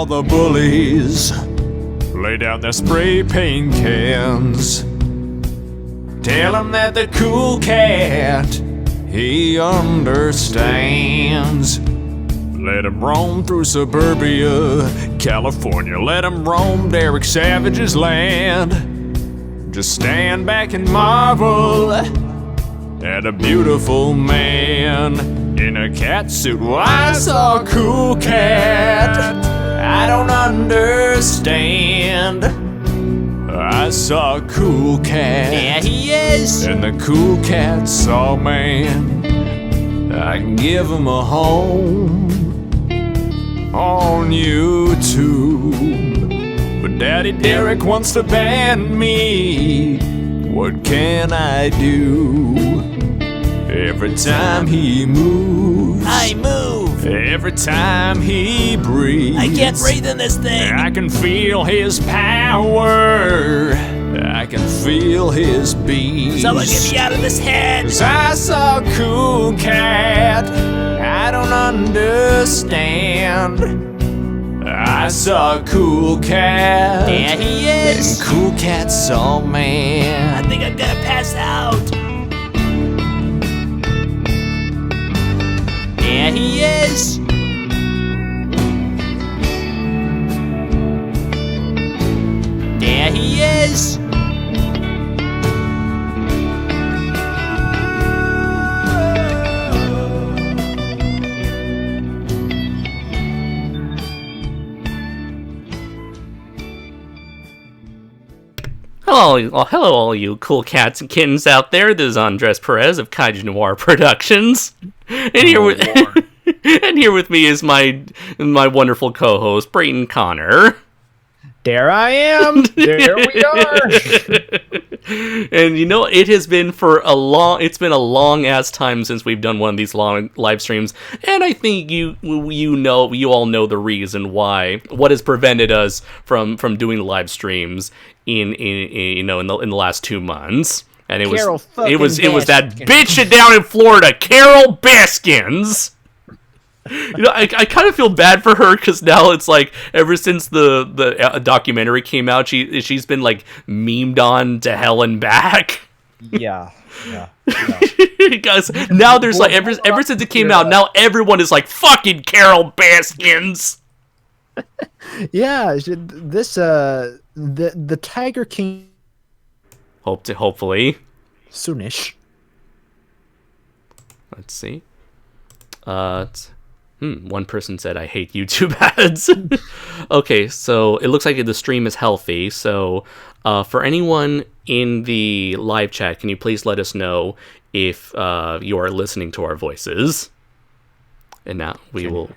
all the bullies lay down their spray paint cans. Tell him that the cool cat, he understands. Let him roam through suburbia, California. Let him roam Derek Savage's land. Just stand back and marvel at a beautiful man in a cat suit. Well, I saw a cool cat, I don't understand. I saw a cool cat. Yeah, he is. And the cool cat saw man. I can give him a home on YouTube. But Daddy Derek wants to ban me. What can I do? Every time he moves, I move. Every time he breathes, I can't breathe in this thing. I can feel his power. I can feel his beast. Someone get me out of this head. 'Cause I saw a cool cat, I don't understand. I saw a cool cat. Yeah, he is. And cool cat saw man. I think I'm gonna pass out. Yeah, he is. Yeah, he is. Hello, all you cool cats and kittens out there. This is Andres Perez of Kaiju Noir Productions, and here with me is my wonderful co-host Brayton Connor. There I am. There we are. And you know, it's been a long ass time since we've done one of these long live streams, and I think you all know the reason why. What has prevented us from doing live streams in the last 2 months? And it was that bitch down in Florida, Carol Baskins. I kind of feel bad for her because now it's like ever since the documentary came out, she's been like memed on to hell and back. Yeah. Because now there's like ever since it came out, now everyone is like fucking Carol Baskins. Yeah, this the Tiger King. Hopefully Soonish. Let's see. One person said, I hate YouTube ads. Okay, so it looks like the stream is healthy. So for anyone in the live chat, can you please let us know if you are listening to our voices? And now we will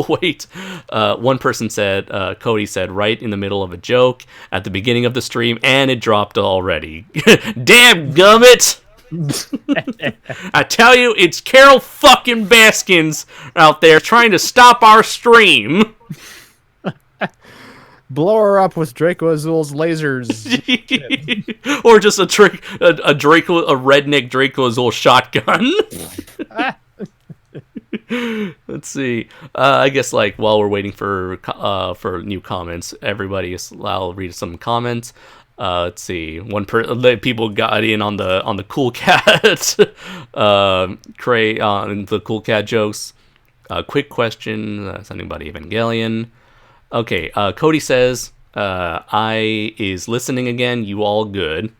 wait. One person said, Cody said, right in the middle of a joke at the beginning of the stream, and it dropped already. Damn gummit! I tell you, it's Carol fucking Baskins out there trying to stop our stream. Blow her up with Draco Azul's lasers. Or just a redneck Draco Azul shotgun. Let's see. I guess while we're waiting for new comments, I'll read some comments. Let's see. People got in on the cool cat, Cray on the cool cat jokes. Quick question, something about Evangelion. Okay, Cody says, I is listening again. You all good?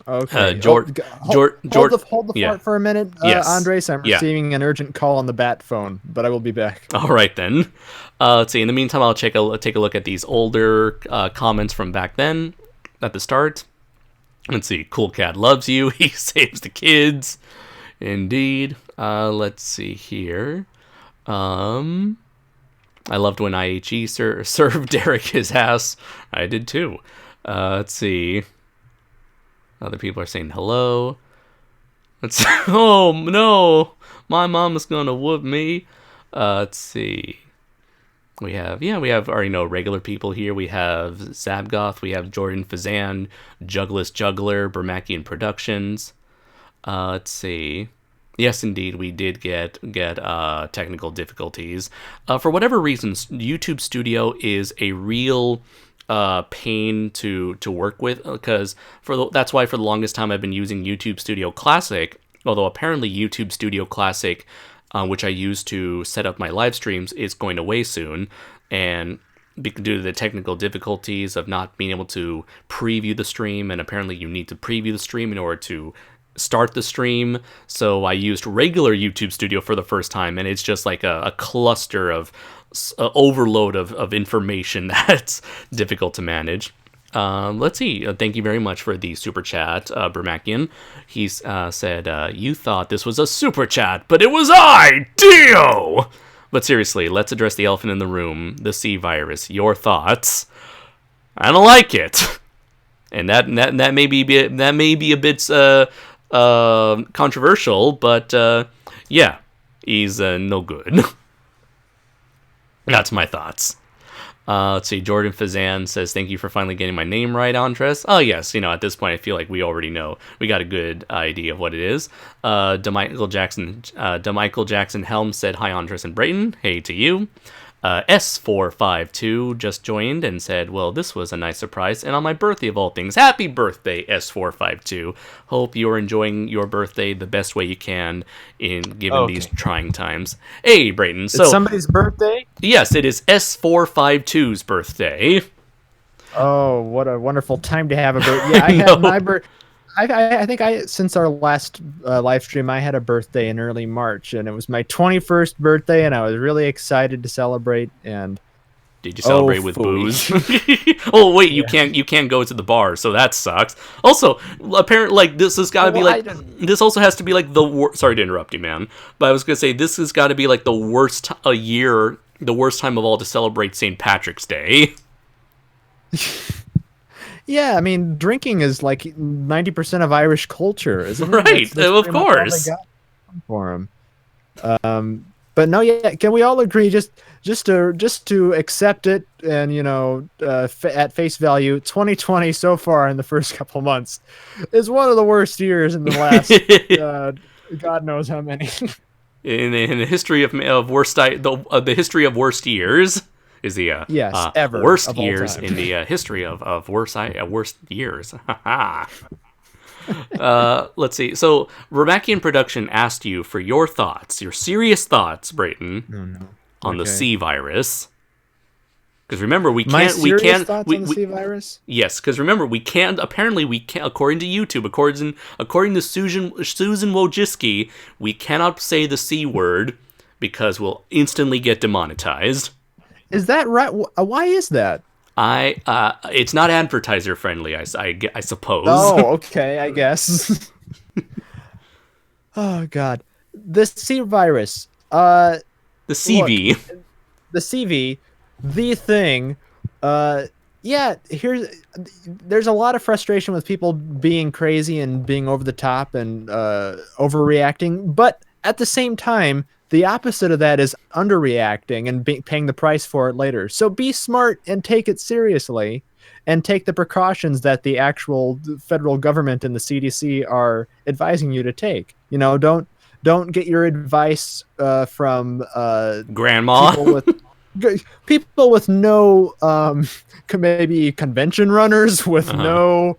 Okay. Hold the fart for a minute, yes. Andres. I'm receiving an urgent call on the bat phone, but I will be back. All right then. Let's see. In the meantime, I'll take a look at these older comments from back then. At the start, let's see. Cool cat loves you. He saves the kids. Indeed. Let's see here. I loved when IHE served Derek his ass. I did too. Let's see. Other people are saying hello. Let's. Oh no, my mom is gonna whoop me. Let's see. We have already know regular people here. We have Zabgoth, we have Jordan Fazan, Juggler, Burmakian Productions. Let's see. Yes, indeed, we did get technical difficulties. For whatever reasons, YouTube Studio is a real pain to work with, because that's why for the longest time I've been using YouTube Studio Classic. Although apparently YouTube Studio Classic, which I use to set up my live streams, is going away soon, and due to the technical difficulties of not being able to preview the stream, and apparently you need to preview the stream in order to start the stream. So I used regular YouTube Studio for the first time, and it's just like a cluster of overload of information that's difficult to manage. Let's see. Thank you very much for the super chat, Bermakian. He's said, you thought this was a super chat, but it was I, Dio! But seriously, let's address the elephant in the room, the C virus. Your thoughts? I don't like it. And that may be a bit controversial, but yeah, he's no good. That's my thoughts. Let's see. Jordan Fazan says, "Thank you for finally getting my name right, Andres." Oh yes, at this point, I feel like we already know. We got a good idea of what it is. DeMichael Jackson Helm said, "Hi, Andres and Brayton. Hey to you." S452 just joined and said, "Well, this was a nice surprise, and on my birthday of all things, happy birthday, S452. Hope you're enjoying your birthday the best way you can given these trying times." Hey, Brayton. So it's somebody's birthday? Yes, it is S452's birthday. Oh, what a wonderful time to have a birthday. Yeah, I had my birthday. I think since our last live stream, I had a birthday in early March, and it was my 21st birthday, and I was really excited to celebrate. And did you celebrate with booze? Oh wait, you can't go to the bar, so that sucks. Also, apparently, this has got to be like this also has to be like the worst. Sorry to interrupt you, man, but I was gonna say this has got to be like the worst the worst time of all to celebrate St. Patrick's Day. Yeah, I mean, drinking is like 90% of Irish culture, isn't it? Right, that's of course. For him. But no, yeah, can we all agree just to accept it and at face value, 2020 so far in the first couple months is one of the worst years in the last God knows how many. in the history of worst the history of worst years. Is the ever worst years in the history of worst years. Let's see. So, Remakian Production asked you for your thoughts, your serious thoughts, Brayton, on the C virus. Because remember, we can't. On the C virus? Yes, because remember, we can't. Apparently, we can't. According to YouTube, according to Susan Wojcicki, we cannot say the C word because we'll instantly get demonetized. Is that right? Why is that? It's not advertiser friendly, I suppose. Oh, okay, I guess. Oh God, the C virus. The CV. Look, the CV, the thing. Yeah, there's a lot of frustration with people being crazy and being over the top and overreacting, but at the same time, the opposite of that is underreacting and paying the price for it later. So be smart and take it seriously and take the precautions that the actual federal government and the CDC are advising you to take. Don't get your advice from grandma. People with no maybe convention runners with no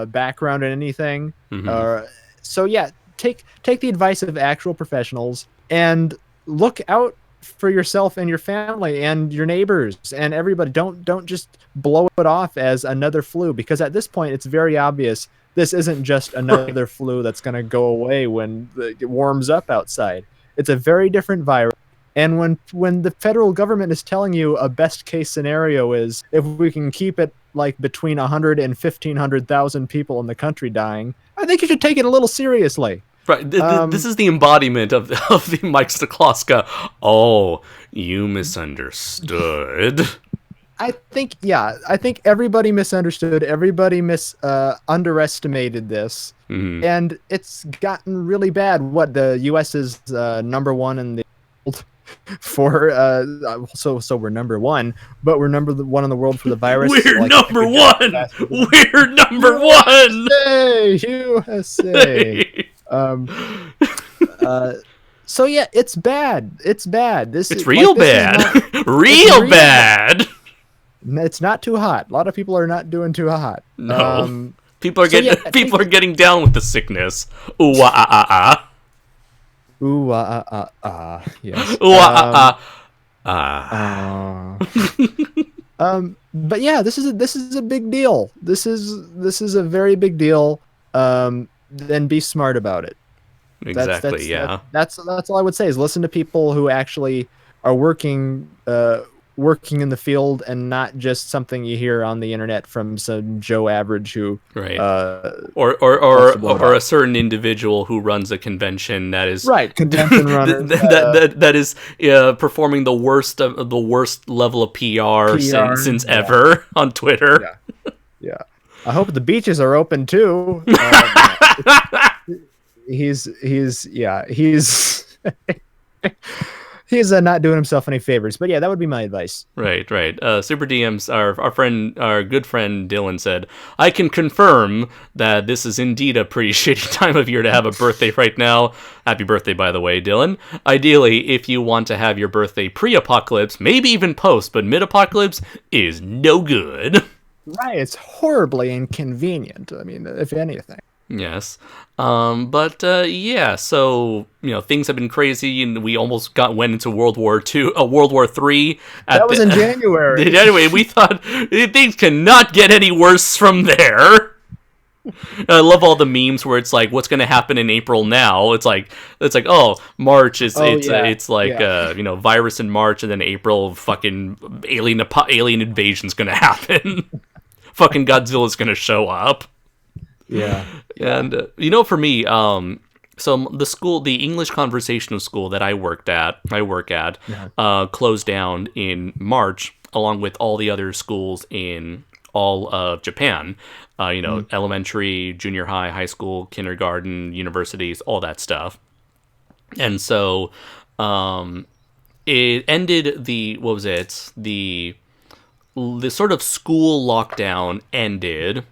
background in anything. Mm-hmm. So yeah, take the advice of actual professionals and look out for yourself and your family and your neighbors and everybody. Don't just blow it off as another flu, because at this point it's very obvious this isn't just another flu that's going to go away when it warms up outside. It's a very different virus. And when the federal government is telling you a best case scenario is if we can keep it like between 100 and 1,500,000 people in the country dying, I think you should take it a little seriously. Right. This is the embodiment of the Mike Stokloska. Oh, you misunderstood. I think everybody misunderstood. Everybody underestimated this, and it's gotten really bad. What, the U.S. is number one in the world for so we're number one, but we're number one in the world for the virus. We're number one. We're number one. USA. So yeah, it's bad. It's bad. It's real bad. Real bad. It's not too hot. A lot of people are not doing too hot. No. People are getting down with the sickness. Ooh ah ah ah. Ooh yes. Ooh ah ah ah. But yeah, this is a big deal. This is a very big deal. Then be smart about it. Exactly. That's all I would say is listen to people who actually are working in the field and not just something you hear on the internet from some Joe Average who right or a certain individual who runs a convention that is convention runner that is performing the worst level of PR since ever on Twitter. Yeah. I hope the beaches are open too. He's he's not doing himself any favors. But yeah, that would be my advice. Right. Super DMs, our good friend Dylan said, I can confirm that this is indeed a pretty shitty time of year to have a birthday right now. Happy birthday, by the way, Dylan. Ideally, if you want to have your birthday pre-apocalypse, maybe even post, but mid-apocalypse is no good. Right, it's horribly inconvenient. I mean, if anything. Yes. Yeah, so, things have been crazy, and we almost went into World War III. That was in January. Anyway, we thought things cannot get any worse from there. I love all the memes where it's like, what's going to happen in April now? It's like, oh, March is virus in March, and then April, fucking alien invasion's going to happen. Fucking Godzilla's going to show up. Yeah. And for me, so the English conversational school that I work at, closed down in March, along with all the other schools in all of Japan. Elementary, junior high, high school, kindergarten, universities, all that stuff. And so, it ended the sort of school lockdown ended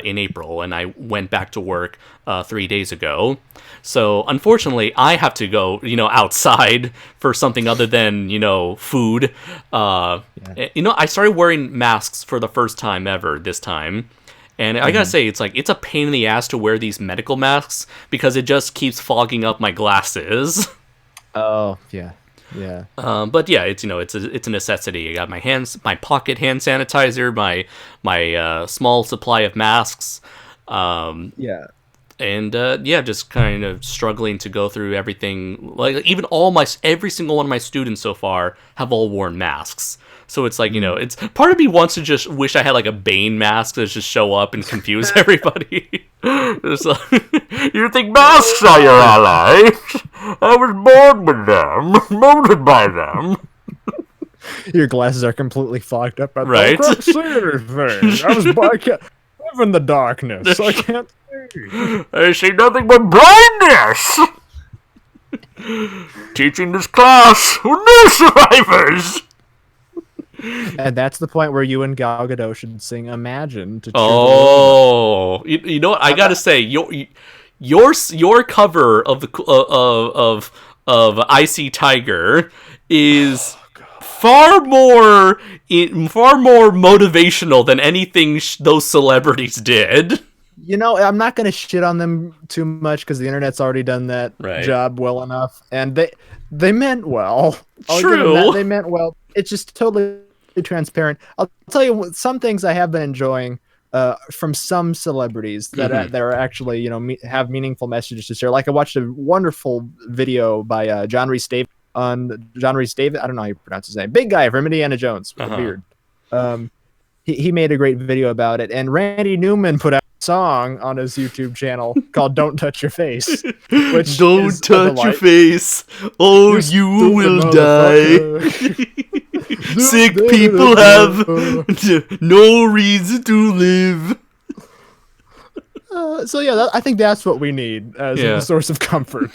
in April, and I went back to work 3 days ago. So unfortunately, I have to go, outside for something other than, food. I started wearing masks for the first time ever this time. And I gotta say, it's a pain in the ass to wear these medical masks because it just keeps fogging up my glasses. Oh, yeah. Yeah. But yeah, it's a necessity. I got my pocket hand sanitizer, my small supply of masks. Yeah. And just kind of struggling to go through everything. Like even every single one of my students so far have all worn masks. So it's like, it's part of me wants to just wish I had like a Bane mask that just show up and confuse everybody. You think masks are your allies? I was born with them, molded by them. Your glasses are completely fogged up. Right? I can't see anything. I live in the darkness. I can't see. I see nothing but blindness. Teaching this class with no survivors. And that's the point where you and Gal Gadot should sing "Imagine" to. You know what? I gotta say, your cover of the of Icy Tiger is far more motivational than anything those celebrities did. I'm not going to shit on them too much because the internet's already done that job well enough, and they meant well. True, they meant well. It's just totally transparent. I'll tell you some things I have been enjoying from some celebrities that are actually have meaningful messages to share. Like I watched a wonderful video by John Rhys Davies on John Rhys Davies. I don't know how you pronounce his name. Big guy from Indiana Jones with a beard. He made a great video about it, and Randy Newman put out a song on his YouTube channel called "Don't Touch Your Face." Which don't touch your face, or you will die. Sick people have no reason to live. I think that's what we need as a source of comfort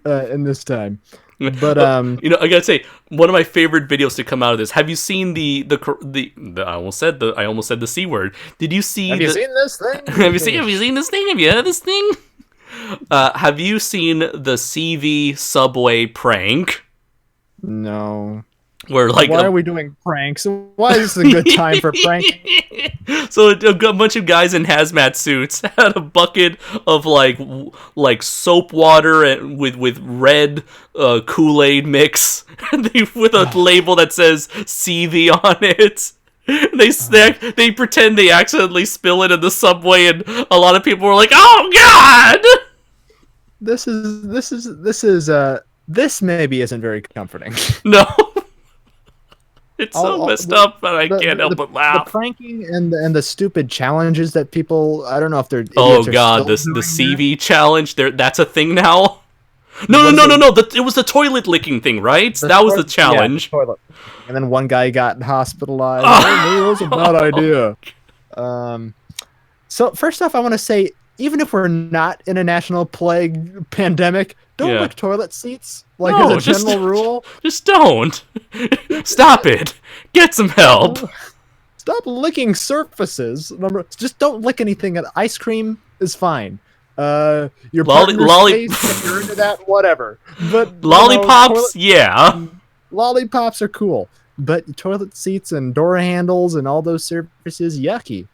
in this time. But I gotta say, one of my favorite videos to come out of this. Have you seen the I almost said the C word. Did you see? Have you seen this thing? Have you seen this thing? Have you heard this thing? Have you seen the CV subway prank? No. Where like Why are we doing pranks? Why is this a good time for pranking? So a bunch of guys in hazmat suits had a bucket of like soap water and with red Kool-Aid mix, and with a label that says CV on it. They pretend they accidentally spill it in the subway, and a lot of people were like, "Oh God!" This maybe isn't very comforting. No, it's so messed up, but I can't help but The laugh. pranking and the stupid challenges that people, I don't know if they're idiots Oh or God, still the doing CV challenge. That's a thing now. No, What is it? no. It was the toilet licking thing, right? That was the challenge. Yeah, the toilet. And then one guy got hospitalized. Oh. Maybe it was a bad idea. So first off, I want to say, even if we're not in a national plague pandemic, don't Yeah. lick toilet seats. Like No, as a general rule, Just don't. Stop it. Get some help. stop licking surfaces. Just don't lick anything. Ice cream is fine. Your partner's face, if you're into that, whatever. But Lollipops, yeah. lollipops are cool. But toilet seats and door handles and all those surfaces, yucky.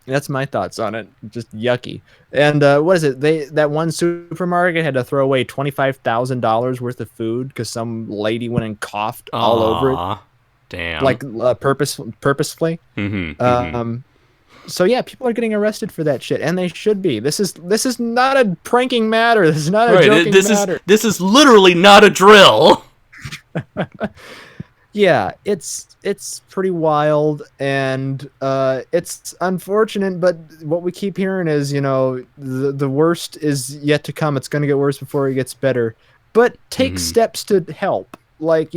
That's my thoughts on it. Just yucky. And what is it? That one supermarket had to throw away $25,000 worth of food because some lady went and coughed all over it, Aw, damn. like purposefully. So yeah, people are getting arrested for that shit, and they should be. This is not a pranking matter. This is not a joking matter. This is literally not a drill. Yeah, it's pretty wild, and it's unfortunate, but what we keep hearing is, the worst is yet to come. It's going to get worse before it gets better. But take steps to help, like,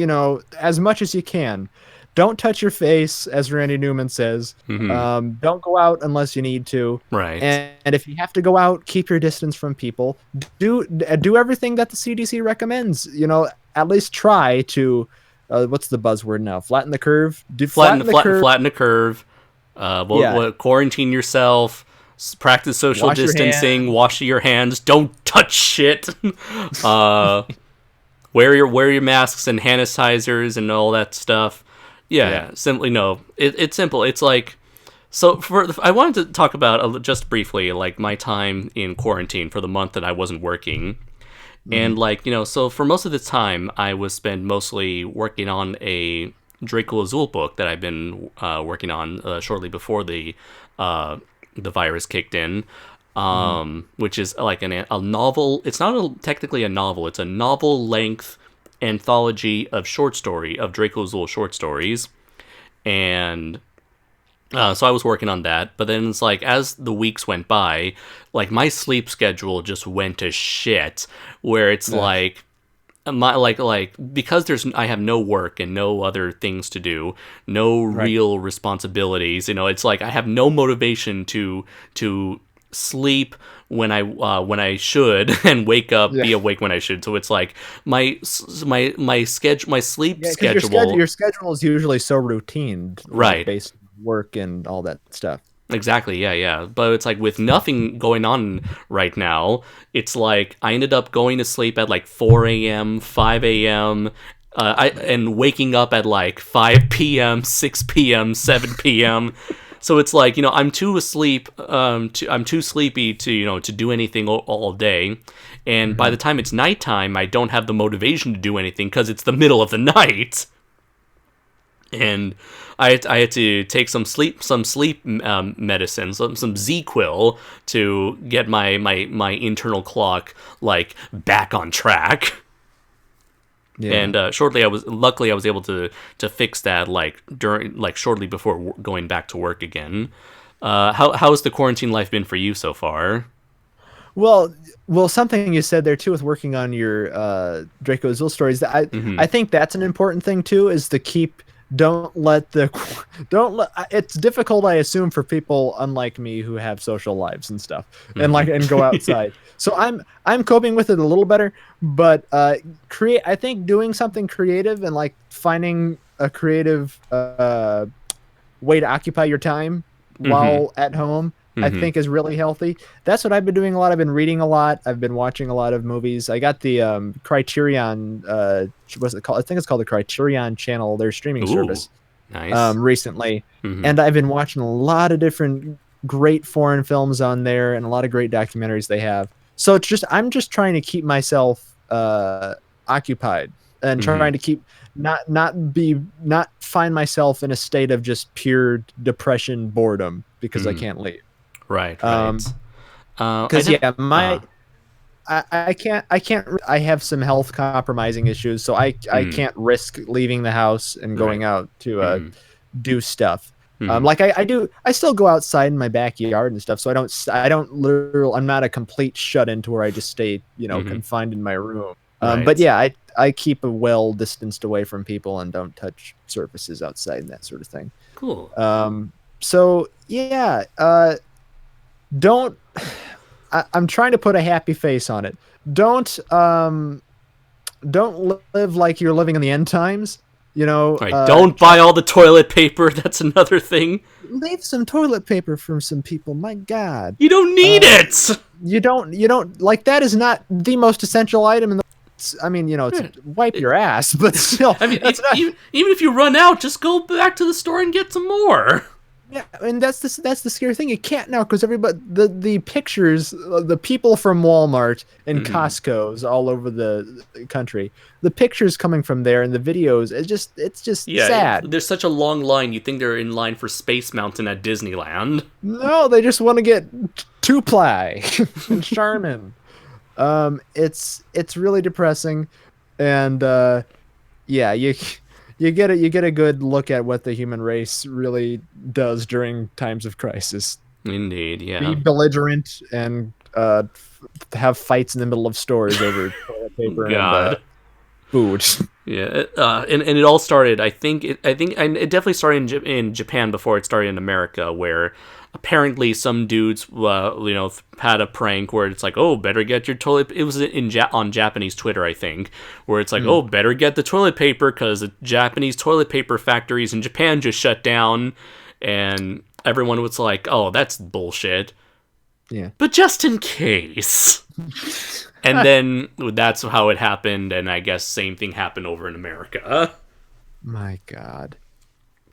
as much as you can. Don't touch your face, as Randy Newman says. Don't go out unless you need to. Right. And if you have to go out, keep your distance from people. Do everything that the CDC recommends. At least try to. What's the buzzword now? Flatten the curve. Flatten the curve. Quarantine yourself. Practice social distancing. Wash your hands. Don't touch shit. Wear your masks and hand sanitizers and all that stuff. Yeah. Simply no. It's simple. It's like, so I wanted to talk about just briefly like my time in quarantine for the month that I wasn't working. And so for most of the time, I was spent mostly working on a Draco Azul book that I've been working on shortly before the virus kicked in, which is like a novel. It's not technically a novel. It's a novel-length anthology of Draco Azul short stories, and. So I was working on that, but then it's like as the weeks went by, like my sleep schedule just went to shit. Where it's like because I have no work and no other things to do, no real responsibilities. It's like I have no motivation to sleep when I should and be awake when I should. So it's like my schedule, my sleep schedule. Your schedule is usually so routine, right? Based on work and all that stuff. Exactly, yeah. But it's like with nothing going on right now, it's like I ended up going to sleep at like 4 a.m., 5 a.m., and waking up at like 5 p.m., 6 p.m., 7 p.m. So it's like, I'm too sleepy to do anything all day. And by the time it's nighttime, I don't have the motivation to do anything because it's the middle of the night. And I had to take some sleep medicine, some ZQuil to get my internal clock like back on track. Yeah. And shortly I was able to fix that shortly before going back to work again. How's the quarantine life been for you so far? Well, something you said there too with working on your Draco Azul stories. I think that's an important thing too, is to keep. It's difficult, I assume, for people unlike me who have social lives and stuff and go outside. So I'm coping with it a little better, but I think doing something creative and like finding a creative way to occupy your time while at home I think is really healthy. That's what I've been doing a lot. I've been reading a lot. I've been watching a lot of movies. I got the Criterion, what's it called? I think it's called the Criterion Channel, their streaming Ooh, service, nice. recently. Mm-hmm. And I've been watching a lot of different great foreign films on there and a lot of great documentaries they have. So I'm just trying to keep myself occupied and Mm-hmm. trying to keep not find myself in a state of just pure depression, boredom because I can't leave. Right, right. Um, I because def- yeah, I have some health compromising issues, so I can't risk leaving the house and right. going out to Mm-hmm. do stuff. Mm-hmm. Like I still go outside in my backyard and stuff, so I'm not a complete shut in to where I just stay, Mm-hmm. confined in my room. But Right. yeah, I keep a well distanced away from people and don't touch surfaces outside and that sort of thing. Cool. So yeah, don't. I'm trying to put a happy face on it. Don't live like you're living in the end times. Right. Don't buy all the toilet paper. That's another thing. Leave some toilet paper for some people. My God, You don't need it. you don't like that is not the most essential item in the. I mean, it's wipe your ass, but still, I mean, that's not. even if you run out, just go back to the store and get some more. Yeah, and that's the scary thing. You can't now because everybody the pictures, the people from Walmart and Costco's all over the country, the pictures coming from there and the videos, it's just Yeah, sad. there's such a long line. You think they're in line for Space Mountain at Disneyland. No, they just want to get two ply and Charmin. It's really depressing, and yeah, you get a good look at what the human race really does during times of crisis. Indeed, Be yeah. belligerent and have fights in the middle of stores over toilet paper God. and food. Yeah, and it all started. And it definitely started in Japan before it started in America, where apparently some dudes, had a prank where it's like, oh, better get your toilet. It was on Japanese Twitter, I think, where it's like, oh, better get the toilet paper because the Japanese toilet paper factories in Japan just shut down, and everyone was like, oh, that's bullshit. Yeah. But just in case. And then that's how it happened, and I guess same thing happened over in America. My God.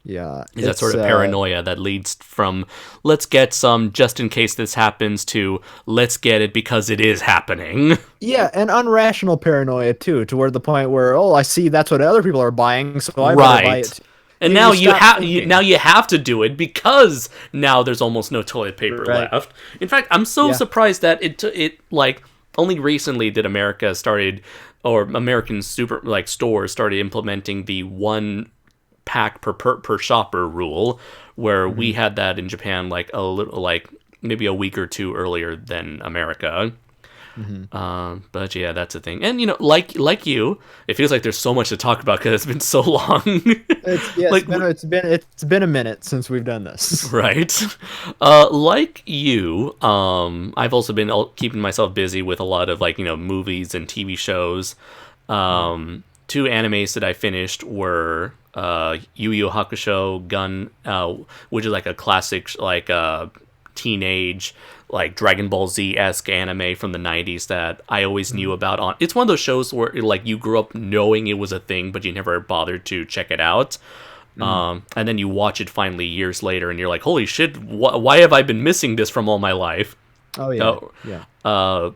Yeah. Is that sort of paranoia that leads from let's get some just in case this happens to let's get it because it is happening. Yeah, and unrational paranoia too, to where the point where I see that's what other people are buying, so I better buy it. And now you have to do it because now there's almost no toilet paper left. In fact, I'm so surprised that it only recently did American stores started implementing the one pack per shopper rule, where we had that in Japan maybe a week or two earlier than America. But yeah, that's the thing. And like you, it feels like there's so much to talk about because it's been so long. It's been a minute since we've done this. Right. Like you, I've also been keeping myself busy with a lot of movies and TV shows. Two animes that I finished were Yu Yu Hakusho Gun, which is like a classic teenage Dragon Ball Z-esque anime from the 90s that I always knew about. It's one of those shows where you grew up knowing it was a thing, but you never bothered to check it out. And then you watch it finally years later, and you're like, holy shit, why have I been missing this from all my life? Oh, yeah. Yeah.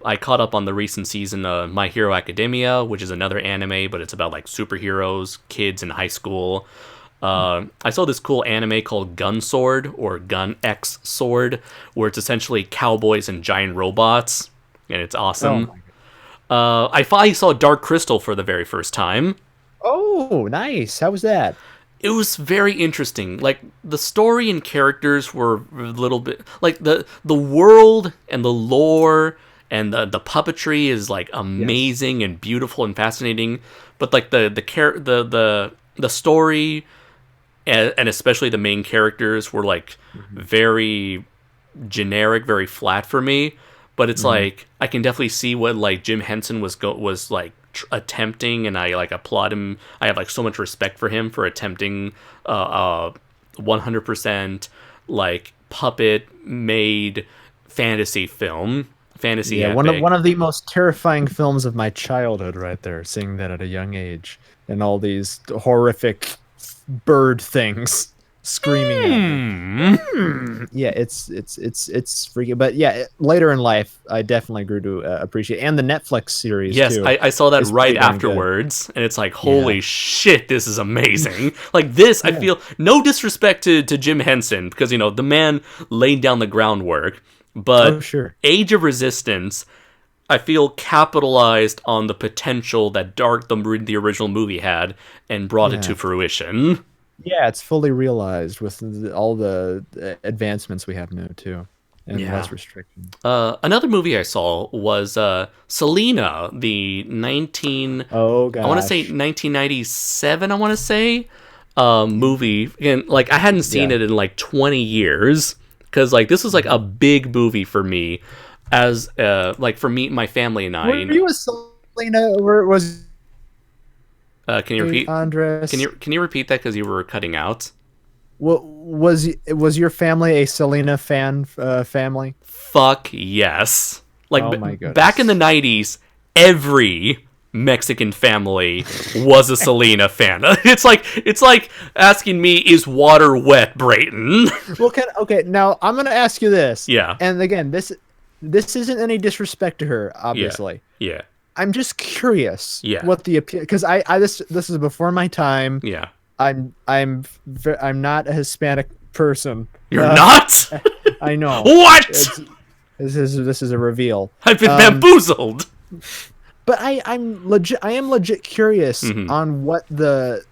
I caught up on the recent season of My Hero Academia, which is another anime, but it's about superheroes, kids in high school. I saw this cool anime called Gun Sword or Gun X Sword, where it's essentially cowboys and giant robots, and it's awesome. I finally saw Dark Crystal for the very first time. Oh, nice. How was that? It was very interesting. The story and characters were a little bit the world and the lore and the puppetry is amazing and beautiful and fascinating. But the story and especially the main characters were very generic, very flat for me. But it's I can definitely see what Jim Henson was attempting, and I applaud him. I have so much respect for him for attempting 100% like puppet made fantasy Yeah, epic. one of the most terrifying films of my childhood, right there. Seeing that at a young age, and all these horrific bird things screaming at me. Yeah, it's freaky. But yeah, later in life, I definitely grew to appreciate, and the Netflix series Yes, too. I saw that is right pretty darn good. afterwards, and it's like, holy Yeah. shit, this is amazing. Like this, I feel no disrespect to Jim Henson because the man laid down the groundwork, but Oh sure. Age of Resistance, I feel capitalized on the potential that the original movie had and brought it Yeah. to fruition. Yeah, it's fully realized with all the advancements we have now too, and Yeah. less restrictions. Another movie I saw was Selena, the 19 Oh I want to say gosh. 1997. I want to say movie. Again, like I hadn't seen Yeah. it in like 20 years because like this was like a big movie for me, as like for me, my family and I. Were you a Selena? Or was Can you repeat? Andres? Can you repeat that because you were cutting out? Was your family a Selena fan family? Fuck yes. Like Oh my goodness. back in the 90s, every Mexican family was a Selena fan. It's like asking me, is water wet, Brayton? Well, okay. Now I'm gonna ask you this. Yeah. And again, this isn't any disrespect to her, obviously. Yeah. I'm just curious. Yeah. What the appeal? Because this is before my time. Yeah. I'm not a Hispanic person. You're not? I know. What? This is a reveal. I've been bamboozled. But I am legit curious Mm-hmm. on what the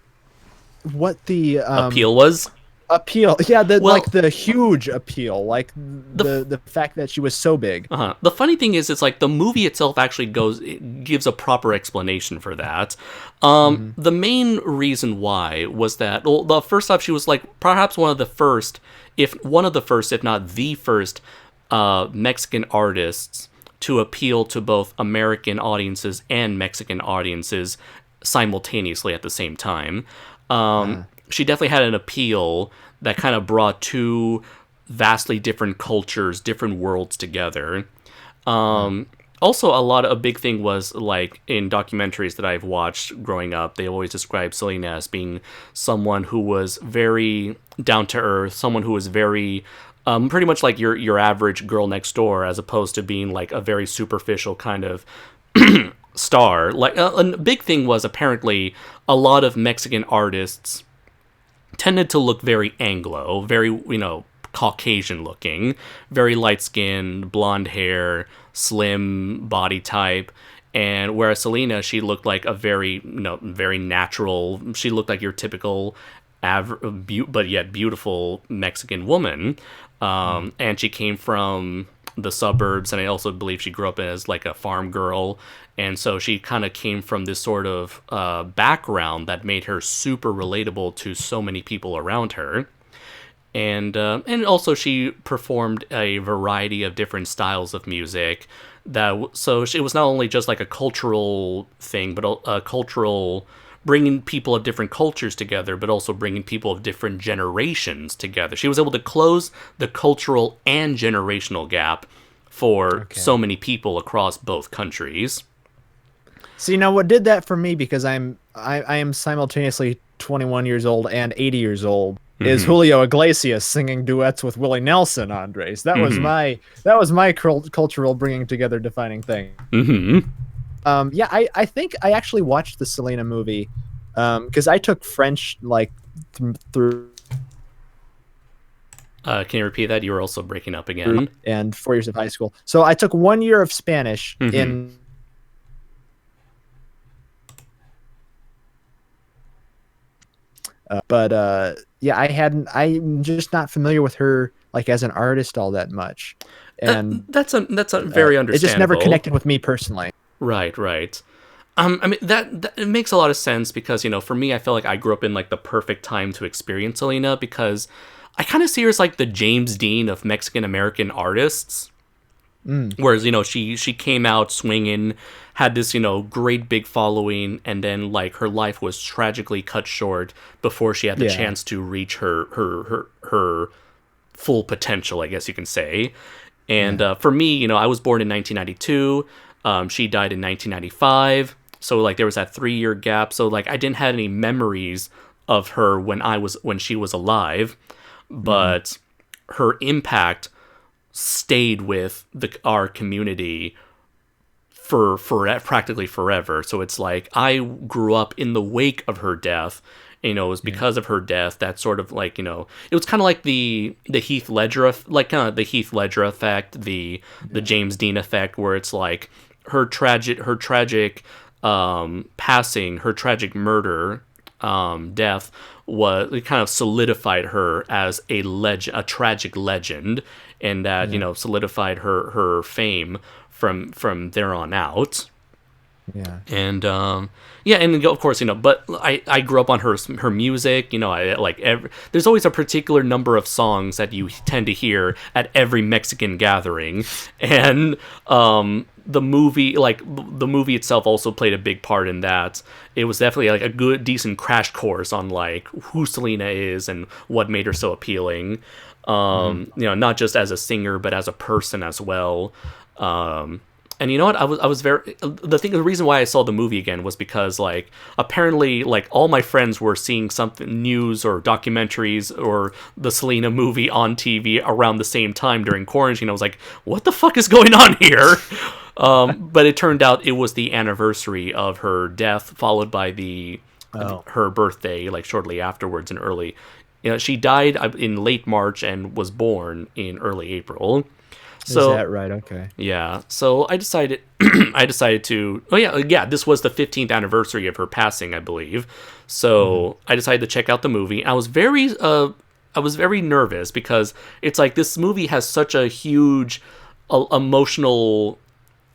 Appeal was? appeal. Yeah, Well- like the huge appeal, like the fact that she was so big. Uh-huh. The funny thing is, it's like the movie itself actually gives a proper explanation for that. The main reason why was that, well, the first off, she was like perhaps one of the first, if not the first, Mexican artists to appeal to both American audiences and Mexican audiences simultaneously at the same time. She definitely had an appeal that kind of brought two vastly different cultures, different worlds together. Also, a big thing was like in documentaries that I've watched growing up, they always describe Selena as being someone who was very down to earth, someone who was very pretty much like your average girl next door, as opposed to being like a very superficial kind of star. Like a big thing was apparently a lot of Mexican artists tended to look very Anglo, very Caucasian looking, very light skinned, blonde hair, slim body type. And whereas Selena, she looked like a very very natural. She looked like your typical but yet beautiful Mexican woman. And she came from the suburbs, and I also believe she grew up as like a farm girl, and so she kind of came from this sort of background that made her super relatable to so many people around her. And also she performed a variety of different styles of music. So it was not only just like a cultural thing, but a cultural bringing people of different cultures together, but also bringing people of different generations together. She was able to close the cultural and generational gap for so many people across both countries. See, now what did that for me, because I am simultaneously 21 years old and 80 years old, is Julio Iglesias singing duets with Willie Nelson, Andres. That was my cultural bringing together defining thing. Yeah, I think I actually watched the Selena movie because I took French like through Can you repeat that? You were also breaking up again. and 4 years of high school. So I took 1 year of Spanish in yeah, I'm just not familiar with her like as an artist all that much. And That's a very understandable. it just never connected with me personally. Right. I mean that it makes a lot of sense because for me, I feel like I grew up in like the perfect time to experience Selena because I kind of see her as like the James Dean of Mexican American artists. Whereas she came out swinging, had this great big following, and then like her life was tragically cut short before she had the chance to reach her full potential, I guess you can say. And for me, I was born in 1992. She died in 1995. So like there was that 3-year gap. So like I didn't have any memories of her when she was alive, but her impact stayed with our community for practically forever. So it's like I grew up in the wake of her death. It was because of her death that sort of like, it was kind of like the Heath Ledger, like kind of the Heath Ledger effect, the James Dean effect, where it's like her tragic passing, her tragic murder, death, it kind of solidified her as a tragic legend, and that solidified her fame from there on out. Yeah. And and of course, but I grew up on her music. I like there's always a particular number of songs that you tend to hear at every Mexican gathering, and the movie itself also played a big part in that. It was definitely like a good, decent crash course on like who Selena is and what made her so appealing. Not just as a singer, but as a person as well. And you know what? I was the reason why I saw the movie again was because like apparently like all my friends were seeing something, news or documentaries or the Selena movie on TV around the same time during quarantine. I was like, what the fuck is going on here? But it turned out it was the anniversary of her death, followed by her birthday, like shortly afterwards in early. She died in late March and was born in early April. So, is that right? Okay. Yeah. So I decided to. Oh yeah. This was the 15th anniversary of her passing, I believe. So I decided to check out the movie. I was very nervous because it's like this movie has such a huge emotional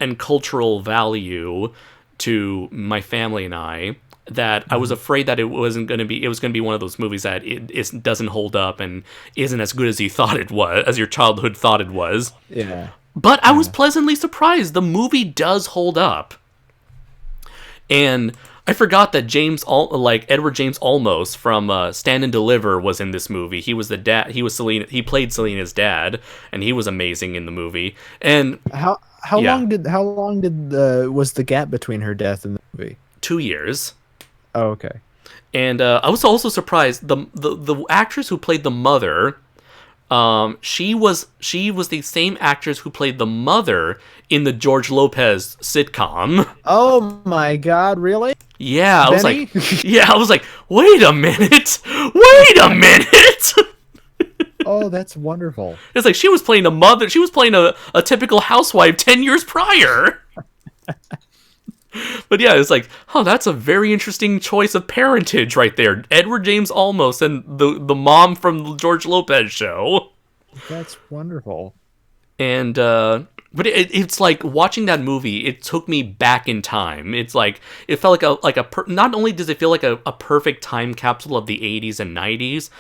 and cultural value to my family and I, that I was afraid that it was going to be one of those movies that it doesn't hold up and isn't as good as you thought it was, as your childhood thought it was. Yeah. But I was pleasantly surprised. The movie does hold up. And I forgot that Edward James Olmos from Stand and Deliver was in this movie. He was the dad. He was Selena. He played Selena's dad, and he was amazing in the movie. And how long was the gap between her death and the movie? 2 years. Oh, okay. And I was also surprised the actress who played the mother. She was the same actress who played the mother in the George Lopez sitcom. Oh my God! Really? Yeah, Benny? I was like, wait a minute. Oh, that's wonderful. It's like she was playing a mother. She was playing a typical housewife 10 years prior. But yeah, it's like, that's a very interesting choice of parentage right there. Edward James Olmos and the mom from the George Lopez show. That's wonderful. And but it's like watching that movie. It took me back in time. It's like it felt not only does it feel like a perfect time capsule of the 80s and 90s.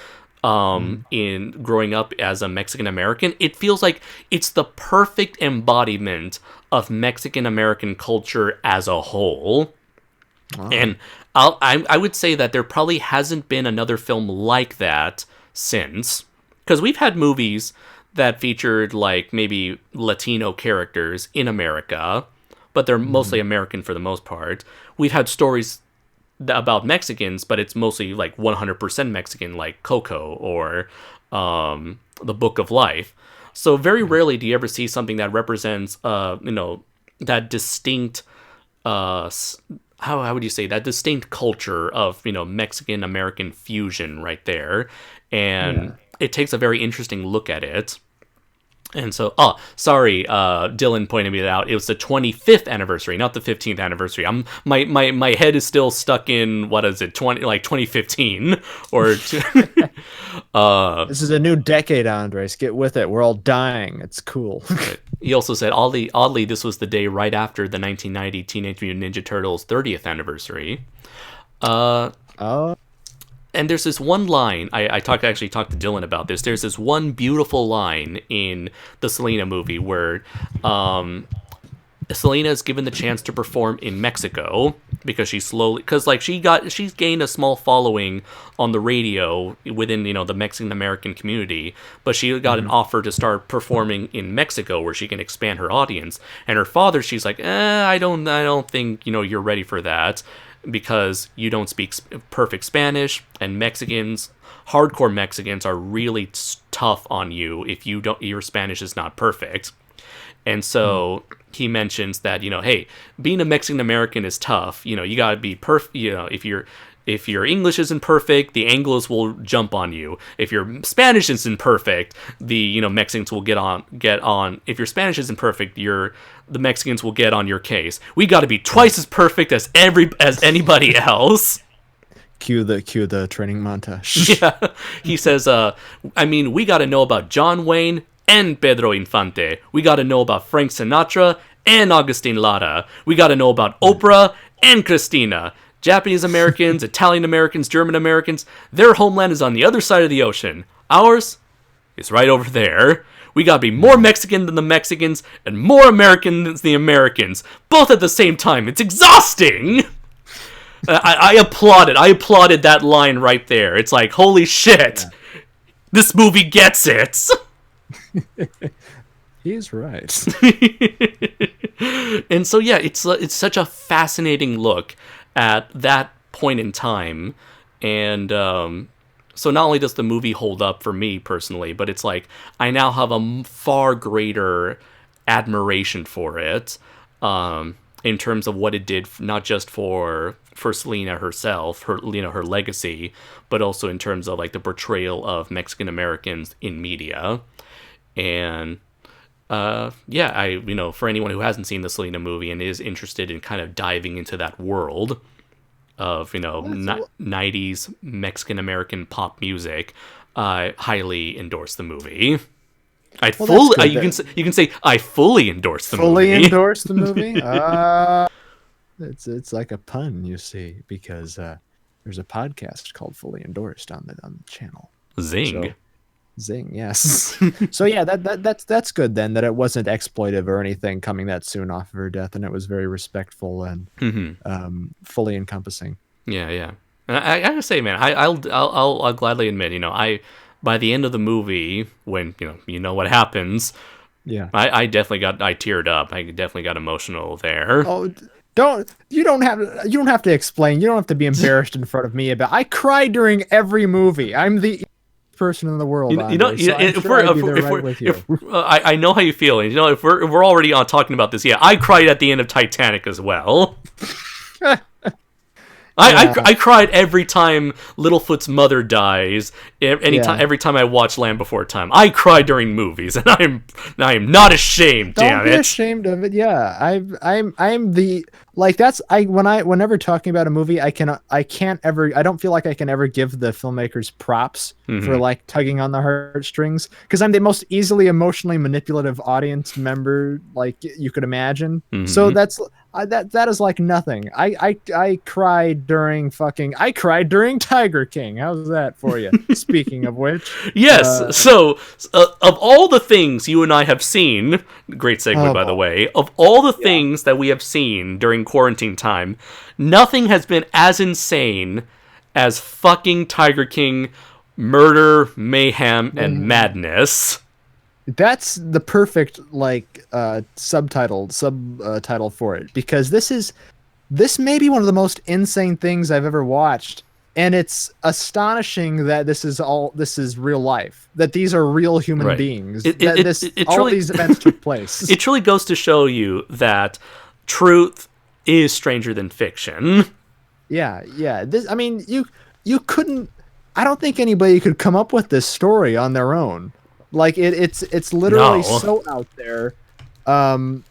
In growing up as a Mexican American, it feels like it's the perfect embodiment of Mexican American culture as a whole. Wow. And I would say that there probably hasn't been another film like that since, because we've had movies that featured like maybe Latino characters in America, but they're mostly American for the most part. We've had stories about Mexicans, but it's mostly like 100% Mexican, like Coco or The Book of Life. So very rarely do you ever see something that represents, that distinct, how would you say, that distinct culture of, Mexican American fusion right there. And it takes a very interesting look at it. And so, sorry, Dylan pointed me out. It was the 25th anniversary, not the 15th anniversary. My head is still stuck in, what is it, 2015 or. This is a new decade, Andres. Get with it. We're all dying. It's cool. He also said, oddly, this was the day right after the 1990 Teenage Mutant Ninja Turtles 30th anniversary. And there's this one line, I actually talked to Dylan about this. There's this one beautiful line in the Selena movie where Selena is given the chance to perform in Mexico, because she's gained a small following on the radio within the Mexican American community, but she got an offer to start performing in Mexico where she can expand her audience. And her father, she's like, I don't think you're ready for that, because you don't speak perfect Spanish, and hardcore Mexicans are really tough on you if your Spanish is not perfect. And so he mentions that, hey, being a Mexican American is tough. You gotta be perfect. If your English isn't perfect, the Anglos will jump on you. If your Spanish isn't perfect, the Mexicans will get on. If your Spanish isn't perfect, the Mexicans will get on your case. We got to be twice as perfect as anybody else. Cue the training montage. Yeah, he says, we got to know about John Wayne and Pedro Infante. We got to know about Frank Sinatra and Agustin Lara. We got to know about Oprah and Christina. Japanese Americans, Italian Americans, German Americans, their homeland is on the other side of the ocean. Ours is right over there. We gotta be more Mexican than the Mexicans and more American than the Americans, both at the same time. It's exhausting! I applauded. I applauded that line right there. It's like, holy shit! Yeah. This movie gets it! He's right. And so, yeah, it's such a fascinating look at that point in time. And so not only does the movie hold up for me personally, but it's like I now have a far greater admiration for it, in terms of what it did, not just for Selena herself, her legacy, but also in terms of like the portrayal of Mexican Americans in media. And for anyone who hasn't seen the Selena movie and is interested in kind of diving into that world of 90s Mexican American pop music, I highly endorse the movie. You can say I fully endorse the movie. Fully endorse the movie. It's like a pun, you see, because there's a podcast called Fully Endorsed on the channel. Zing. So, zing, yes. So yeah, that's good then, that it wasn't exploitive or anything coming that soon off of her death, and it was very respectful and fully encompassing. Yeah. And I gotta say, man, I'll gladly admit, by the end of the movie, when what happens, yeah, I teared up. I definitely got emotional there. Oh, you don't have to explain. You don't have to be embarrassed in front of me about. I cry during every movie. I'm the person in the world. I know how you feel. And, if we're already on talking about this, yeah, I cried at the end of Titanic as well. I cried every time Littlefoot's mother dies. Every time I watch Land Before Time, I cry during movies, and I am not ashamed. Don't be ashamed of it. Yeah, I'm the whenever talking about a movie, I don't feel like I can ever give the filmmakers props for like tugging on the heartstrings, because I'm the most easily emotionally manipulative audience member like you could imagine. So that is like nothing. I cried during Tiger King. How's that for you? Speaking of which, yes. So of all the things you and I have seen, great segue by the way, of all the things that we have seen during quarantine time, nothing has been as insane as fucking Tiger King murder, mayhem, and madness. That's the perfect subtitle for it, because this may be one of the most insane things I've ever watched, and it's astonishing that this is real life, that these are real human beings, these events took place. It truly goes to show you that truth is stranger than fiction. Yeah. You couldn't. I don't think anybody could come up with this story on their own. Like it's literally so out there. And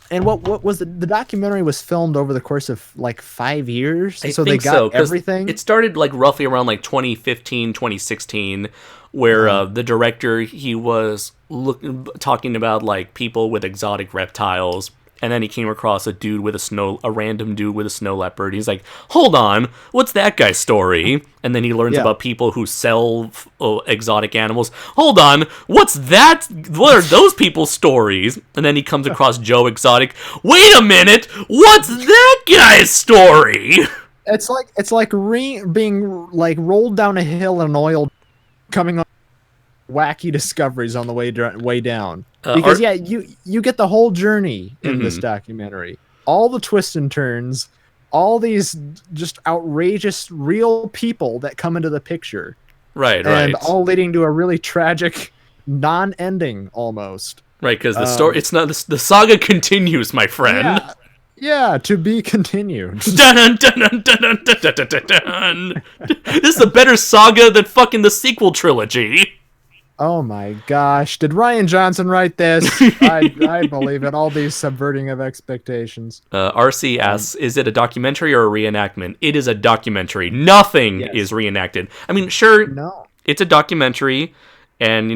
what was the documentary was filmed over the course of like 5 years, so they got everything. It started like roughly around like 2015, 2016, where the director, he was talking about like people with exotic reptiles And then he came across a random dude with a snow leopard. He's like, hold on, what's that guy's story? And then he learns about people who sell exotic animals. Hold on, what are those people's stories? And then he comes across Joe Exotic. Wait a minute, what's that guy's story? It's like being like rolled down a hill in an oil, coming on wacky discoveries on the way down. Because you get the whole journey in this documentary, all the twists and turns, all these just outrageous real people that come into the picture, right, and all leading to a really tragic non-ending almost. Right, because the story, it's not the saga continues, my friend. Yeah, to be continued. Dun, dun, dun, dun, dun, dun, dun, dun, dun. This is a better saga than fucking the sequel trilogy. Oh my gosh. Did Ryan Johnson write this? I believe it. All these subverting of expectations. RC asks, is it a documentary or a reenactment? It is a documentary. Nothing is reenacted. I mean, sure, it's a documentary, and,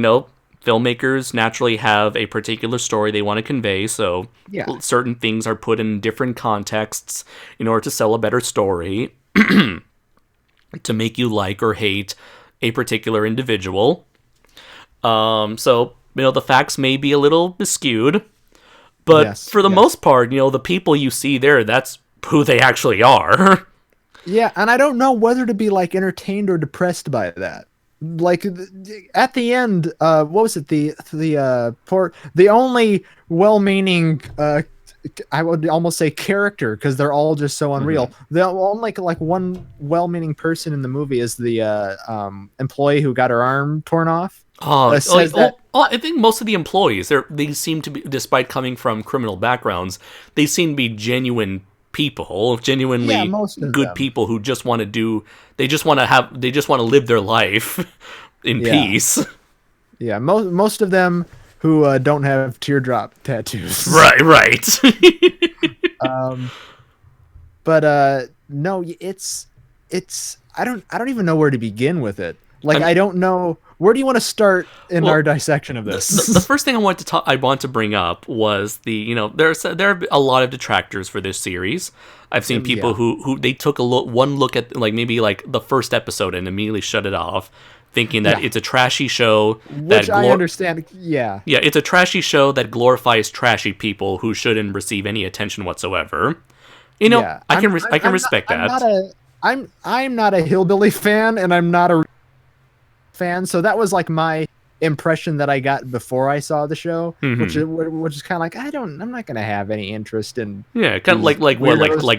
filmmakers naturally have a particular story they want to convey, so certain things are put in different contexts in order to sell a better story, to make you like or hate a particular individual. So, the facts may be a bit skewed, but for the most part, the people you see there, that's who they actually are. Yeah, and I don't know whether to be, like, entertained or depressed by that. Like, at the end, what was it? The only well-meaning, I would almost say character, because they're all just so unreal. The only like one well-meaning person in the movie is the employee who got her arm torn off. I think most of the employees, they seem to be, despite coming from criminal backgrounds, they seem to be genuinely good people who just want to live their life in peace. Yeah, most of them who don't have teardrop tattoos. Right. But no, it's I don't even know where to begin with it. Like, I don't know. Where do you want to start in our dissection of this? The first thing I want to bring up was there are a lot of detractors for this series. I've seen people who they took one look at maybe the first episode and immediately shut it off, thinking that it's a trashy show. Which I understand. Yeah, it's a trashy show that glorifies trashy people who shouldn't receive any attention whatsoever. I can respect that. I'm not a hillbilly fan, and I'm not a fan, so that was like my impression that I got before I saw the show, which is kind of like I'm not gonna have any interest in. Yeah, kind of like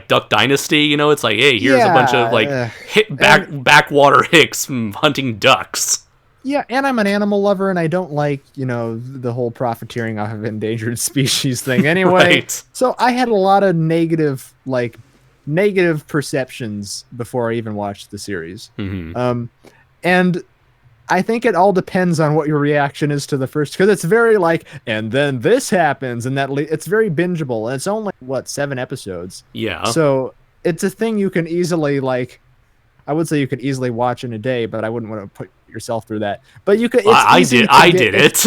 Duck Dynasty. It's like, hey, here's a bunch of backwater hicks hunting ducks. Yeah, and I'm an animal lover, and I don't like the whole profiteering off of endangered species thing. Anyway, so I had a lot of negative perceptions before I even watched the series, and I think it all depends on what your reaction is to the first, because it's very and then this happens, and it's very bingeable, and it's only 7 episodes. Yeah. So it's a thing you can easily I would say you could easily watch in a day, but I wouldn't want to put yourself through that. But you could. I did it.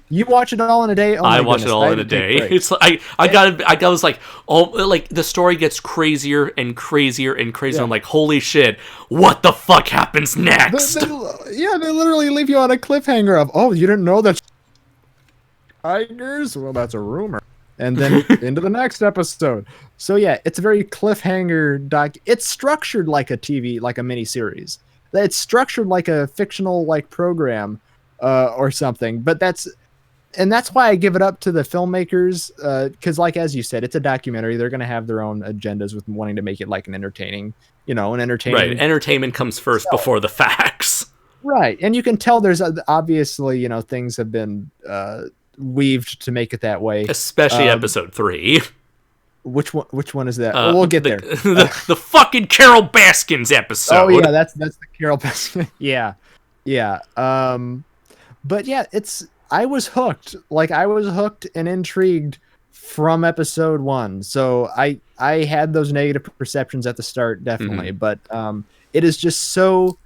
You watch it all in a day. Oh I watched it all in a day. It's I was like, the story gets crazier and crazier and crazier. I'm like, holy shit, what the fuck happens next? They literally leave you on a cliffhanger of, oh, you didn't know that tigers? Well, that's a rumor. And then into the next episode. So yeah, it's a very cliffhanger doc. It's structured like a TV, like a mini series. It's structured like a fictional program or something. But that's why I give it up to the filmmakers, because as you said, it's a documentary. They're going to have their own agendas with wanting to make it an entertaining. Right, entertainment comes first before the facts. Right, and you can tell there's obviously things have been weaved to make it that way. Especially episode 3. Which one is that? We'll get there. The fucking Carol Baskins episode. Oh yeah, that's the Carol Baskins. Yeah. But yeah, I was hooked. I was hooked and intrigued from episode 1. So I had those negative perceptions at the start, definitely. But it is just so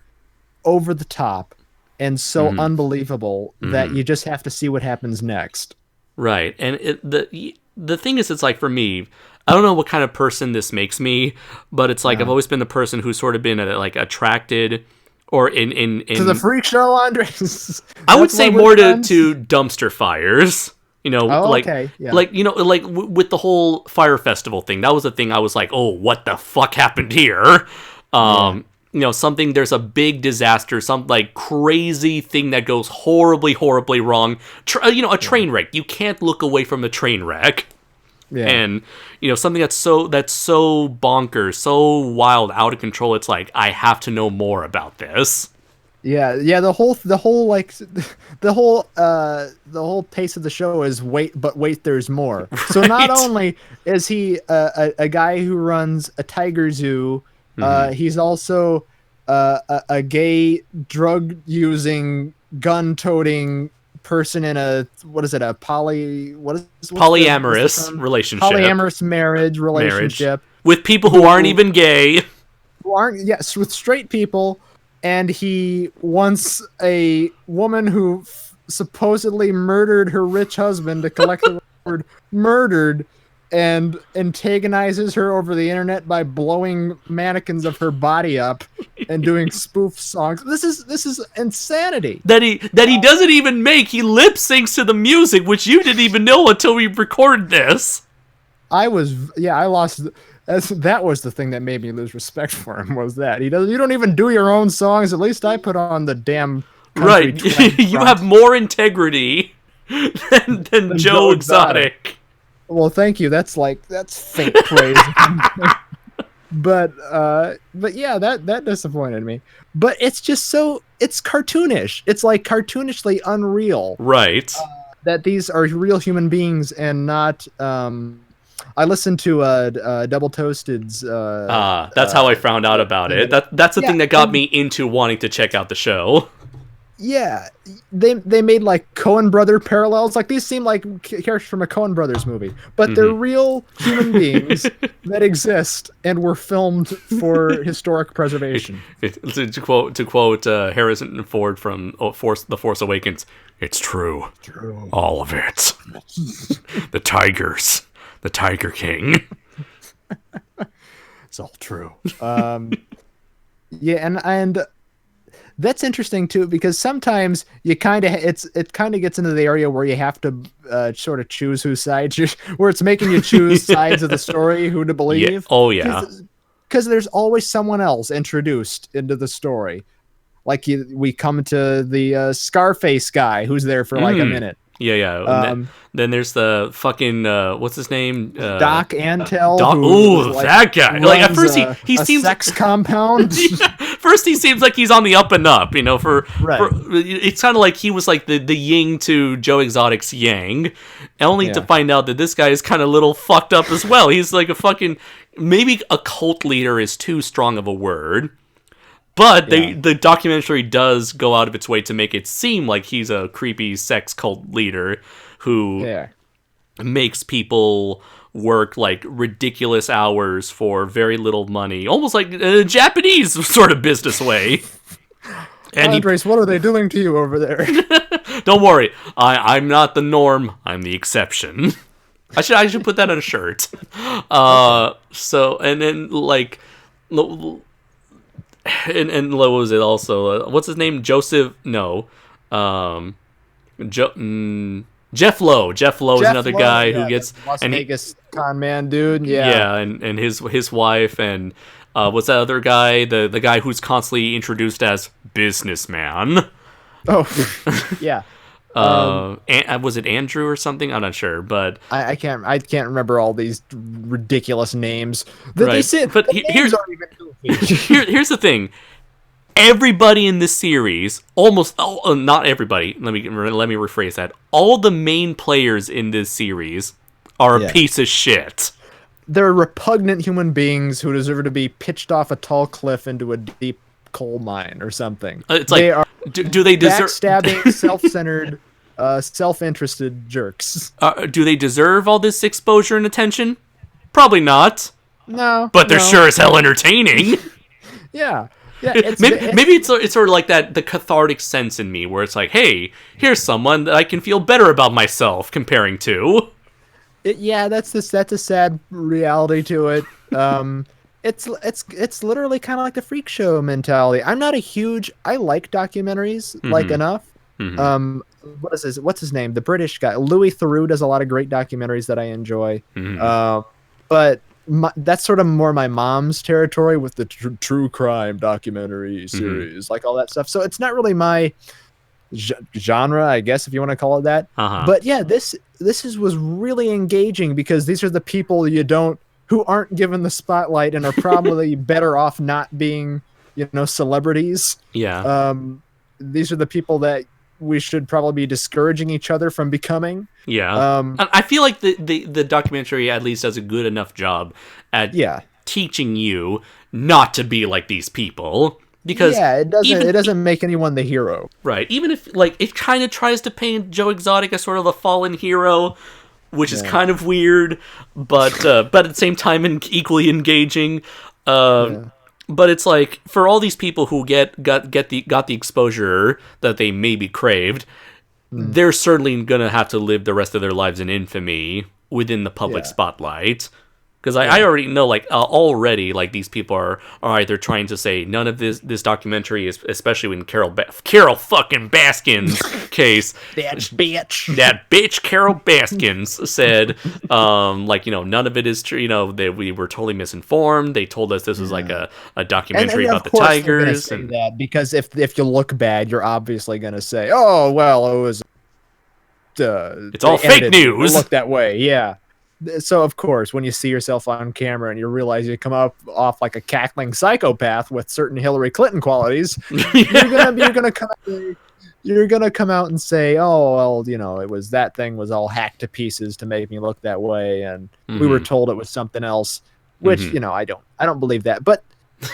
over the top and so unbelievable that you just have to see what happens next. Right, and the thing is, it's like for me, I don't know what kind of person this makes me, but it's like I've always been the person who's sort of been like attracted, or in to the freak show, Andres. I would say more to dumpster fires. Okay. Yeah. With the whole fire festival thing, that was the thing I was like, oh, what the fuck happened here? Something, there's a big disaster, some like crazy thing that goes horribly, horribly wrong. A train wreck. You can't look away from a train wreck. Yeah. And something that's so bonkers, so wild, out of control. It's like, I have to know more about this. Yeah. The whole pace of the show is wait, there's more. So not only is he a guy who runs a tiger zoo. He's also a gay, drug-using, gun-toting person in a polyamorous relationship. Polyamorous marriage relationship with people who aren't even gay. With straight people, and he wants a woman who supposedly murdered her rich husband to collect the word murdered, and antagonizes her over the internet by blowing mannequins of her body up and doing spoof songs. This is insanity. That he doesn't even make. He lip syncs to the music, which you didn't even know until we recorded this. I lost. That was the thing that made me lose respect for him. Was that you don't even do your own songs? At least I put on the damn country right. You have more integrity than Joe Exotic. Well, thank you. That's fake praise. But yeah, that disappointed me. But it's just it's cartoonish. It's like cartoonishly unreal. Right. That these are real human beings and not. I listened to Double Toasted's. That's how I found out about it. That's the thing that got me into wanting to check out the show. Yeah, they made like Coen brother parallels. Like these seem like characters from a Coen Brothers movie, but they're real human beings that exist and were filmed for historic preservation. To quote Harrison Ford from The Force Awakens, "It's true, all of it. The tigers, the Tiger King. It's all true." Yeah, and. That's interesting too, because sometimes it kind of gets into the area where you have to sort of choose whose side where it's making you choose sides of the story, who to believe. Yeah. Oh yeah, because there's always someone else introduced into the story. Like we come to the Scarface guy who's there for like a minute. Yeah. Then there's the fucking what's his name? Doc Antel. That guy. Like at first he seems sex compound. First he seems like he's on the up and up. For it's kind of like he was like the yin to Joe Exotic's yang, only to find out that this guy is kind of little fucked up as well. He's like a fucking, maybe a cult leader is too strong of a word. But the documentary does go out of its way to make it seem like he's a creepy sex cult leader who makes people work like ridiculous hours for very little money, almost like a Japanese sort of business way. And Andres, what are they doing to you over there? Don't worry, I'm not the norm. I'm the exception. I should put that on a shirt. So and then like. And what was it also? What's his name? Joseph? No. Jeff Lowe. Jeff Lowe is another guy who gets Las Vegas con man dude. Yeah, and his wife and what's that other guy? The guy who's constantly introduced as businessman. Oh, yeah. Was it Andrew or something? I'm not sure, but I can't remember all these ridiculous names. Here's the thing. Everybody in this series, almost not everybody. Let me rephrase that. All the main players in this series are a piece of shit. They're repugnant human beings who deserve to be pitched off a tall cliff into a deep coal mine or something. It's like, do they deserve backstabbing, self-centered, self-interested jerks? Do they deserve all this exposure and attention? Probably not. No. But they're sure as hell entertaining. Yeah. Yeah, Maybe it's sort of like that, the cathartic sense in me where it's like, hey, here's someone that I can feel better about myself comparing to. Yeah, that's a sad reality to it. It's literally kind of like the freak show mentality. I'm not a huge. I like documentaries like enough. What's his name? The British guy, Louis Theroux, does a lot of great documentaries that I enjoy. But that's sort of more my mom's territory with the true crime documentary series, like all that stuff. So it's not really my genre, I guess, if you want to call it that. But yeah, this was really engaging because these are the people who aren't given the spotlight and are probably better off not being, celebrities. Yeah. These are the people that we should probably be discouraging each other from becoming. Yeah. I feel like the documentary at least does a good enough job at teaching you not to be like these people. Because it doesn't make anyone the hero. Right. Even if it kind of tries to paint Joe Exotic as sort of a fallen hero, which is kind of weird, but at the same time equally engaging. But it's like, for all these people who got the exposure that they maybe craved, they're certainly gonna have to live the rest of their lives in infamy within the public spotlight. Because I already know, already, these people are either trying to say none of this documentary is, especially in Carol fucking Baskin's case. That bitch Carol Baskins said, none of it is true. That we were totally misinformed. They told us this was like a documentary about the tigers. Say that because if you look bad, you're obviously gonna say, oh well, it was. It's all fake news. Look that way, yeah. So of course, when you see yourself on camera and you realize you come off like a cackling psychopath with certain Hillary Clinton qualities, you're gonna come out and say, "Oh, well, that thing was all hacked to pieces to make me look that way, and we were told it was something else." Which I don't believe that. But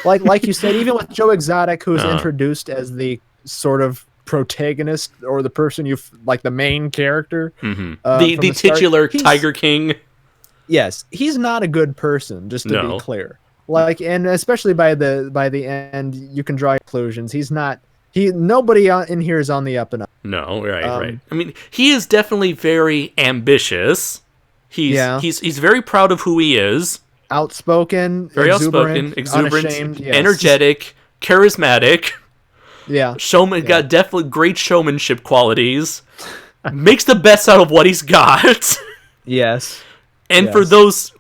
like you said, even with Joe Exotic, who's introduced as the sort of protagonist or the person the main character, the titular Tiger King. Yes, he's not a good person, just to be clear. And especially by the end, you can draw conclusions. He's not. Nobody in here is on the up and up. No, right. I mean, he is definitely very ambitious. He's very proud of who he is. Outspoken, very exuberant, unashamed, energetic, charismatic. Yeah, showman got definitely great showmanship qualities. Makes the best out of what he's got. Yes. And for those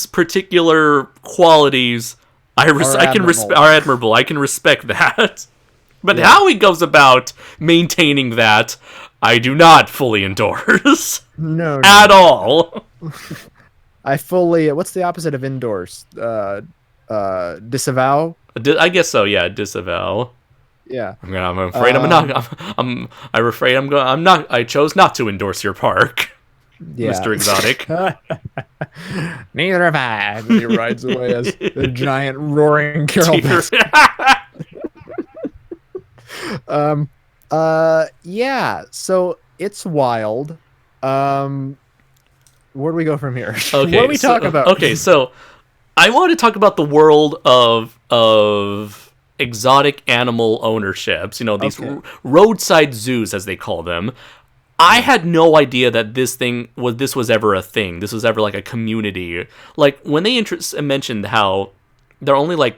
particular qualities, are admirable. I can respect that. But how he goes about maintaining that, I do not fully endorse. No. At all. I fully. What's the opposite of endorse? Disavow. I guess so. Yeah, disavow. Yeah. I'm afraid I chose not to endorse your park. Yeah. Mr. Exotic. Neither have I. And he rides away as the giant roaring Carol Baskin. Yeah. So it's wild. Where do we go from here? Okay, what do we talk about? Okay, so I want to talk about the world of exotic animal ownerships. These roadside zoos, as they call them. I had no idea that this was ever a thing. This was ever like a community. Like when they mentioned how there are only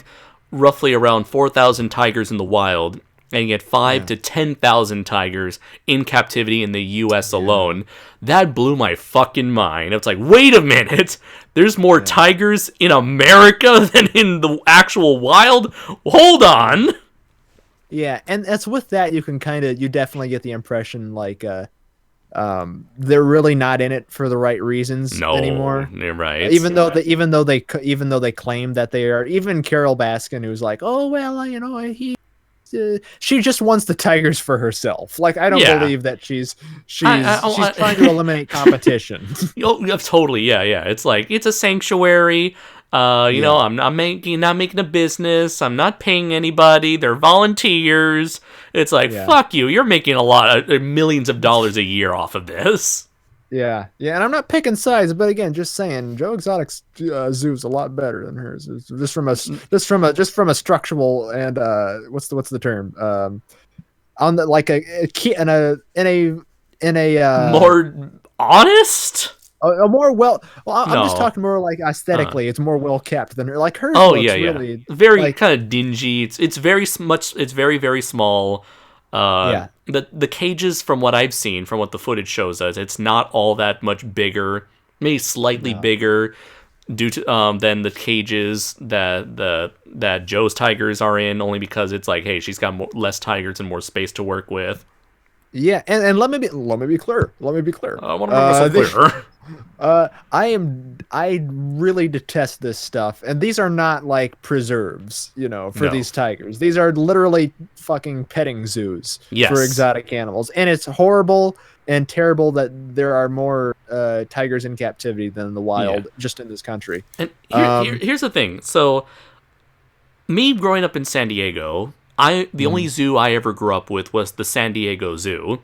roughly around 4,000 tigers in the wild, and you get 5 to 10,000 tigers in captivity in the U.S. alone. That blew my fucking mind. It's like, wait a minute, there's more tigers in America than in the actual wild. Hold on. Yeah, and that's with that you definitely get the impression they're really not in it for the right reasons anymore. You're right. Even though they claim that they are. Even Carol Baskin, who's like, oh well, she just wants the tigers for herself. I don't believe that she's trying to eliminate competition. Totally, yeah. It's like it's a sanctuary. I'm not making a business. I'm not paying anybody. They're volunteers. It's like, fuck you. You're making a lot of millions of dollars a year off of this. Yeah, yeah, and I'm not picking sides, but again, just saying, Joe Exotic's zoo's a lot better than hers. It's just from a structural and what's the term? On the like a key in a More honest? a more I'm just No. talking more like Uh, aesthetically, it's more well kept than her. Like hers oh yeah, looks yeah. really Very like kind of dingy. It's very much. It's very very small. yeah, The cages, from what I've seen, from what the footage shows us, it's not all that much bigger. Maybe slightly no, bigger due to than the cages that Joe's tigers are in. Only because it's like, hey, she's got less tigers and more space to work with. yeah, and let me be clear. Let me be clear. I want to make myself clear. I really detest this stuff, and these are not like preserves, for No. these tigers. These are literally fucking petting zoos for Yes. exotic animals, and it's horrible and terrible that there are more tigers in captivity than in the Yeah. wild just in this country. And Um, here's the thing. So me growing up in San Diego, the only mhm. zoo I ever grew up with was the San Diego Zoo,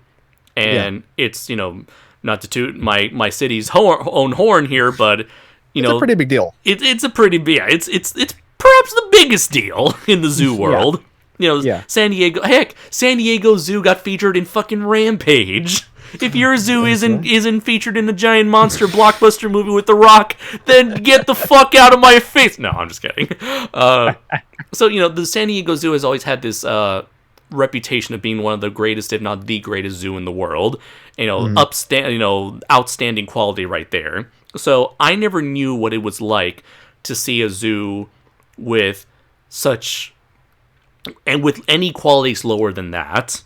Yeah, and it's not to toot my city's own horn here, but you it's a know pretty big deal. it's a pretty yeah it's perhaps the biggest deal in the zoo Yeah, world. yeah, San Diego Zoo got featured in fucking Rampage. If your zoo that's isn't right. isn't featured in a giant monster blockbuster movie with The Rock, then get the fuck out of my face. No, I'm just kidding. So the San Diego Zoo has always had this reputation of being one of the greatest, if not the greatest, zoo in the world. Mhm. Outstanding quality right there. So I never knew what it was like to see a zoo with such and with any qualities lower than that.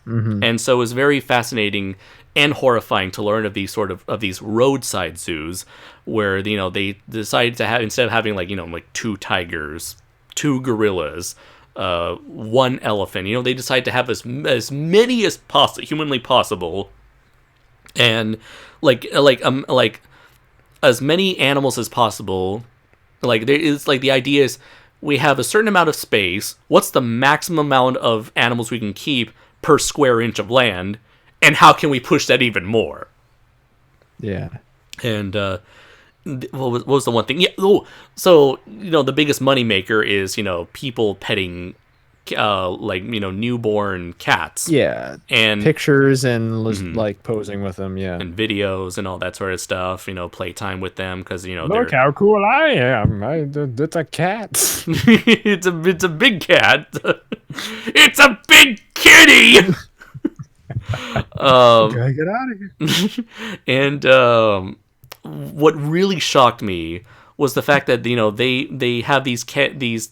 Mhm. And so it was very fascinating and horrifying to learn of these these roadside zoos where they decided to have, instead of having like two tigers, two gorillas, one elephant, they decided to have as many as humanly possible, and like as many animals as possible. Like there is like the idea is we have a certain amount of space. What's the maximum amount of animals we can keep per square inch of land, and how can we push that even more? Yeah. And what was the one thing? Yeah. Oh, so the biggest moneymaker is people petting newborn cats Yeah. and Pictures and mhm, like posing with them. Yeah. and videos and all that sort of stuff. Playtime with them because Look they're how cool I am. That's a cat. it's a big cat. It's a big kitty. um, Gotta get out of here. and what really shocked me was the fact that they have these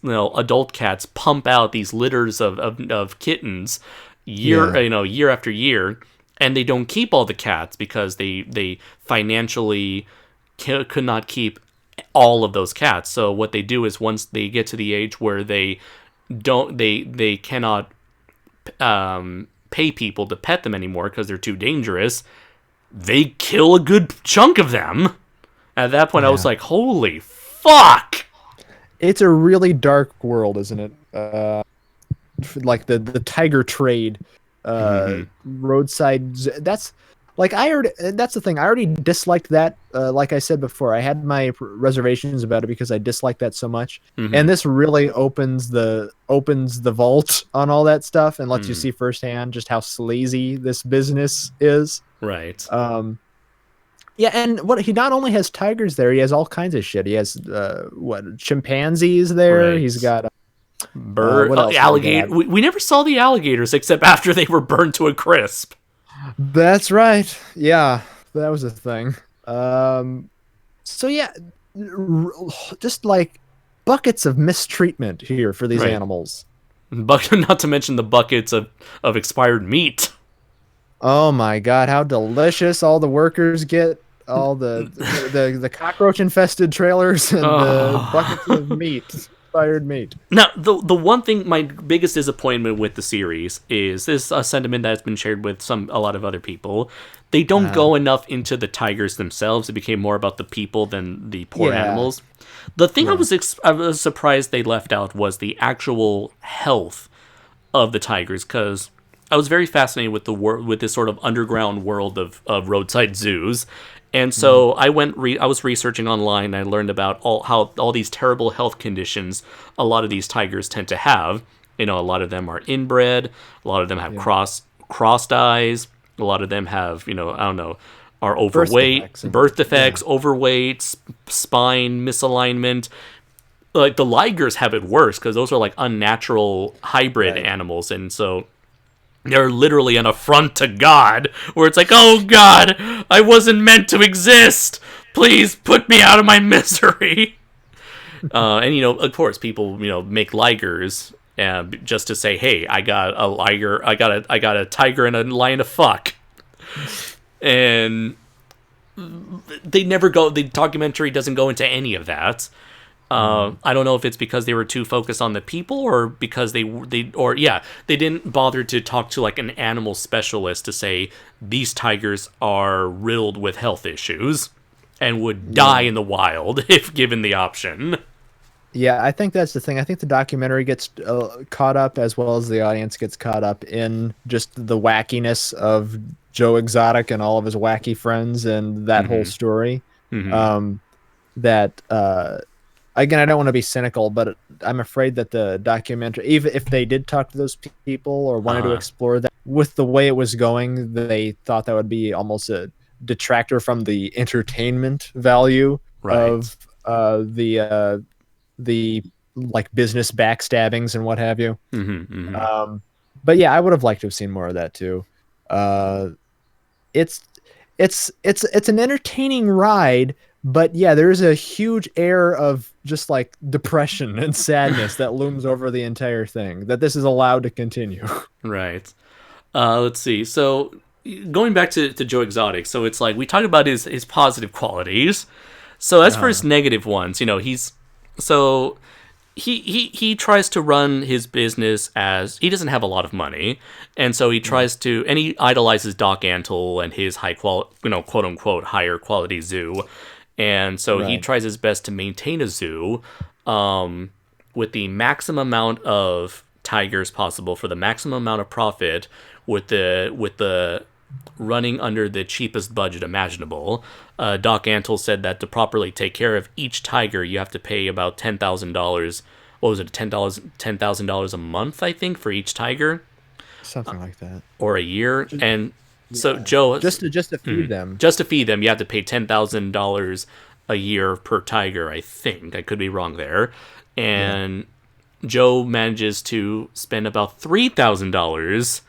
adult cats pump out these litters of kittens Yeah. year after year, and they don't keep all the cats because they financially could not keep all of those cats. So what they do is once they get to the age where they cannot pay people to pet them anymore because they're too dangerous, they kill a good chunk of them. At that point, I was Yeah. like, "Holy fuck!" It's a really dark world, isn't it? Like the tiger trade, roadside. That's like I already. That's the thing. I already disliked that. Like I said before, I had my reservations about it because I disliked that so much. Mm-hmm. And this really opens the vault on all that stuff and lets you see firsthand just how sleazy this business is. Right. Yeah, and what he not only has tigers there, he has all kinds of shit. He has chimpanzees there. He's Right. got Bird, what else? Do they alligator. have? We never saw the alligators except after they were burned to a crisp. That's right. Yeah, that was a thing. So yeah, r- just like buckets of mistreatment here for these Right. animals. Not to mention the buckets of expired meat. Oh my God, how delicious all the workers get. All the cockroach infested trailers and the Oh. buckets of meat, expired meat. Now, the one thing, my biggest disappointment with the series is this a sentiment that's been shared with a lot of other people. They don't go enough into the tigers themselves. It became more about the people than the poor Yeah. animals. The thing I was surprised they left out was the actual health of the tigers, because I was very fascinated with with this sort of underground world of roadside zoos. And so I was researching online, and I learned about how all these terrible health conditions a lot of these tigers tend to have. You know, a lot of them are inbred, a lot of them have crossed eyes, a lot of them have, you know, I don't know, are overweight, birth defects, overweight, spine misalignment. Like the ligers have it worse because those are like unnatural hybrid animals, and so they're literally an affront to God, where it's like, oh God, I wasn't meant to exist. Please put me out of my misery. And you know, of course, people make ligers just to say, hey, I got a liger, I got a tiger and a lion to fuck, and they never go. The documentary doesn't go into any of that. I don't know if it's because they were too focused on the people, or because they didn't bother to talk to like an animal specialist to say these tigers are riddled with health issues and would die in the wild if given the option. Yeah, I think that's the thing. I think the documentary gets caught up, as well as the audience gets caught up in just the wackiness of Joe Exotic and all of his wacky friends and that whole story. That again, I don't want to be cynical, but I'm afraid that the documentary, even if they did talk to those people or wanted to explore that, with the way it was going, they thought that would be almost a detractor from the entertainment value of the like business backstabbings and what have you. But yeah, I would have liked to have seen more of that too. It's an entertaining ride, but yeah, there's a huge air of just like depression and sadness that looms over the entire thing, that this is allowed to continue. Right. Let's see. So going back to Joe Exotic, so it's like we talked about his positive qualities. So as for his negative ones, he tries to run his business as he doesn't have a lot of money, and so he tries to, and he idolizes Doc Antle and his high quality, quote unquote higher quality zoo, and so he tries his best to maintain a zoo with the maximum amount of tigers possible for the maximum amount of profit, with the running under the cheapest budget imaginable. Doc Antle said that to properly take care of each tiger, you have to pay about $10,000. What was it? $10,000 a month, I think, for each tiger, something like that, or a year. And so Joe, just to feed them, you have to pay $10,000 a year per tiger. I think I could be wrong there. And Joe manages to spend about $3,000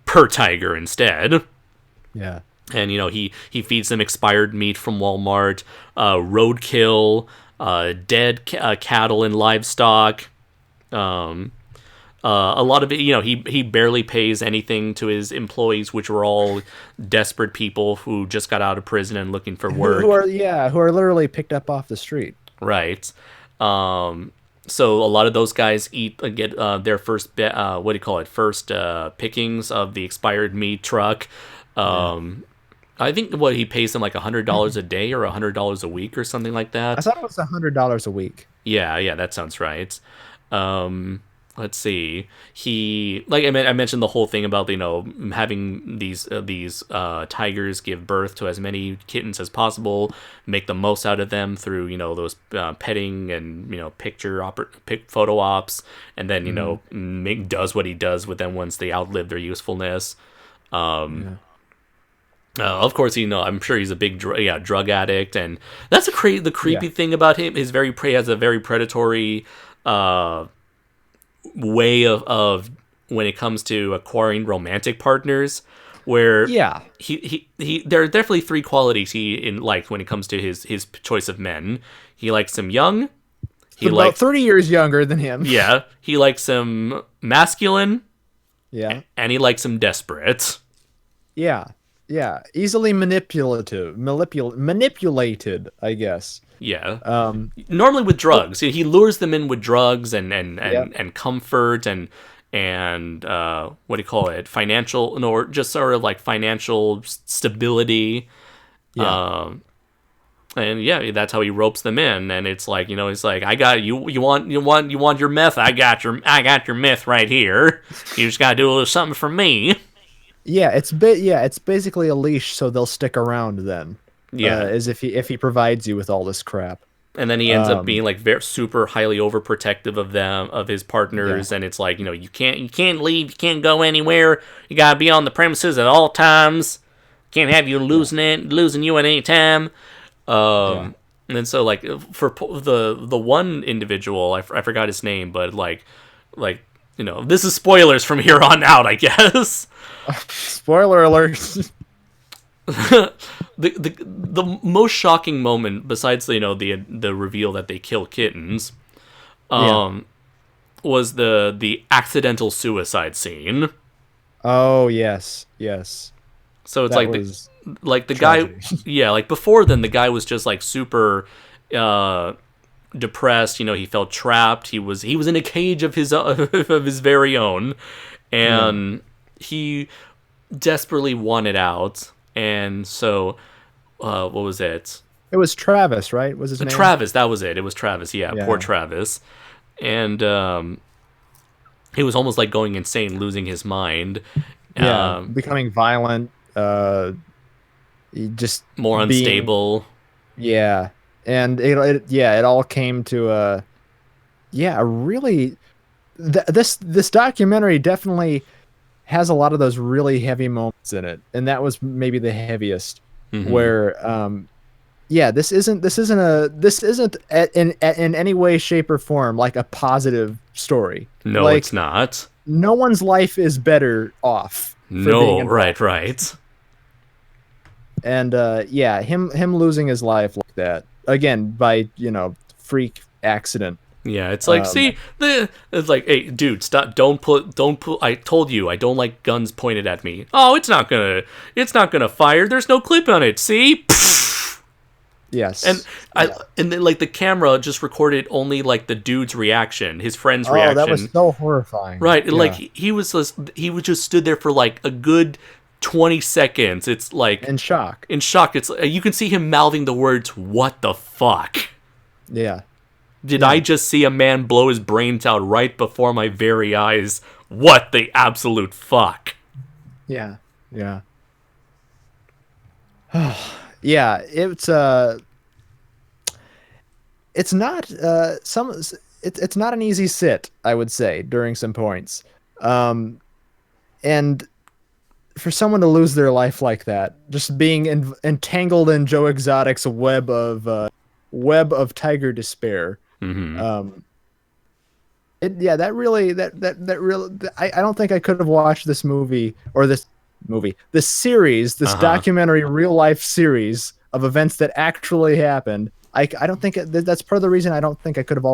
per tiger instead. Yeah. And he feeds them expired meat from Walmart, roadkill, dead cattle and livestock. A lot of it, he barely pays anything to his employees, which were all desperate people who just got out of prison and looking for work. Who are literally picked up off the street. Right. So a lot of those guys get their first first pickings of the expired meat truck. I think he pays them like $100 a day or $100 a week or something like that. I thought it was $100 a week. Yeah, that sounds right. Let's see. I mentioned the whole thing about having these tigers give birth to as many kittens as possible, make the most out of them through those petting and photo ops, and then does what he does with them once they outlive their usefulness. Of course, I'm sure he's a big drug addict, and that's the creepy thing about him. He has a very predatory way of when it comes to acquiring romantic partners, where he there are definitely three qualities he likes when it comes to his choice of men. He likes them young. He about 30 years younger than him. Yeah, he likes them masculine. Yeah, and he likes them desperate. Yeah, easily manipulated, I guess. Yeah. Normally with drugs. He lures them in with drugs and comfort and what do you call it? Financial, or just sort of like financial stability. Yeah. And yeah, that's how he ropes them in. And it's like, he's like, I got you. You want your meth? I got your meth right here. You just gotta do a little something for me. Yeah, it's basically a leash, so they'll stick around then. Yeah. As if he provides you with all this crap. And then he ends up being like very super highly overprotective of them, of his partners, Yeah. and it's like, you can't leave, you can't go anywhere. You gotta be on the premises at all times. Can't have you losing you at any time. And then so like for the one individual, I forgot his name, but like this is spoilers from here on out, I guess. Spoiler alert. the most shocking moment, besides the reveal that they kill kittens, was the accidental suicide scene. Oh yes. So it's That like was the tragedy. guy, yeah, like before then the guy was just like super depressed. He felt trapped. He was in a cage of his of his very own, and he desperately wanted out. And so, what was it? It was Travis, right? Was his name? Travis, that was it. It was Travis. Yeah, Yeah. poor Travis. And he was almost like going insane, losing his mind. Yeah, becoming violent. Just More being- unstable. Yeah, and it all came to a really this documentary definitely has a lot of those really heavy moments in it, and that was maybe the heaviest. Mhm. Where this isn't in any way, shape, or form like a positive story. No, Like, it's not. no one's life is better off. for being No, involved. right. And him losing his life like that again by freak accident. Yeah, it's like, it's like, hey, dude, stop! Don't put. I told you, I don't like guns pointed at me. Oh, it's not gonna fire. There's no clip on it. See? Yes. And and then like the camera just recorded only like the dude's reaction, his friend's oh, reaction. that was so horrifying. Right, Yeah. like he was just stood there for like a good 20 seconds. It's like in shock. in shock. It's you can see him mouthing the words, "What the fuck? Yeah. Did I just see a man blow his brains out right before my very eyes? What the absolute fuck?" Yeah. Yeah. Yeah, it's not it's not an easy sit, I would say, during some points. And for someone to lose their life like that, just being entangled in Joe Exotic's web of tiger despair. Mm-hmm. That really I don't think I could have watched this movie or this series, this documentary real life series of events that actually happened. I don't think that's part of the reason I don't think I could have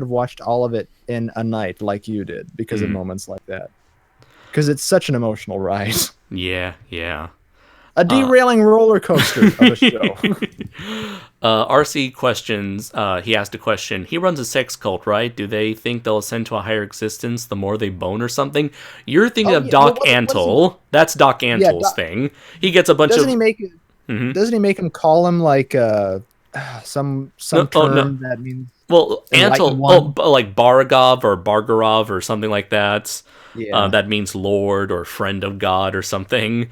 watched all of it in a night like you did because of moments like that. Because it's such an emotional ride. Yeah. A derailing roller coaster of a show. RC questions. He asked a question. He runs a sex cult, right? Do they think they'll ascend to a higher existence the more they bone or something? You're thinking of Doc what is Antle. That's Doc Antle's thing. He gets a bunch Doesn't of. he make it? Doesn't he make him call him like some term that means? Well, Enlightened Antle, one? like Baragov or Bargarov or something like that. Yeah. That means Lord or friend of God or something.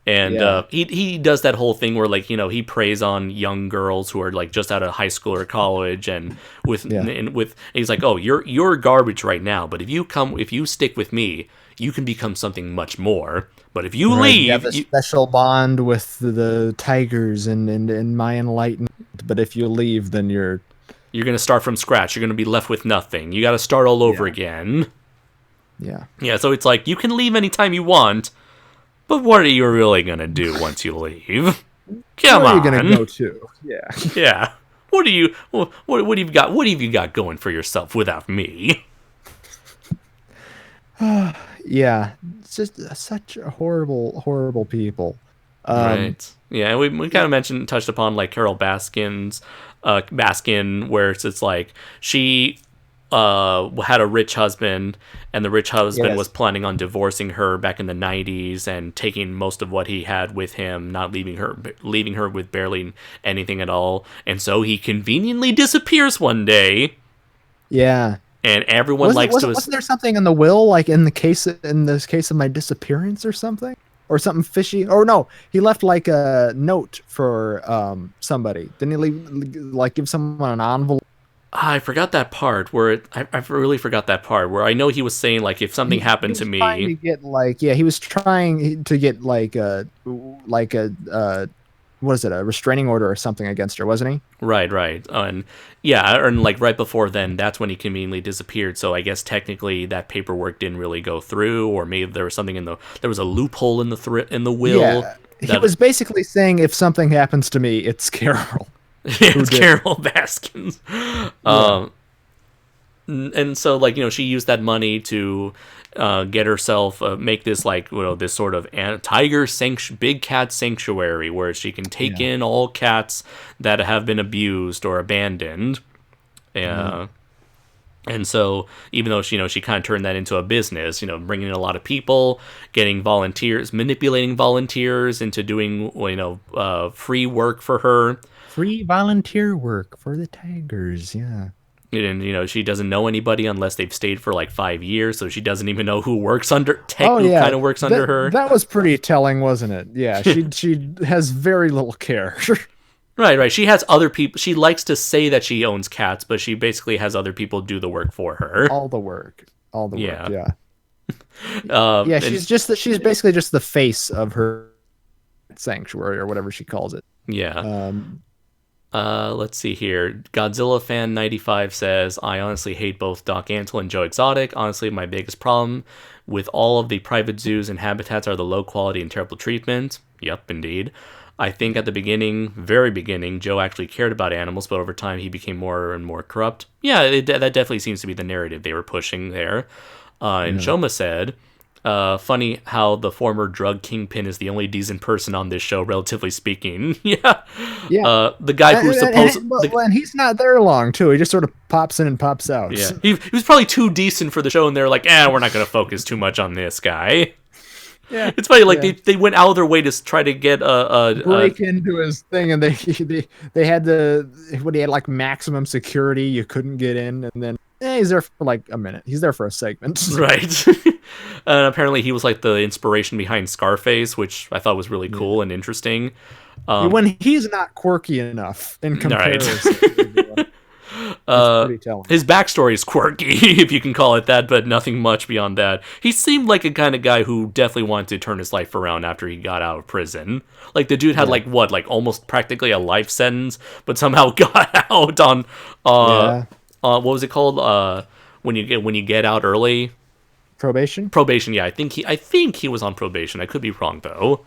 And Yeah. he does that whole thing where like he preys on young girls who are like just out of high school or college, and he's like, oh, you're garbage right now, but if you stick with me, you can become something much more. But if you leave, you have a special bond with the tigers and my enlightenment. But if you leave, then you're gonna start from scratch. You're gonna be left with nothing. You got to start all over again. yeah. Yeah, so it's like you can leave anytime you want, but what are you really gonna do once you leave? Come Where on. are you gonna go to? Yeah. Yeah. What have you got? What have you got going for yourself without me? Yeah. It's just such horrible people. Right. Yeah, and we kind of touched upon like Carol Baskin, where it's like she had a rich husband, and the rich husband Yes. was planning on divorcing her back in the 90s and taking most of what he had with him, not leaving her with barely anything at all. And so he conveniently disappears one day, Yeah. and everyone Wasn't there something in the will, like in this case of my disappearance or something? Or something fishy? Or no, he left like a note for somebody. Didn't he like give someone an envelope? I forgot that part where I really forgot that part where I know he was saying like if something happened to He was trying me. to get like, yeah, he was trying to get like a what is it, a restraining order or something against her, wasn't he? Right. And yeah, and like right before then, that's when he conveniently disappeared. So I guess technically that paperwork didn't really go through, or maybe there was something there was a loophole in the will. Yeah, he was basically saying if something happens to me, it's Carol. It's Carol Baskins. And so like she used that money to get herself make this like this sort of big cat sanctuary where she can take in all cats that have been abused or abandoned. And so even though she kind of turned that into a business, bringing in a lot of people, getting volunteers, manipulating volunteers into doing free work for her. Free volunteer work for the tigers, yeah. And she doesn't know anybody unless they've stayed for like 5 years, so she doesn't even know who works under kind of works under her. That was pretty telling, wasn't it? Yeah, she has very little care. Right. She has other people. She likes to say that she owns cats, but she basically has other people do the work for her. All the work, yeah. Yeah, She's basically just the face of her sanctuary or whatever she calls it. Yeah. Let's see here. Godzilla Fan 95 says, I honestly hate both Doc Antle and Joe Exotic. Honestly, my biggest problem with all of the private zoos and habitats are the low quality and terrible treatment. Yep, indeed. I think at the very beginning, Joe actually cared about animals, but over time he became more and more corrupt. Yeah, that definitely seems to be the narrative they were pushing there. And Shoma said, funny how the former drug kingpin is the only decent person on this show, relatively speaking. Yeah. The guy who's supposed... And he's not there long, too. He just sort of pops in and pops out. Yeah. He was probably too decent for the show, and they're like, we're not going to focus too much on this guy. Yeah, it's funny. Like they went out of their way to try to get break into his thing, and they had he had like maximum security. You couldn't get in, and then he's there for like a minute. He's there for a segment, right? And apparently he was like the inspiration behind Scarface, which I thought was really cool and interesting. When he's not quirky enough in comparison. Right. His backstory is quirky, if you can call it that, but nothing much beyond that. He seemed like a kind of guy who definitely wanted to turn his life around after he got out of prison. Like the dude had like almost practically a life sentence, but somehow got out on what was it called? When you get out early. Probation. Yeah, I think he was on probation. I could be wrong though.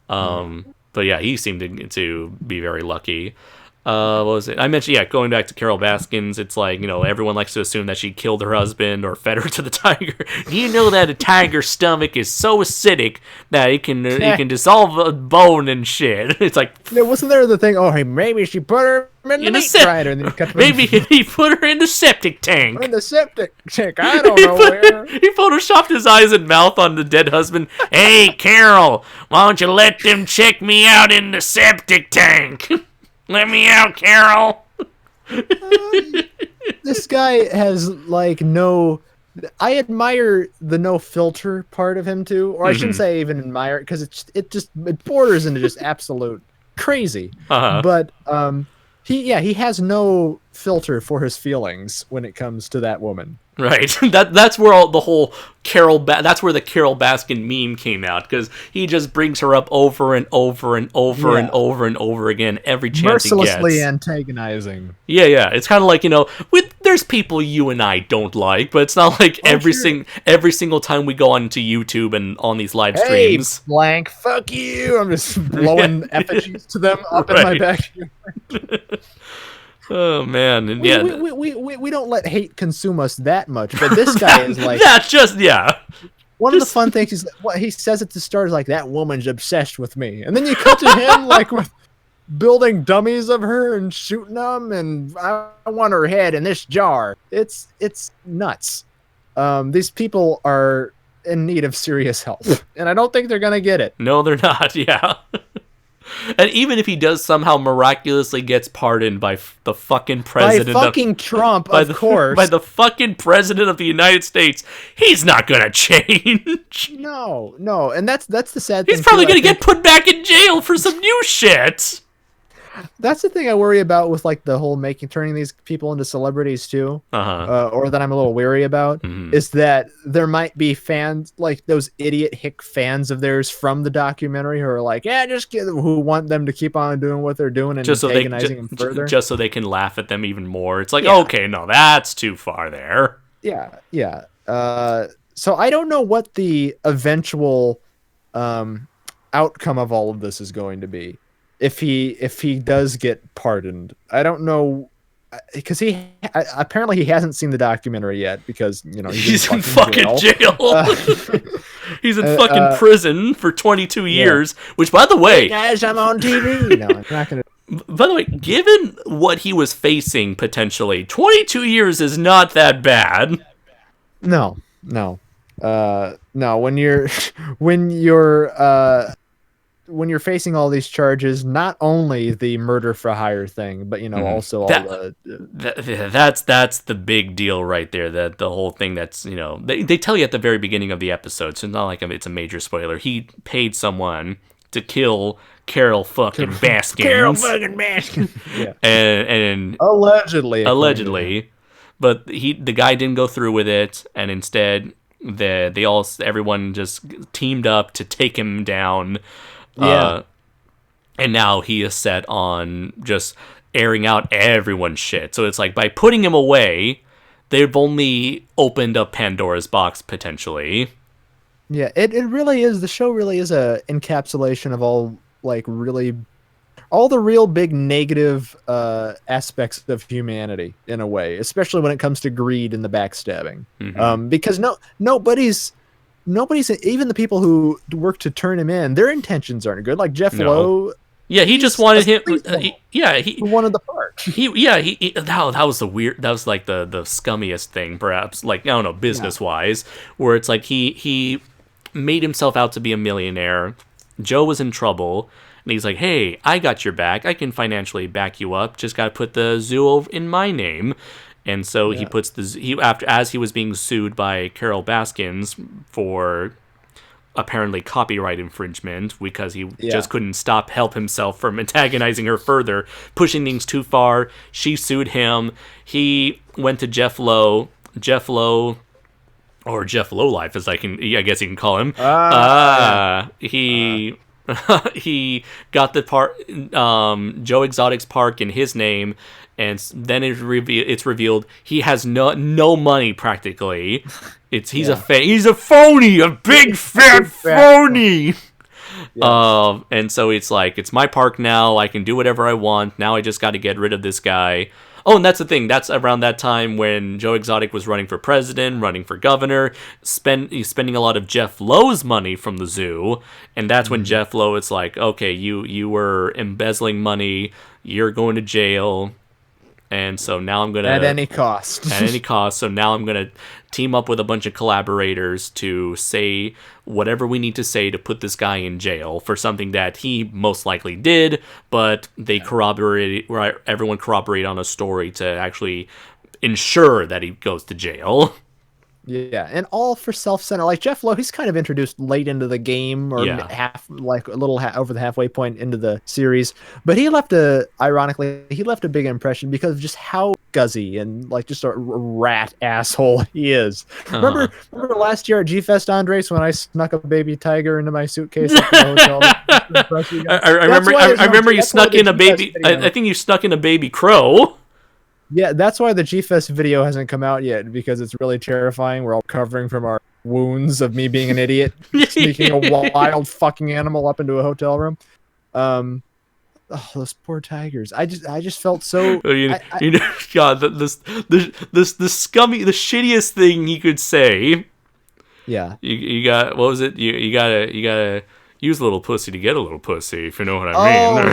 But yeah, he seemed to be very lucky. What was it? I mentioned, going back to Carol Baskins, it's like, everyone likes to assume that she killed her husband or fed her to the tiger. Do you know that a tiger's stomach is so acidic that it can dissolve a bone and shit? It's like... Wasn't there the thing, hey, maybe she put her in the meat grinder. And then maybe he put her in the septic tank. In the septic tank, I don't know where. He photoshopped his eyes and mouth on the dead husband. Hey, Carol, why don't you let them check me out in the septic tank? Let me out, Carol. This guy has like no... I admire the no filter part of him too, or I shouldn't say even admire it, because it borders into just absolute crazy. But he has no filter for his feelings when it comes to that woman. Right. That's where the whole that's where the Carol Baskin meme came out, because he just brings her up over and over and over and over and over again every chance he gets. Mercilessly antagonizing. Yeah. It's kind of like, there's people you and I don't like, but it's not like every single time we go onto YouTube and on these live streams. Hey, blank, fuck you! I'm just blowing effigies to them up in my backyard. Oh man, and we don't let hate consume us that much, but this guy is like One of the fun things is what he says at the start is like, that woman's obsessed with me, and then you cut to him like with building dummies of her and shooting them, and I want her head in this jar. It's nuts. These people are in need of serious help, and I don't think they're gonna get it. No, they're not. Yeah. And even if he does somehow miraculously gets pardoned by the fucking president, By fucking Trump, of course. by the fucking president of the United States, he's not gonna change. No, and that's the sad thing. He's probably too, gonna get put back in jail for some new shit. That's the thing I worry about with like the whole turning these people into celebrities too, or that I'm a little weary about, is that there might be fans like those idiot hick fans of theirs from the documentary who are like, yeah, who want them to keep on doing what they're doing and Just so antagonizing them further, just so they can laugh at them even more. It's like, okay, no, that's too far there. Yeah. So I don't know what the eventual outcome of all of this is going to be. If he does get pardoned, I don't know, because apparently he hasn't seen the documentary yet, because he's in fucking jail. He's in fucking prison for 22 years. Which, by the way, hey guys, I'm on TV. No, I'm not gonna. By the way, given what he was facing potentially, 22 years is not that bad. No. When you're facing all these charges, not only the murder for hire thing, but also all that's the big deal right there. That the whole thing that's they tell you at the very beginning of the episode, so it's not like it's a major spoiler. He paid someone to kill Carol fucking Baskins. Carol fucking Baskins. Yeah. And allegedly, but the guy didn't go through with it, and instead everyone just teamed up to take him down. Yeah. And now he is set on just airing out everyone's shit. So it's like, by putting him away, they've only opened up Pandora's box potentially. Yeah, it really is. The show really is a encapsulation of all the real big negative aspects of humanity in a way, especially when it comes to greed and the backstabbing. Because nobody's even the people who work to turn him in, their intentions aren't good. Like Jeff Lowe. Yeah, he just wanted him. He wanted the part. That was that was like the scummiest thing, perhaps. Like, I don't know, business wise, where it's like he made himself out to be a millionaire. Joe was in trouble, and he's like, "Hey, I got your back. I can financially back you up. Just gotta put the zoo in my name." And so he puts as he was being sued by Carol Baskins for apparently copyright infringement, because he just couldn't help himself from antagonizing her further, pushing things too far. She sued him. He went to Jeff Lowe, or Jeff Lowlife, as I guess you can call him. He got the Joe Exotic's park in his name. And then it's revealed he has no money practically. He's a phony, a big fat phony. And so it's like, it's my park now. I can do whatever I want. Now I just got to get rid of this guy. Oh, and that's the thing. That's around that time when Joe Exotic was running for president, running for governor. He's spending a lot of Jeff Lowe's money from the zoo, and that's when Jeff Lowe, it's like, okay, you were embezzling money. You're going to jail. And so now I'm gonna at any cost. So now I'm gonna team up with a bunch of collaborators to say whatever we need to say to put this guy in jail for something that he most likely did, but everyone corroborate on a story to actually ensure that he goes to jail. Yeah, and all for self-centered. Like Jeff Lowe, he's kind of introduced late into the game, or over the halfway point into the series. But ironically, he left a big impression because of just how guzzy and like just a rat asshole he is. Remember last year at G-Fest, Andres, when I snuck a baby tiger into my suitcase at the hotel? I remember you snuck in a baby. I think you snuck in a baby crow. Yeah, that's why the G-Fest video hasn't come out yet, because it's really terrifying. We're all recovering from our wounds of me being an idiot, sneaking a wild fucking animal up into a hotel room. Those poor tigers. I just felt so. God, the scummy, the shittiest thing he could say. Yeah. You got, what was it? You gotta Use a little pussy to get a little pussy, if you know what I mean.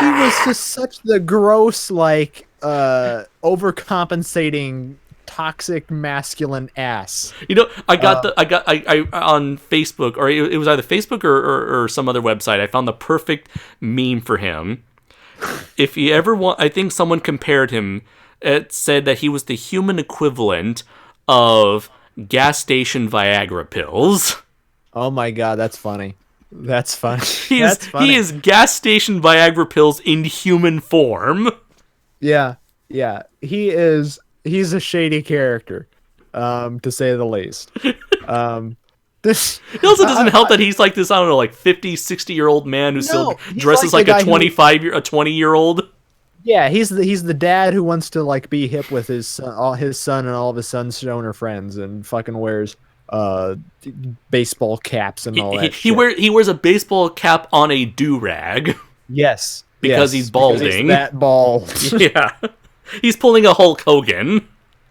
He was just such the gross, like, overcompensating, toxic masculine ass. You know, I on Facebook, or it was either Facebook or some other website. I found the perfect meme for him. If you ever want, I think someone compared him. It said that he was the human equivalent of gas station Viagra pills. Oh my god, that's funny. That's funny. He is gas station Viagra pills in human form. Yeah. He's a shady character, to say the least. This It also doesn't help that he's like this, I don't know, like 50, 60-year-old man who still dresses like a 20-year-old. Yeah, he's the dad who wants to like be hip with his son and all of his son's stoner friends, and fucking wears baseball caps and all that shit. He wears a baseball cap on a do-rag. Yes. Because he's balding. Because he's that bald. Yeah. He's pulling a Hulk Hogan.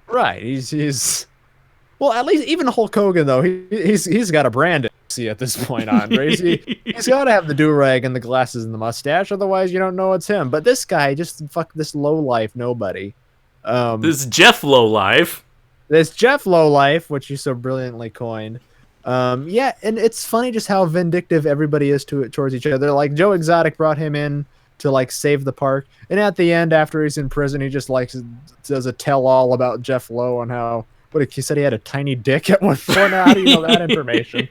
Right. He's well, at least even Hulk Hogan though, he's got a brand see at this point on. Right? He's got to have the do-rag and the glasses and the mustache, otherwise you don't know it's him. But this guy, just fuck this low-life nobody. This Jeff Lowlife. This Jeff Lowlife, which you so brilliantly coined. Yeah, and it's funny just how vindictive everybody is towards each other. Like Joe Exotic brought him in to like save the park, and at the end, after he's in prison, he just like does a tell-all about Jeff Lowe and how he said he had a tiny dick at one point. How do you know that information?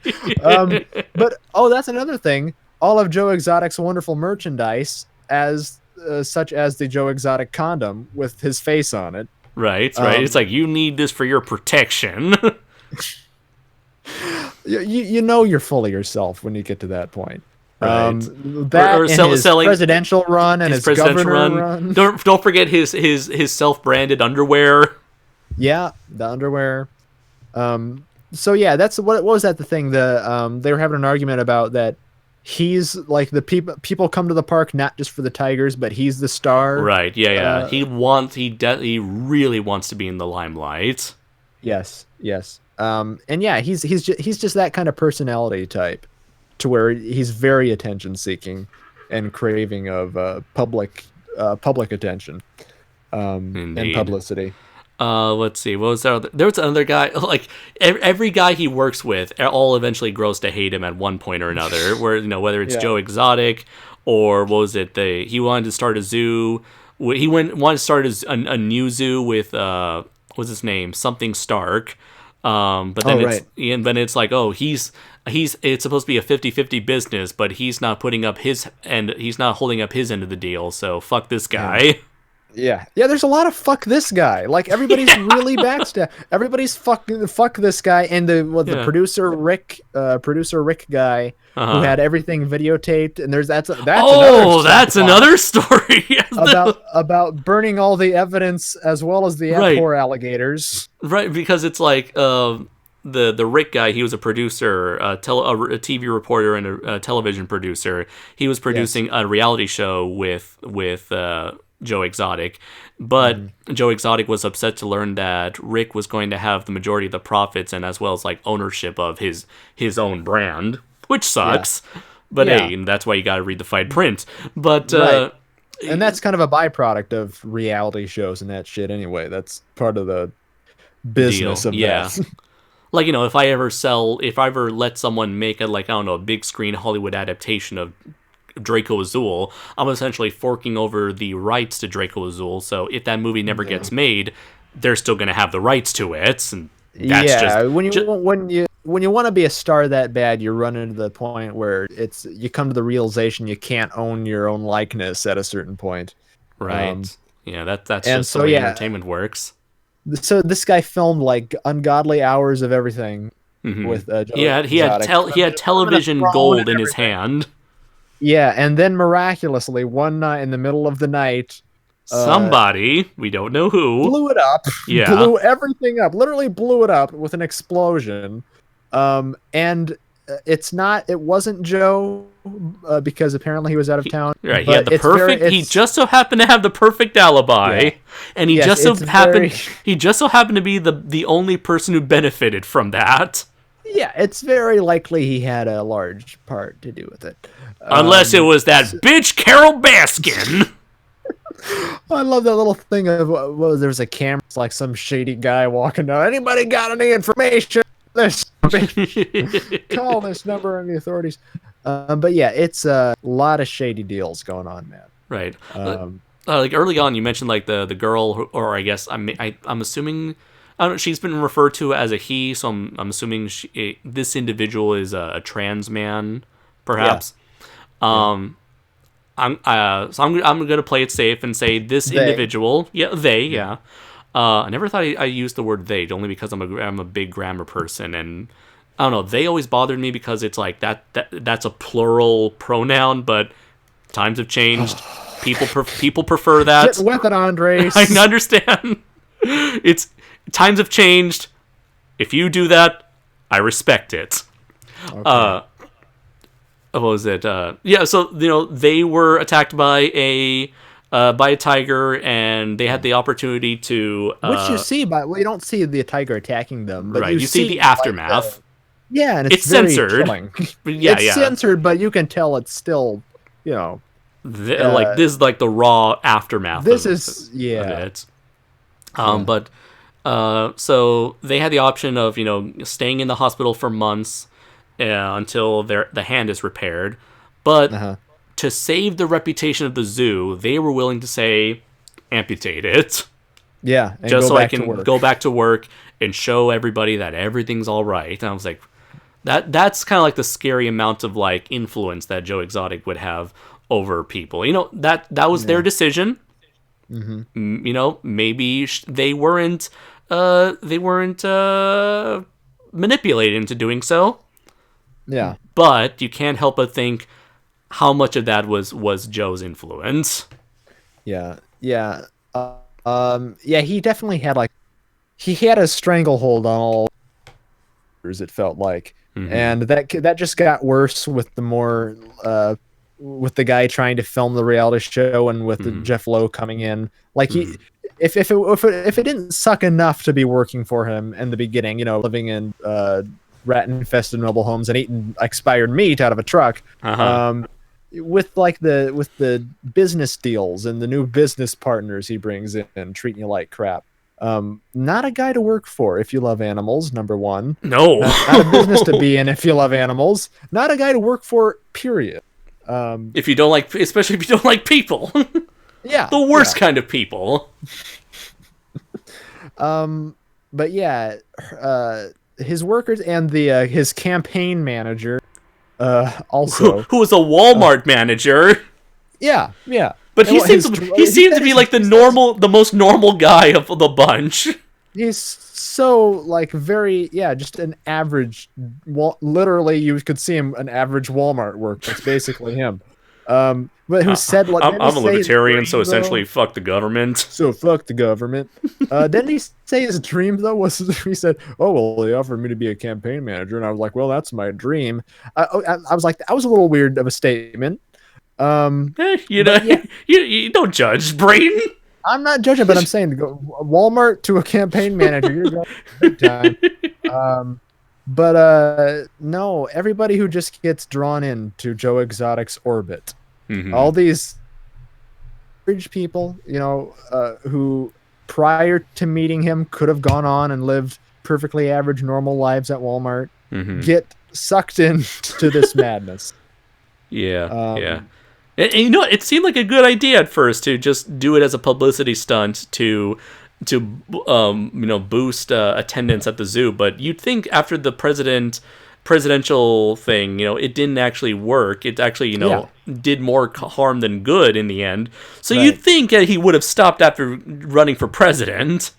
But that's another thing. All of Joe Exotic's wonderful merchandise, such as the Joe Exotic condom with his face on it. Right. It's like, you need this for your protection. you know you're full of yourself when you get to that point. Right. That or his presidential run and his governor run. Don't forget his self-branded underwear. Yeah, the underwear. So yeah, that's what was that the thing? They were having an argument about that. He's like the people come to the park not just for the tigers, but he's the star. Right. Yeah. He really wants to be in the limelight. Yes. And yeah, he's just that kind of personality type, to where he's very attention seeking and craving of public attention and publicity. Let's see. What was that? There was another guy. Like every guy he works with, all eventually grows to hate him at one point or another. Where whether it's Joe Exotic or what was it? He wanted to start a zoo. He wanted to start a new zoo with what's his name? Something Stark. But then it's like, it's supposed to be a 50-50 business, but he's not putting up his end. He's not holding up his end of the deal. So fuck this guy. Yeah. There's a lot of fuck this guy. Like everybody's really backstab. Everybody's fuck this guy, and the producer Rick guy who had everything videotaped. And that's another story about burning all the evidence as well as the poor alligators. Right, because it's like the Rick guy. He was a producer, a TV reporter, and a television producer. He was producing a reality show with Joe Exotic, but Joe Exotic was upset to learn that Rick was going to have the majority of the profits and as well as like ownership of his own brand, which sucks. But hey, that's why you got to read the fine print. But and that's kind of a byproduct of reality shows and that shit anyway. That's part of the business of that. Like, if I ever let someone make a big screen Hollywood adaptation of Draco Azul, I'm essentially forking over the rights to Draco Azul. So if that movie never gets made, they're still going to have the rights to it. And that's when you want to be a star that bad, you're running to the point where you come to the realization you can't own your own likeness at a certain point. Right. That's just the way entertainment works. So this guy filmed like ungodly hours of everything with he had television gold in his hand. Yeah, and then miraculously, one night in the middle of the night, somebody, we don't know who, blew it up. Yeah. Blew everything up. Literally blew it up with an explosion. And it wasn't Joe, because apparently he was out of town. Right, he just so happened to have the perfect alibi, and he just so happened to be the only person who benefited from that. Yeah, it's very likely he had a large part to do with it. Unless it was that bitch Carol Baskin. I love that little thing of what was there's a camera, it's like some shady guy walking down. Anybody got any information? This call this number on the authorities. But yeah, it's a lot of shady deals going on, man. Right. Um, Like early on, you mentioned like the girl, or I guess I'm assuming, I don't know, she's been referred to as a he, so I'm assuming this individual is a trans man, perhaps. I'm gonna play it safe and say this They. individual, yeah. I never thought I used the word they, only because I'm a big grammar person, and I don't know, they always bothered me because it's like that's a plural pronoun, but times have changed. People prefer that. Get with it, Andres. I understand. It's times have changed. If you do that, I respect it. Okay. What was it? Yeah, so they were attacked by a tiger, and they had the opportunity to. Which you see you don't see the tiger attacking them, but right, you see the aftermath. Yeah, and It's very censored. chilling. Yeah, it's censored, but you can tell it's still, Like this is like the raw aftermath. This of is it. But so they had the option of staying in the hospital for months until the hand is repaired, but to save the reputation of the zoo, they were willing to say amputate it. Yeah, and just go so I back to can work. go back to work and show everybody that everything's all right. And I was like, that's kind of like the scary amount of like influence that Joe Exotic would have over people. That was their decision. Mm-hmm. Maybe they weren't manipulated into doing so. Yeah. But you can't help but think how much of that was Joe's influence. Yeah. Yeah. Yeah, he definitely had he had a stranglehold on all it felt like. Mm-hmm. And that just got worse with the more with the guy trying to film the reality show and with the Jeff Lowe coming in. Like if it didn't suck enough to be working for him in the beginning, living in rat infested mobile homes and eating expired meat out of a truck, with the business deals and the new business partners he brings in treating you like crap. Not a guy to work for if you love animals, number one. No. Not a business to be in if you love animals. Not a guy to work for, period. If you don't like, especially if you don't like people. Yeah. The worst kind of people. But yeah, his workers and his campaign manager, also. Who was a Walmart manager. Yeah. But he seems to be like the most normal guy of the bunch. He's so just an average. Literally, you could see him an average Walmart worker. That's basically him. But who said I'm a libertarian, so essentially fuck the government. So fuck the government. Didn't he say his dream though was he said, "Oh well, they offered me to be a campaign manager," and I was like, "Well, that's my dream." I was like, that was a little weird of a statement. You don't judge, Braden. I'm not judging, but I'm saying to go Walmart to a campaign manager, you're going big time. But no, everybody who just gets drawn into Joe Exotic's orbit, all these rich people, who prior to meeting him could have gone on and lived perfectly average, normal lives at Walmart, get sucked into this madness. Yeah. And it seemed like a good idea at first to just do it as a publicity stunt to boost attendance at the zoo. But you'd think after the presidential thing, it didn't actually work. It actually, did more harm than good in the end. So you'd think that he would have stopped after running for president.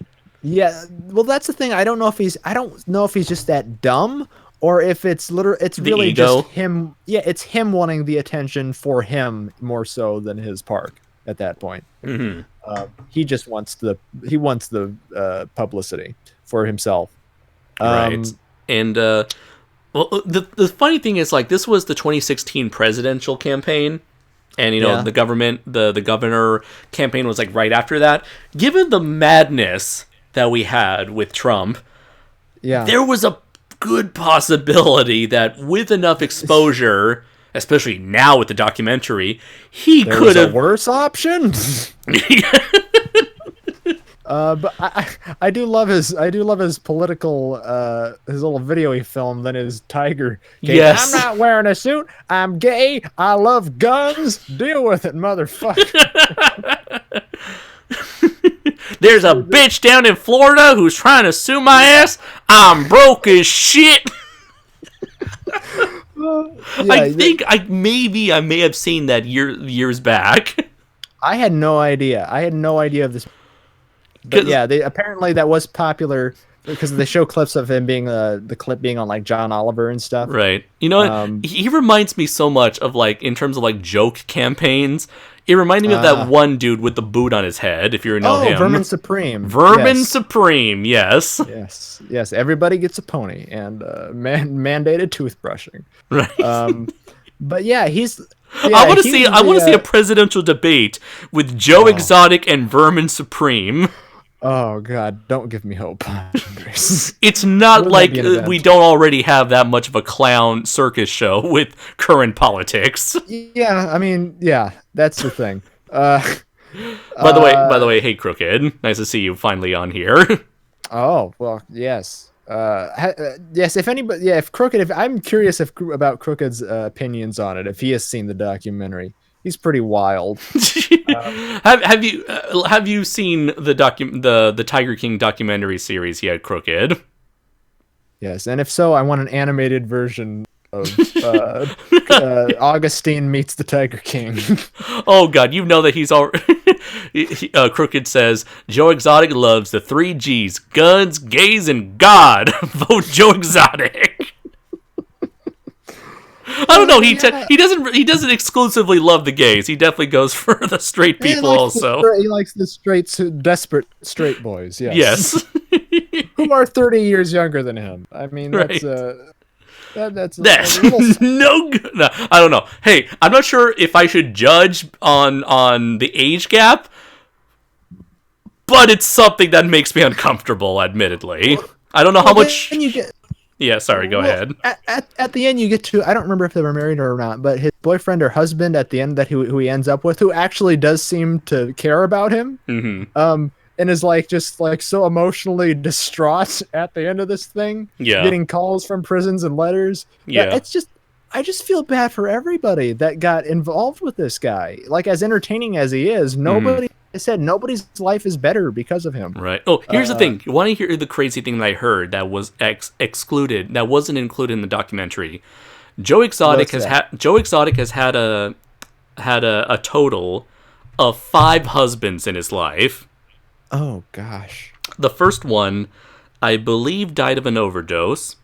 Yeah, well, that's the thing. I don't know if he's just that dumb, or if it's really ego. just him. Yeah, it's him wanting the attention for him more so than his park at that point. He just wants the publicity for himself. Right. And the funny thing is, this was the 2016 presidential campaign, and the governor campaign was right after that. Given the madness that we had with Trump, there was a good possibility that with enough exposure, especially now with the documentary, he There could was a have. worse option. But I do love his political his little video he filmed, then his tiger. Yes. I'm not wearing a suit. I'm gay. I love guns. Deal with it, motherfucker. There's a bitch down in Florida who's trying to sue my ass. I'm broke as shit. I think I may have seen that years back. I had no idea. Of this. But yeah, apparently that was popular because they show clips of him being the clip being on like John Oliver and stuff. Right. You know what? He reminds me so much of like in terms of like joke campaigns. It reminded me of that one dude with the boot on his head. If you know him, Vermin Supreme. Vermin Supreme. Yes. Yes. Everybody gets a pony and mandated toothbrushing. Right. But yeah, he's. Yeah, I want to see a presidential debate with Joe Exotic and Vermin Supreme. Oh God! Don't give me hope. It's not like we don't already have that much of a clown circus show with current politics. Yeah, I mean, yeah, that's the thing. By the way, hey Crooked, nice to see you finally on here. Oh well, yes, yes. If Crooked, I'm curious about Crooked's opinions on it. If he has seen the documentary, he's pretty wild. Have you seen the Tiger King documentary series he had, Crooked? Yes, and if so, I want an animated version of Augustine meets the Tiger King. Oh God, you know that he's already. Crooked says Joe Exotic loves the 3 G's: guns, gays, and God. Vote Joe Exotic. I don't know. He doesn't exclusively love the gays. He definitely goes for the straight people also. He likes the desperate straight boys. Yes. Yes. Who are 30 years younger than him. I mean, that's that's no good. No, I don't know. Hey, I'm not sure if I should judge on the age gap, but it's something that makes me uncomfortable. Admittedly, I don't know how much. Yeah, sorry. Go ahead. At the end, you get to, I don't remember if they were married or not, but his boyfriend or husband at the end who he ends up with, who actually does seem to care about him, and is just so emotionally distraught at the end of this thing, getting calls from prisons and letters. Yeah, it's just, I just feel bad for everybody that got involved with this guy. Like, as entertaining as he is, nobody. I said nobody's life is better because of him. Right. Oh, here's the thing. You want to hear the crazy thing that I heard that was excluded, that wasn't included in the documentary? Joe Exotic has had a total of 5 husbands in his life. Oh gosh. The first one, I believe, died of an overdose.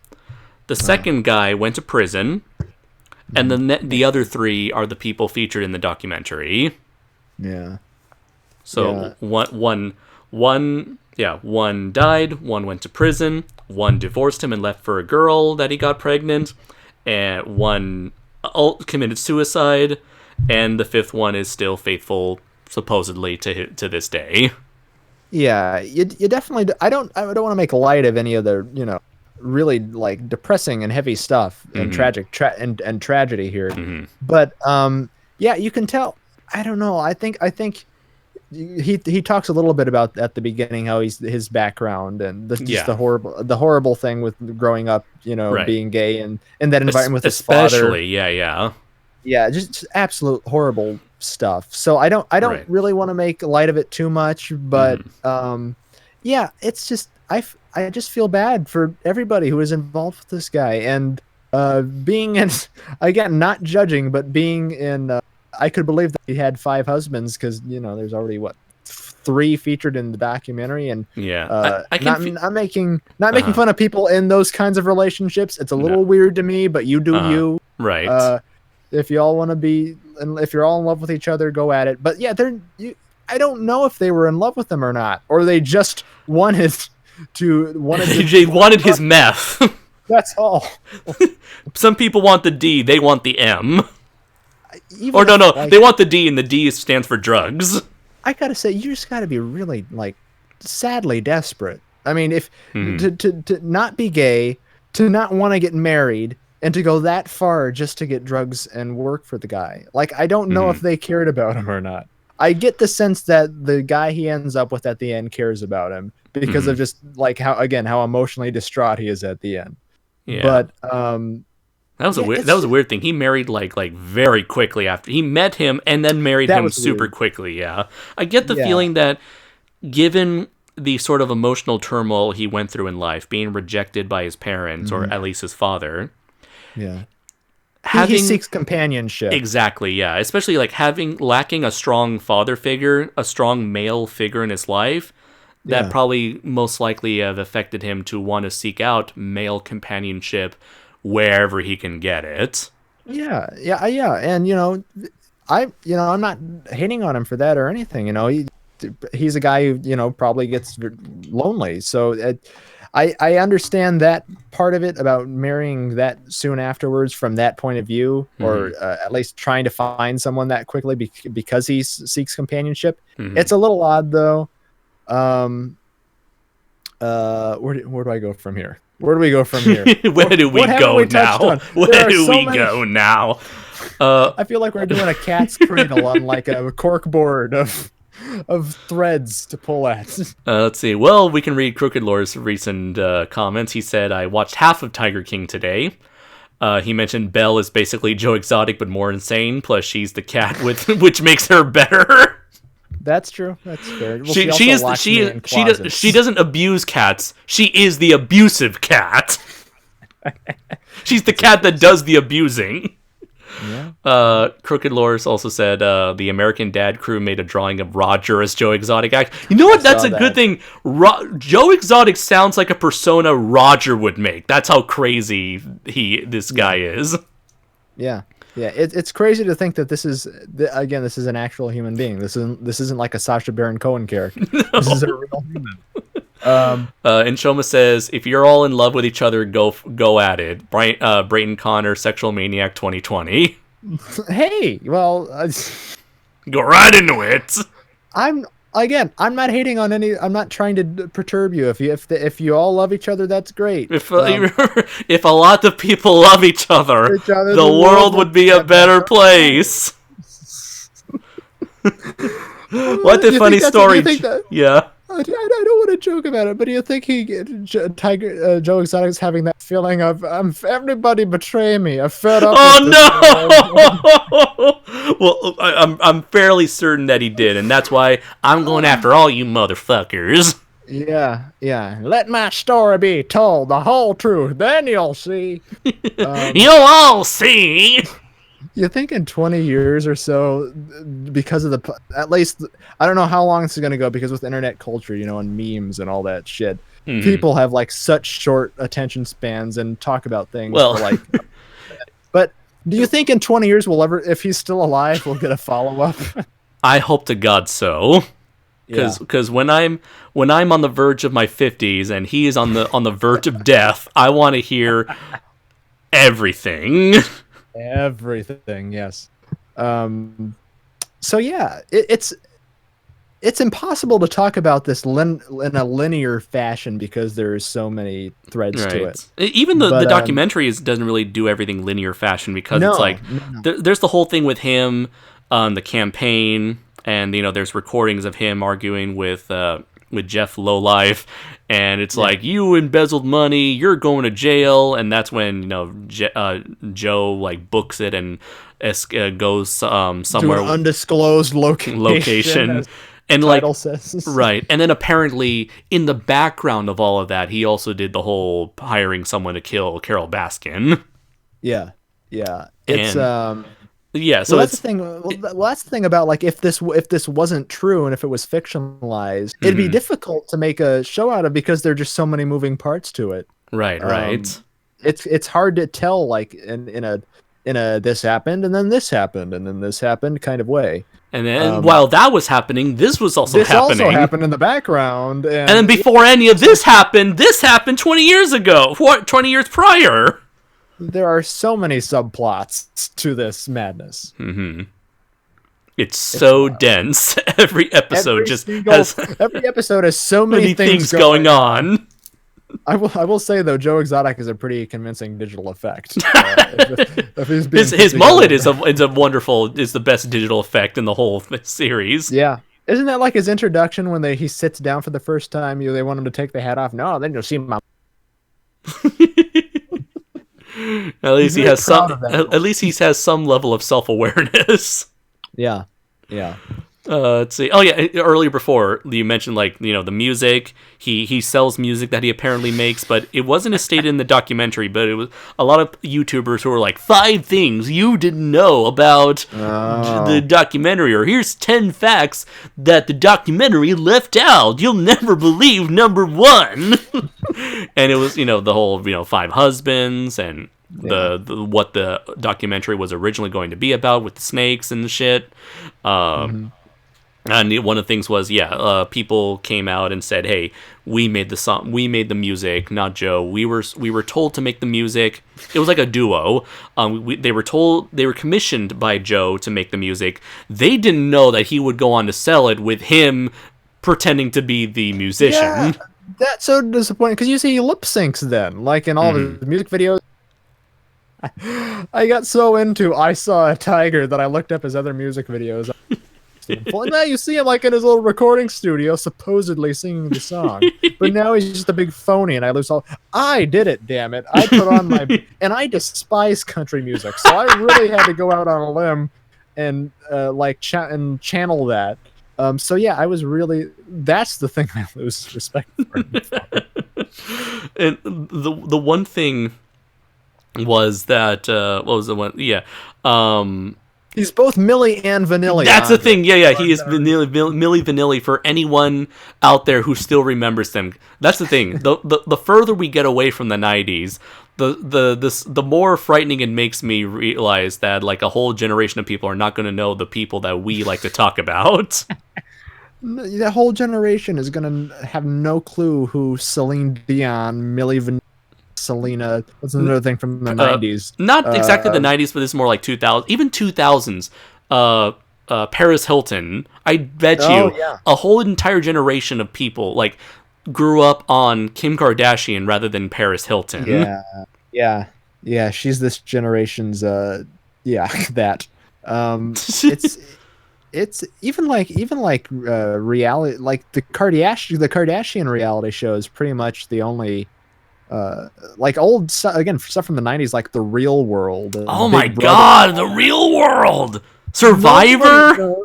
The second guy went to prison, and the other 3 are the people featured in the documentary. Yeah. So one died, one went to prison, one divorced him and left for a girl that he got pregnant, and one committed suicide, and the 5th one is still faithful, supposedly, to this day. Yeah, you definitely. I don't want to make light of any of the really depressing and heavy stuff and tragic and tragedy here, but yeah, you can tell. I don't know. I think. He talks a little bit about at the beginning how his background and the horrible thing with growing up, being gay and in that environment with his father. Especially, yeah, just absolute horrible stuff. So I don't really want to make light of it too much, but yeah, it's just I just feel bad for everybody who is involved with this guy and being in, again, not judging, but being in. I could believe that he had 5 husbands because there's already 3 featured in the documentary, and not making fun of people in those kinds of relationships. It's a little weird to me, but you do you. Right. If you all want to be, and if you're all in love with each other, go at it. But yeah, I don't know if they were in love with him or not, or they just wanted they wanted his meth. That's all. Some people want the D, they want the M. They want the D, and the D stands for drugs. I gotta say, you just gotta be really sadly desperate. I mean, if to not be gay, to not want to get married and to go that far just to get drugs and work for the guy. Like, I don't know if they cared about him or not. I get the sense that the guy he ends up with at the end cares about him because of just like how emotionally distraught he is at the end. Yeah. But that was a weird thing. He married like very quickly after he met him, and then married That him was super weird. quickly. Yeah, I get the Yeah. feeling that given the sort of emotional turmoil he went through in life, being rejected by his parents or at least his father, yeah, having he seeks companionship. exactly, yeah, especially like lacking a strong father figure, a strong male figure in his life. That Yeah. probably most likely have affected him to want to seek out male companionship wherever he can get it. Yeah, and I'm not hating on him for that or anything. He's a guy who probably gets lonely. So I understand that part of it about marrying that soon afterwards from that point of view, or at least trying to find someone that quickly because he seeks companionship. It's a little odd though. Where do I go from here? Where do we go from here? Where do we go now? Where do we go now? I feel like we're doing a cat's cradle on like a cork board of threads to pull at. Let's see. Well, we can read Crooked Lore's recent comments. He said, I watched half of Tiger King today. He mentioned Belle is basically Joe Exotic but more insane, plus she's the cat with which makes her better. That's true. That's fair. Well, she doesn't abuse cats. She is the abusive cat. She's the cat that does the abusing. Yeah. Crooked Lores also said the American Dad crew made a drawing of Roger as Joe Exotic. You know what? That's a good thing. Joe Exotic sounds like a persona Roger would make. That's how crazy this guy is. Yeah. Yeah, it's crazy to think that this is an actual human being. This isn't like a Sacha Baron Cohen character. No. This is a real human. And Shoma says, if you're all in love with each other, go at it. Brayton Connor, Sexual Maniac 2020. Hey, well, go right into it. I'm not hating on any. I'm not trying to perturb you. If you all love each other, that's great. If a lot of people love each other, the world would be a better place. What the funny story? Yeah. I don't want to joke about it, but do you think Joe Exotic's having that feeling of everybody betray me? I'm fed up. Oh no! Well, I'm fairly certain that he did, and that's why I'm going after all you motherfuckers. Yeah. Let my story be told, the whole truth, then you'll see. You'll all see. You think in 20 years or so, because of at least, I don't know how long this is going to go, because with internet culture, and memes and all that shit, people have like such short attention spans and talk about things. But do you think in 20 years if he's still alive, we'll get a follow-up? I hope to God so. Because when I'm on the verge of my 50s and he is on the verge of death, I want to hear everything. Everything, yes. So yeah, it's impossible to talk about this in a linear fashion because there's so many threads to it. Even the documentary doesn't really do everything linear fashion because it's like there's the whole thing with him on the campaign, and there's recordings of him arguing with Jeff Lowlife, and it's like, you embezzled money, you're going to jail, and that's when Joe like books it and goes somewhere to an undisclosed location. And title says. Right, and then apparently in the background of all of that, he also did the whole hiring someone to kill Carol Baskin. Yeah, it's yeah, so that's the thing. Well, that's the thing about like if this wasn't true and if it was fictionalized, it'd be difficult to make a show out of because there are just so many moving parts to it. Right. It's hard to tell like in a this happened and then this happened and then this happened kind of way. And then while that was happening, this was also happening. This also happened in the background. And then before any of this happened 20 years ago, 20 years prior. There are so many subplots to this madness. Mm-hmm. It's so dense. Every episode every episode has so many things going on. I will say though, Joe Exotic is a pretty convincing digital effect. If he's being His put mullet together. is a wonderful, is the best digital effect in the whole series. Yeah. Isn't that like his introduction when he sits down for the first time? They want him to take the hat off. No, then you'll see my. At least he very has proud some. of that At least he has some level of self awareness. Yeah, yeah. Let's see. Oh yeah, earlier before you mentioned the music. He sells music that he apparently makes, but it wasn't as stated in the documentary. But it was a lot of YouTubers who were like 5 things you didn't know about the documentary, or here's 10 facts that the documentary left out. You'll never believe number 1. And it was the whole 5 husbands and the what the documentary was originally going to be about with the snakes and the shit. And one of the things was, people came out and said, "Hey, we made the song, we made the music, not Joe. We were told to make the music. It was like a duo. They were commissioned by Joe to make the music. They didn't know that he would go on to sell it with him pretending to be the musician." Yeah, that's so disappointing because you see he lip syncs then, like in all of his music videos. I got so into I Saw a Tiger that I looked up his other music videos. And now you see him like in his little recording studio, supposedly singing the song. But now he's just a big phony, and I lose all. I did it, damn it! I put on my and I despise country music, so I really had to go out on a limb and channel that. So yeah, I was really. That's the thing I lose respect for. And the one thing was that what was the one? Yeah. He's both Millie and Vanilli. That's the thing. Yeah. He is Millie Vanilli for anyone out there who still remembers them. That's the thing. The further we get away from the 90s, the more frightening it makes me realize that like a whole generation of people are not going to know the people that we like to talk about. That whole generation is going to have no clue who Celine Dion, Millie Vanilli, Selena. What's another thing from the 90s? Not exactly the 90s, but it's more like 2000, even 2000s. Paris Hilton. I bet you a whole entire generation of people like grew up on Kim Kardashian rather than Paris Hilton. Yeah. She's this generation's that. It's even like reality, like the Kardashian reality show is pretty much the only like old stuff from the 90s, like The Real World. Oh my god, The Real World! Survivor?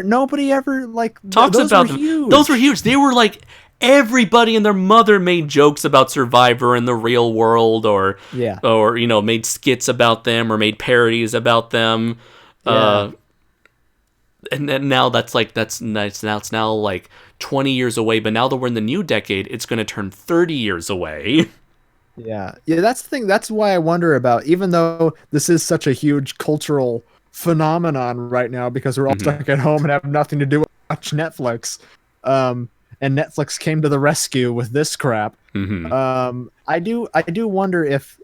Nobody ever like talks about them. Huge. Those were huge. They were like everybody and their mother made jokes about Survivor and The Real World, or made skits about them or made parodies about them. And now it's now like 20 years away, but now that we're in the new decade, it's going to turn 30 years away. Yeah, that's the thing. That's why I wonder about, even though this is such a huge cultural phenomenon right now because we're all stuck at home and have nothing to do but watch Netflix. And Netflix came to the rescue with this crap. I do wonder if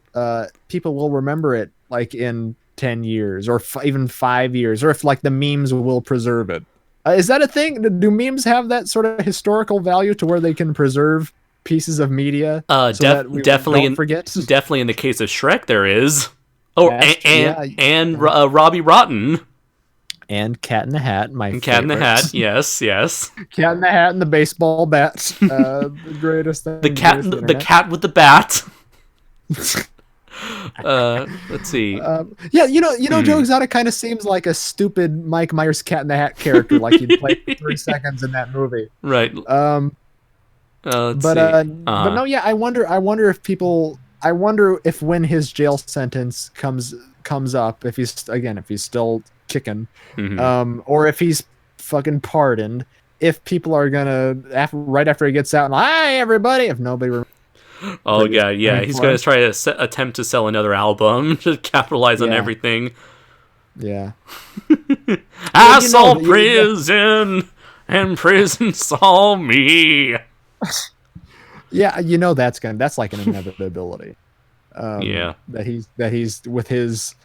people will remember it like in 10 years or even 5 years, or if like the memes will preserve it. Is that a thing? Do memes have that sort of historical value to where they can preserve pieces of media? Definitely don't forget. Definitely in the case of Shrek, there is. Oh, and Robbie Rotten. And Cat in the Hat, my favorite. Cat in the Hat, yes. Cat in the Hat and the baseball bat. The greatest thing. The cat with the bat. Let's see. Joe Exotic kind of seems like a stupid Mike Myers Cat in the Hat character, like he'd play for 3 seconds in that movie. Right. But no, yeah. I wonder if when his jail sentence comes up, if he's still kicking, or if he's fucking pardoned, if people are gonna right after he gets out and hi everybody, if nobody. Oh god, yeah, he's gonna try to attempt to sell another album to capitalize on everything. Yeah. I saw prison, and prison saw me. Yeah, that's like an inevitability. That he's with his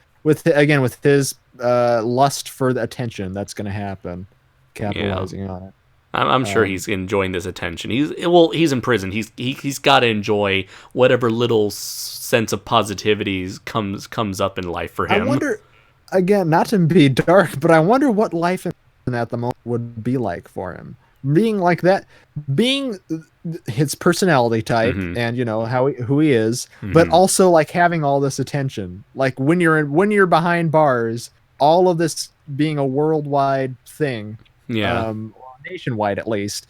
lust for the attention, that's gonna happen, capitalizing on it. I'm sure he's enjoying this attention. He's in prison. He's got to enjoy whatever little sense of positivity comes up in life for him. I wonder, again, not to be dark, but I wonder what life at the moment would be like for him. Being like that, being his personality type, and who he is, but also like having all this attention. Like when you're behind bars, all of this being a worldwide thing, nationwide at least,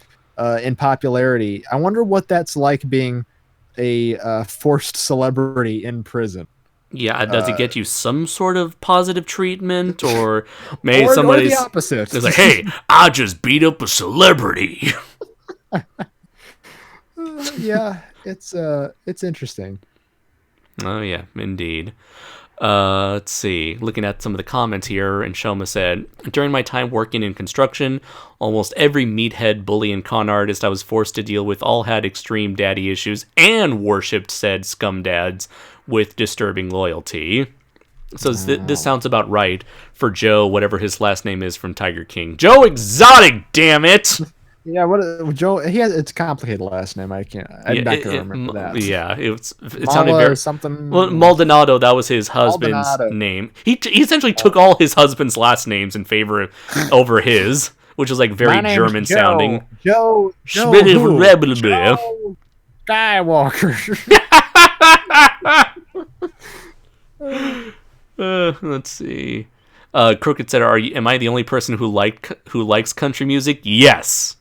in popularity. I wonder what that's like being a forced celebrity in prison. Yeah, does it get you some sort of positive treatment, or maybe or the opposite? It's like, hey, I just beat up a celebrity. Yeah, it's interesting. Oh yeah, indeed. Let's see. Looking at some of the comments here, and Shoma said, during my time working in construction, almost every meathead, bully, and con artist I was forced to deal with all had extreme daddy issues and worshipped said scum dads with disturbing loyalty. So this sounds about right for Joe, whatever his last name is from Tiger King. Joe Exotic, damn it! Yeah, what Joe? It's a complicated last name. I'm not gonna remember that. Yeah, it sounded very something. Well, Maldonado, that was his husband's name. He essentially took all his husband's last names in favor over his, which is like very German sounding. Joe Skywalker. Let's see. Crooked said, am I the only person who likes country music? Yes.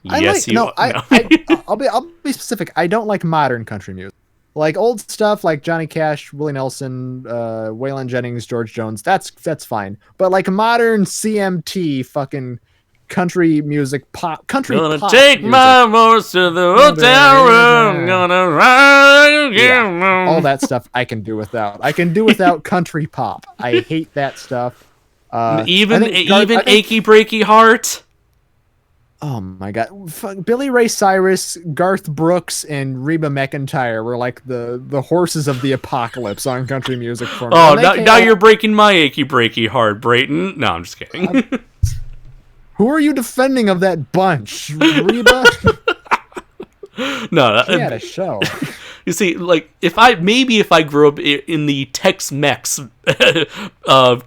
Yes, you are. I'll be specific. I don't like modern country music. Like old stuff like Johnny Cash, Willie Nelson, Waylon Jennings, George Jones, that's fine. But like modern CMT fucking country music, gonna take music. My horse to the hotel room, gonna ride again. All that stuff I can do without. I can do without country pop. I hate that stuff. Even Achy Breaky Heart. Oh my god, Billy Ray Cyrus, Garth Brooks, and Reba McEntire were like the horses of the apocalypse on country music for me. Oh, now you're breaking my achy breaky heart, Brayton. No, I'm just kidding. Who are you defending of that bunch, Reba? No, she had a show. You see, like if I grew up in the Tex-Mex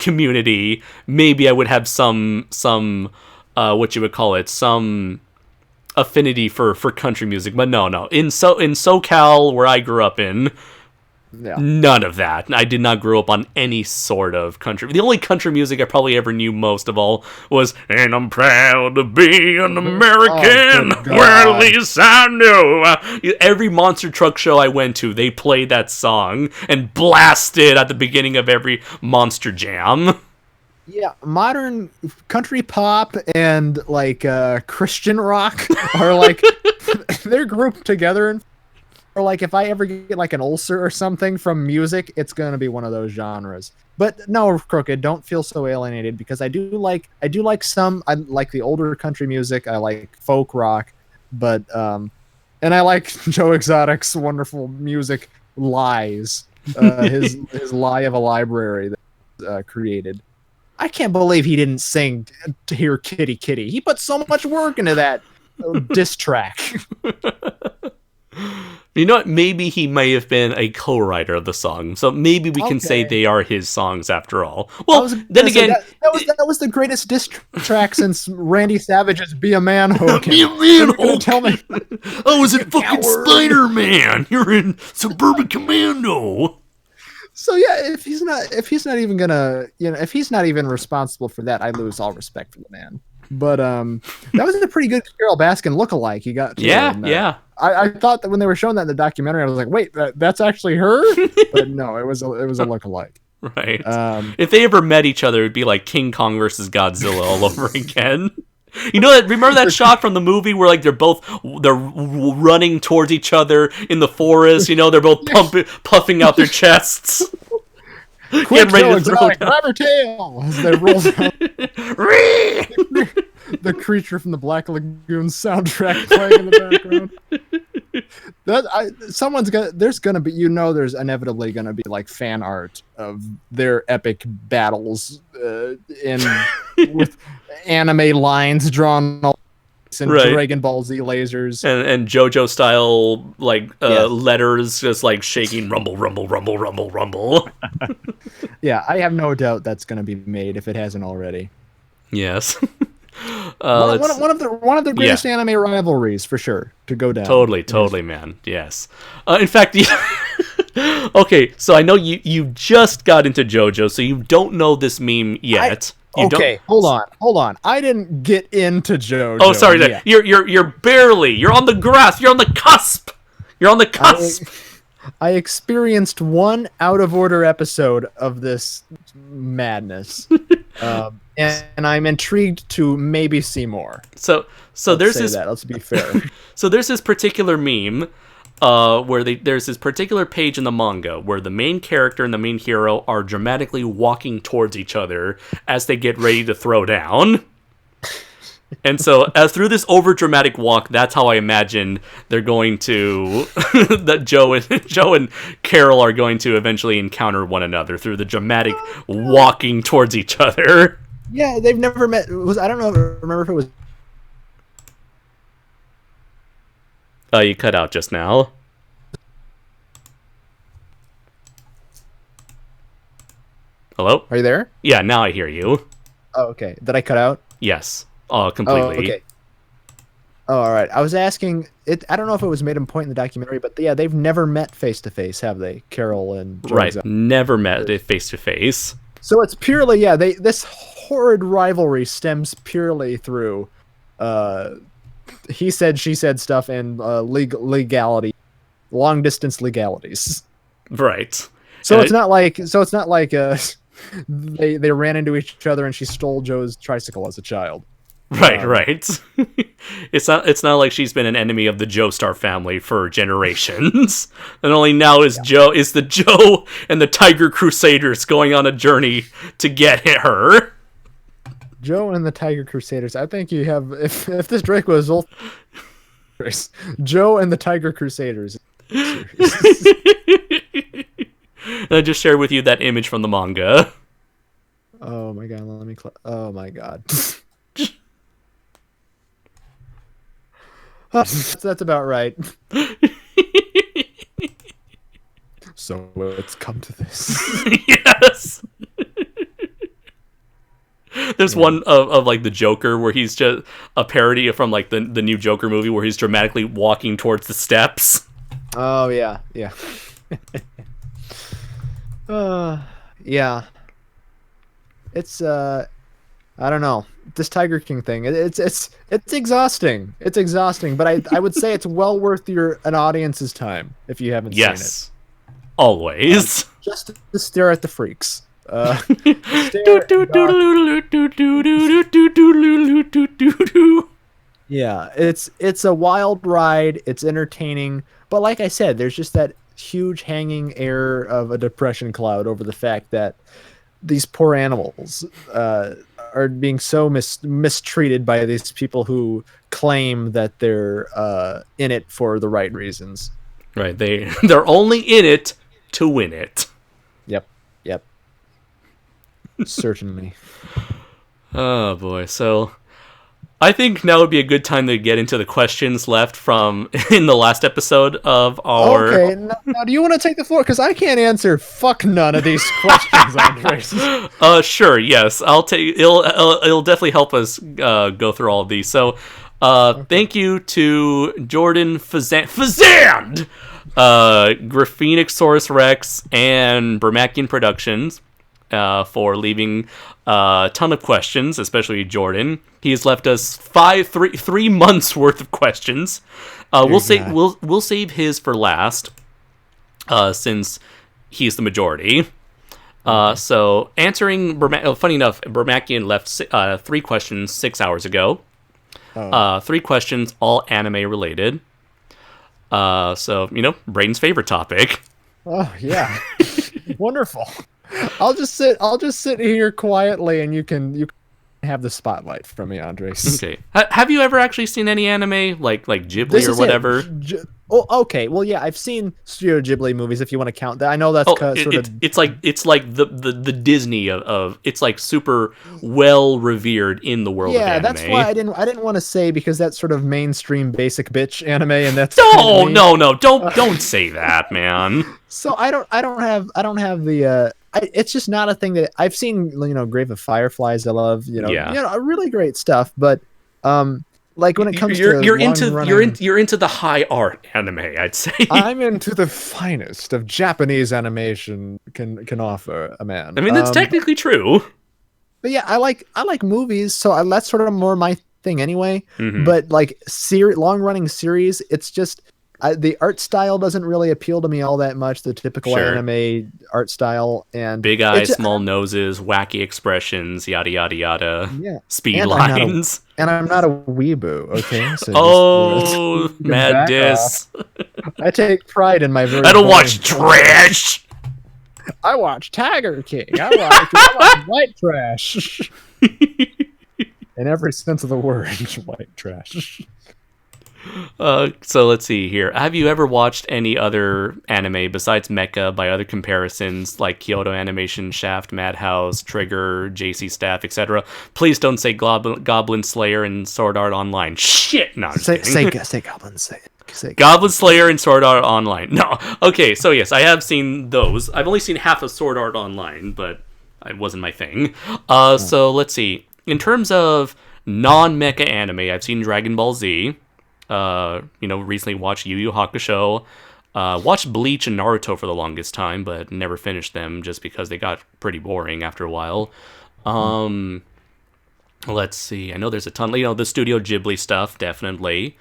community, maybe I would have some what you would call it, some affinity for country music. But no. In SoCal, where I grew up in, none of that. I did not grow up on any sort of country. The only country music I probably ever knew most of all was, and I'm proud to be an American, where at least I know. Every monster truck show I went to, they played that song and blasted at the beginning of every Monster Jam. Yeah, modern country pop and like Christian rock are like they're grouped together. Or like if I ever get like an ulcer or something from music, it's gonna be one of those genres. But no, Crooked, don't feel so alienated because I do like the older country music. I like folk rock, but and I like Joe Exotic's wonderful music, Lies, his Lie of a Library that created. I can't believe he didn't sing to hear Kitty Kitty. He put so much work into that diss track. You know what? Maybe he may have been a co-writer of the song, so maybe we can say they are his songs after all. Well, then again, that was the greatest diss track since Randy Savage's "Be a Man" hook. Be a Man hook. Tell me, I was in fucking Spider-Man. You're in Suburban Commando. So yeah, if he's not even gonna, if he's not even responsible for that, I lose all respect for the man. But that was a pretty good Carole Baskin lookalike he got. Yeah. I thought that when they were showing that in the documentary, I was like, wait, that's actually her. But no, it was a lookalike. Right. If they ever met each other, it'd be like King Kong versus Godzilla all over again. You know that? Remember that shot from the movie where like they're running towards each other in the forest? They're both puffing out their chests. Quick, Joe Exotic, grab her tail as they roll down. The Creature from the Black Lagoon soundtrack playing in the background. There's inevitably gonna be like fan art of their epic battles with anime lines drawn all and Right. Dragon Ball Z lasers. And JoJo style Yes. letters just like shaking rumble rumble rumble rumble rumble. Yeah, I have no doubt that's going to be made if it hasn't already. Yes. One of the greatest anime rivalries for sure to go down. Totally, man. Yes. In fact, okay. So I know you just got into JoJo, so you don't know this meme yet. Hold on. I didn't get into JoJo. Oh, sorry. yet. You're barely. You're on the grasp. You're on the cusp. You're on the cusp. I experienced one out of order episode of this madness, and I'm intrigued to maybe see more. So there's this. Let's be fair. So there's this particular meme, where there's this particular page in the manga where the main character and the main hero are dramatically walking towards each other as they get ready to throw down. And so, as through this over-dramatic walk, that's how I imagine they're going to that Joe and Carol are going to eventually encounter one another through the dramatic walking towards each other. Yeah, they've never met. I don't know. Remember if it was. You cut out just now. Hello? Are you there? Yeah, now I hear you. Oh, okay. Did I cut out? Yes. Completely. Oh, okay. Oh, all right. I was asking. I don't know if it was made a point in the documentary, but yeah, they've never met face to face, have they? Carol and Joe Right. Exotic. Never met face to face. So it's purely this horrid rivalry stems purely through he said she said stuff and legality, long distance legalities. Right. So And it's not like they ran into each other and she stole Joe's tricycle as a child. Right. It's not like she's been an enemy of the Joestar family for generations. And only now is the Joe and the Tiger Crusaders going on a journey to get her. Joe and the Tiger Crusaders. I think you have if this Drake was old, Joe and the Tiger Crusaders. And I just shared with you that image from the manga. Oh my god, let me oh my god. That's about right. So it's come to this. Yes. There's one of like the Joker where he's just a parody from like the new Joker movie where he's dramatically walking towards the steps. Oh yeah. Yeah. It's I don't know. This Tiger King thing. It's exhausting. It's exhausting, but I would say it's well worth an audience's time if you haven't seen it. Yes. Always. Just to stare at the freaks. Yeah, it's a wild ride. It's entertaining, but like I said, there's just that huge hanging air of a depression cloud over the fact that these poor animals are being so mistreated by these people who claim that they're in it for the right reasons. Right. They're only in it to win it. Yep. Certainly. Oh boy. So I think now would be a good time to get into the questions left from in the last episode of our. Okay, now do you want to take the floor? Because I can't answer fuck none of these questions, Andres. Sure. Yes, I'll take. It'll definitely help us go through all of these. So, thank you to Jordan Fazand, Graphenixsaurus Rex, and Bermakian Productions for leaving a ton of questions, especially Jordan. He has left us three months worth of questions. We'll save his for last, since he's the majority. So answering funny enough, Bermakian left 3 questions 6 hours ago. 3 questions, all anime related. So Braden's favorite topic. Oh yeah, wonderful. I'll just sit here quietly, and you can have the spotlight from me, Andres. Okay. Have you ever actually seen any anime like Ghibli or whatever? Oh, okay. Well, yeah, I've seen Studio Ghibli movies. If you want to count that, I know that's Oh, sort of. it's like the Disney of it's like super well revered in the world of Yeah, that's why anime. I didn't want to say, because that's sort of mainstream basic bitch anime, and that's kind of No, me. no, don't say that, man. So I don't have the. It's just not a thing that I've seen. Grave of Fireflies. I love. Yeah. Really great stuff. But like when it comes to You're long into running, you're into the high art anime, I'd say. I'm into the finest of Japanese animation can offer a man. I mean, that's technically true. But yeah, I like movies, so that's sort of more my thing anyway. Mhm. But like long running series, it's just the art style doesn't really appeal to me all that much. The typical Sure. anime art style, and Big eyes, it's- small noses, wacky expressions, yada yada yada. Yeah, Speed and I'm not a- lines. and I'm not a weeaboo. Okay, so Oh, you can mad back diss. I take pride in my very. I don't boring- watch trash. I watch Tiger King. I watch white trash. In every sense of the word, white trash. So let's see here. Have you ever watched any other anime besides Mecha by other comparisons like Kyoto Animation, Shaft, Madhouse, Trigger, JC Staff, etc.? Please don't say Goblin Slayer and Sword Art Online. Shit! No, I'm just kidding. Say goblins. Say Goblin Slayer and Sword Art Online. No. Okay, so yes, I have seen those. I've only seen half of Sword Art Online, but it wasn't my thing. So let's see. In terms of non-mecha anime, I've seen Dragon Ball Z. Recently watched Yu Yu Hakusho. Watched Bleach and Naruto for the longest time, but never finished them just because they got pretty boring after a while. Let's see. I know there's a ton. The Studio Ghibli stuff, definitely.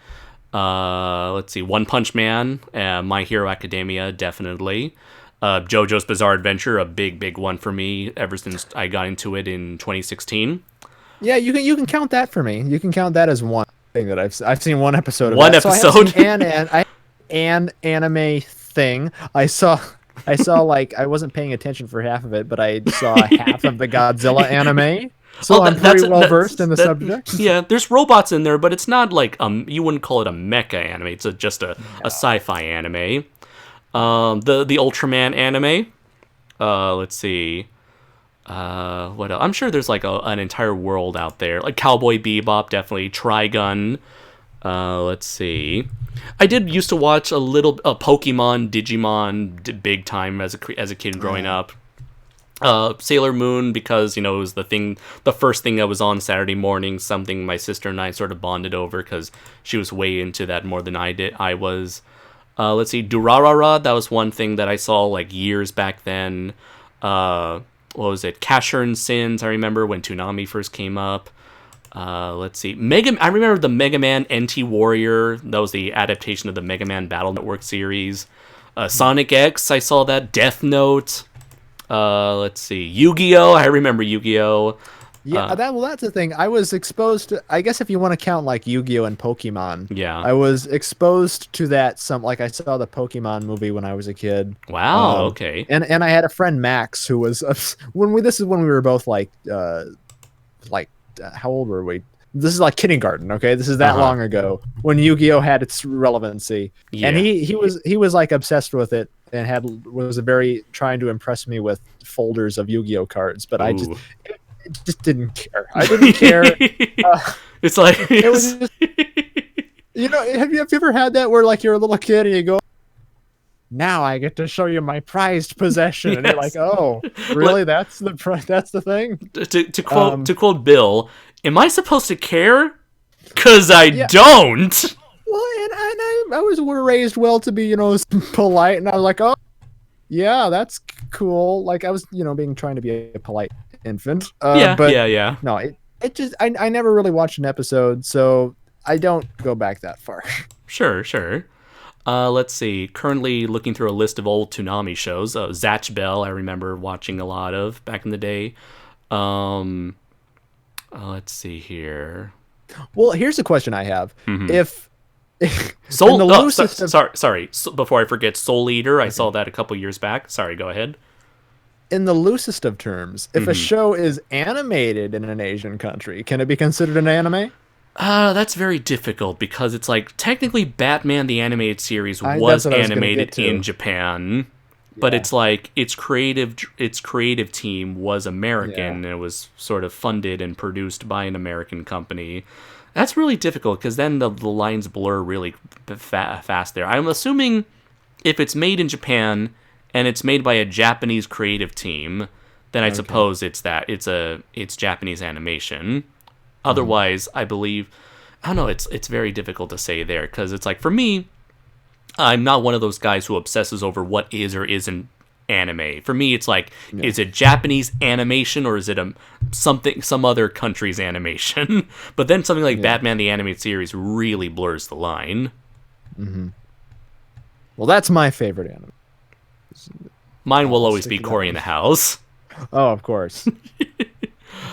Let's see. One Punch Man, My Hero Academia, definitely. JoJo's Bizarre Adventure, a big one for me ever since I got into it in 2016. Yeah, you can count that for me. You can count that as one thing that I've seen one episode of. One that. episode. So an anime thing. I saw like I wasn't paying attention for half of it, but I saw half of the Godzilla anime. So I'm pretty well versed in the subject. Yeah, there's robots in there, but it's not like you wouldn't call it a mecha anime. It's just a sci-fi anime. The Ultraman anime. Let's see. What else? I'm sure there's like an entire world out there. Like Cowboy Bebop, definitely. Trigun. Let's see. I did used to watch a little Pokemon, Digimon, big time as a kid growing up. Sailor Moon, because it was the first thing that was on Saturday morning. Something my sister and I sort of bonded over because she was way into that more than I was. Let's see, Durarara. That was one thing that I saw like years back then. What was it? Casher Sins. I remember when Toonami first came up. Let's see, I remember the Mega Man NT Warrior. That was the adaptation of the Mega Man Battle Network series. Sonic X. I saw that. Death Note. Let's see, Yu-Gi-Oh! I remember Yu-Gi-Oh! Yeah, that's the thing. I was exposed to. I guess if you want to count like Yu-Gi-Oh and Pokemon. Yeah. I was exposed to that. Like I saw the Pokemon movie when I was a kid. Wow. Okay. And I had a friend Max who was this is when we were both like how old were we? This is like kindergarten. Okay, this is that long ago when Yu-Gi-Oh had its relevancy. Yeah. And he was like obsessed with it and was very trying to impress me with folders of Yu-Gi-Oh cards, but I just didn't care. I didn't care. It's like it was just, have you ever had that where like you're a little kid and you go, now I get to show you my prized possession, and you're like, oh, really? That's the thing. To quote Bill, am I supposed to care? 'Cause I don't. Well, and I was raised well to be polite, and I was like, oh, yeah, that's cool. Like I was trying to be a polite infant. But yeah. No, it just I never really watched an episode, so I don't go back that far. Sure. Let's see. Currently looking through a list of old Toonami shows. Zatch Bell, I remember watching a lot of back in the day. Let's see here. Well, here's a question I have. Mm-hmm. If Soul, sorry. Before I forget, Soul Eater. I saw that a couple years back. Sorry, go ahead. In the loosest of terms, if a show is animated in an Asian country, can it be considered an anime? That's very difficult because it's like technically Batman the animated series That's was what I was gonna animated get to. in Japan, but Yeah. it's like its creative team was American Yeah. and it was sort of funded and produced by an American company. That's really difficult because then the lines blur really fast there. I'm assuming if it's made in Japan and it's made by a Japanese creative team, then I suppose it's Japanese animation. Otherwise, I believe I don't know. It's very difficult to say there because it's like for me, I'm not one of those guys who obsesses over what is or isn't anime. For me, it's like, is it Japanese animation or is it some other country's animation? But then something like Batman the Animated Series really blurs the line. Well, that's my favorite anime. Mine will I'll always stick be to that Cory in the House. Oh, of course.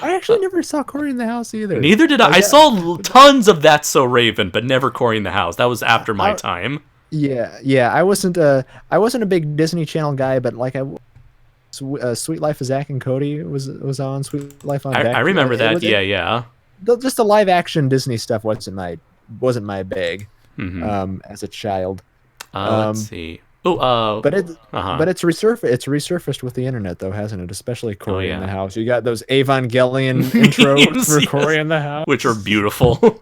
I actually never saw Cory in the House either. Neither did I. I saw tons of That's So Raven, but never Cory in the House. That was after my time. Yeah. I wasn't a big Disney Channel guy, but like Sweet Life of Zack and Cody was on. Sweet Life on Deck. I remember that. Yeah. Just the live action Disney stuff wasn't my bag as a child. Let's see. Oh, But it's resurfaced with the internet though, hasn't it? Especially Cory in the House. You got those Evangelion intros for Cory in the House, which are beautiful.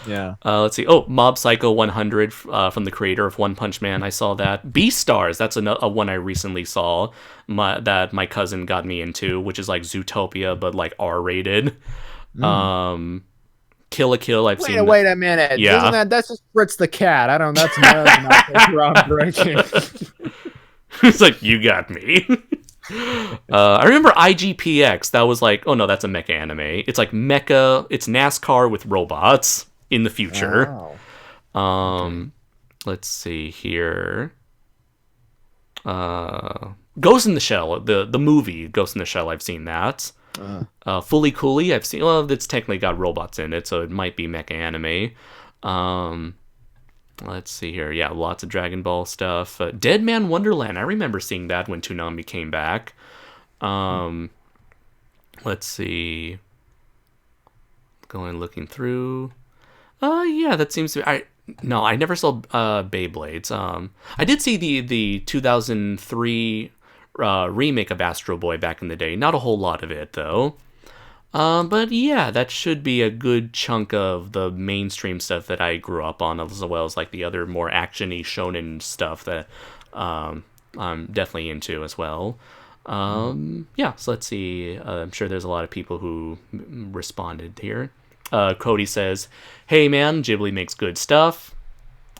Yeah. Let's see. Oh, Mob Psycho 100 from the creator of One Punch Man. I saw that. Beastars. That's a one I recently saw that my cousin got me into, which is like Zootopia but like R-rated. Kill la Kill. I've seen. Wait a minute. Yeah. That's just Fritz the cat. I don't. That's not groundbreaking. It's like you got me. I remember IGPX. That was like, oh no, that's a mecha anime. It's like mecha. It's NASCAR with robots in the future. Wow. Let's see here. Ghost in the Shell, the movie Ghost in the Shell. I've seen that. Fully Cooley, I've seen. Well, it's technically got robots in it, so it might be mecha anime. Let's see here. Yeah, lots of Dragon Ball stuff. Dead Man Wonderland. I remember seeing that when Toonami came back. Let's see. Looking through. Yeah, that seems to be. I never saw Beyblades. I did see the 2003 remake of Astro Boy back in the day. Not a whole lot of it though. But yeah, that should be a good chunk of the mainstream stuff that I grew up on, as well as like the other more action-y shonen stuff that I'm definitely into as well. Yeah, so let's see. I'm sure there's a lot of people who responded here. Cody says, "Hey man, Ghibli makes good stuff."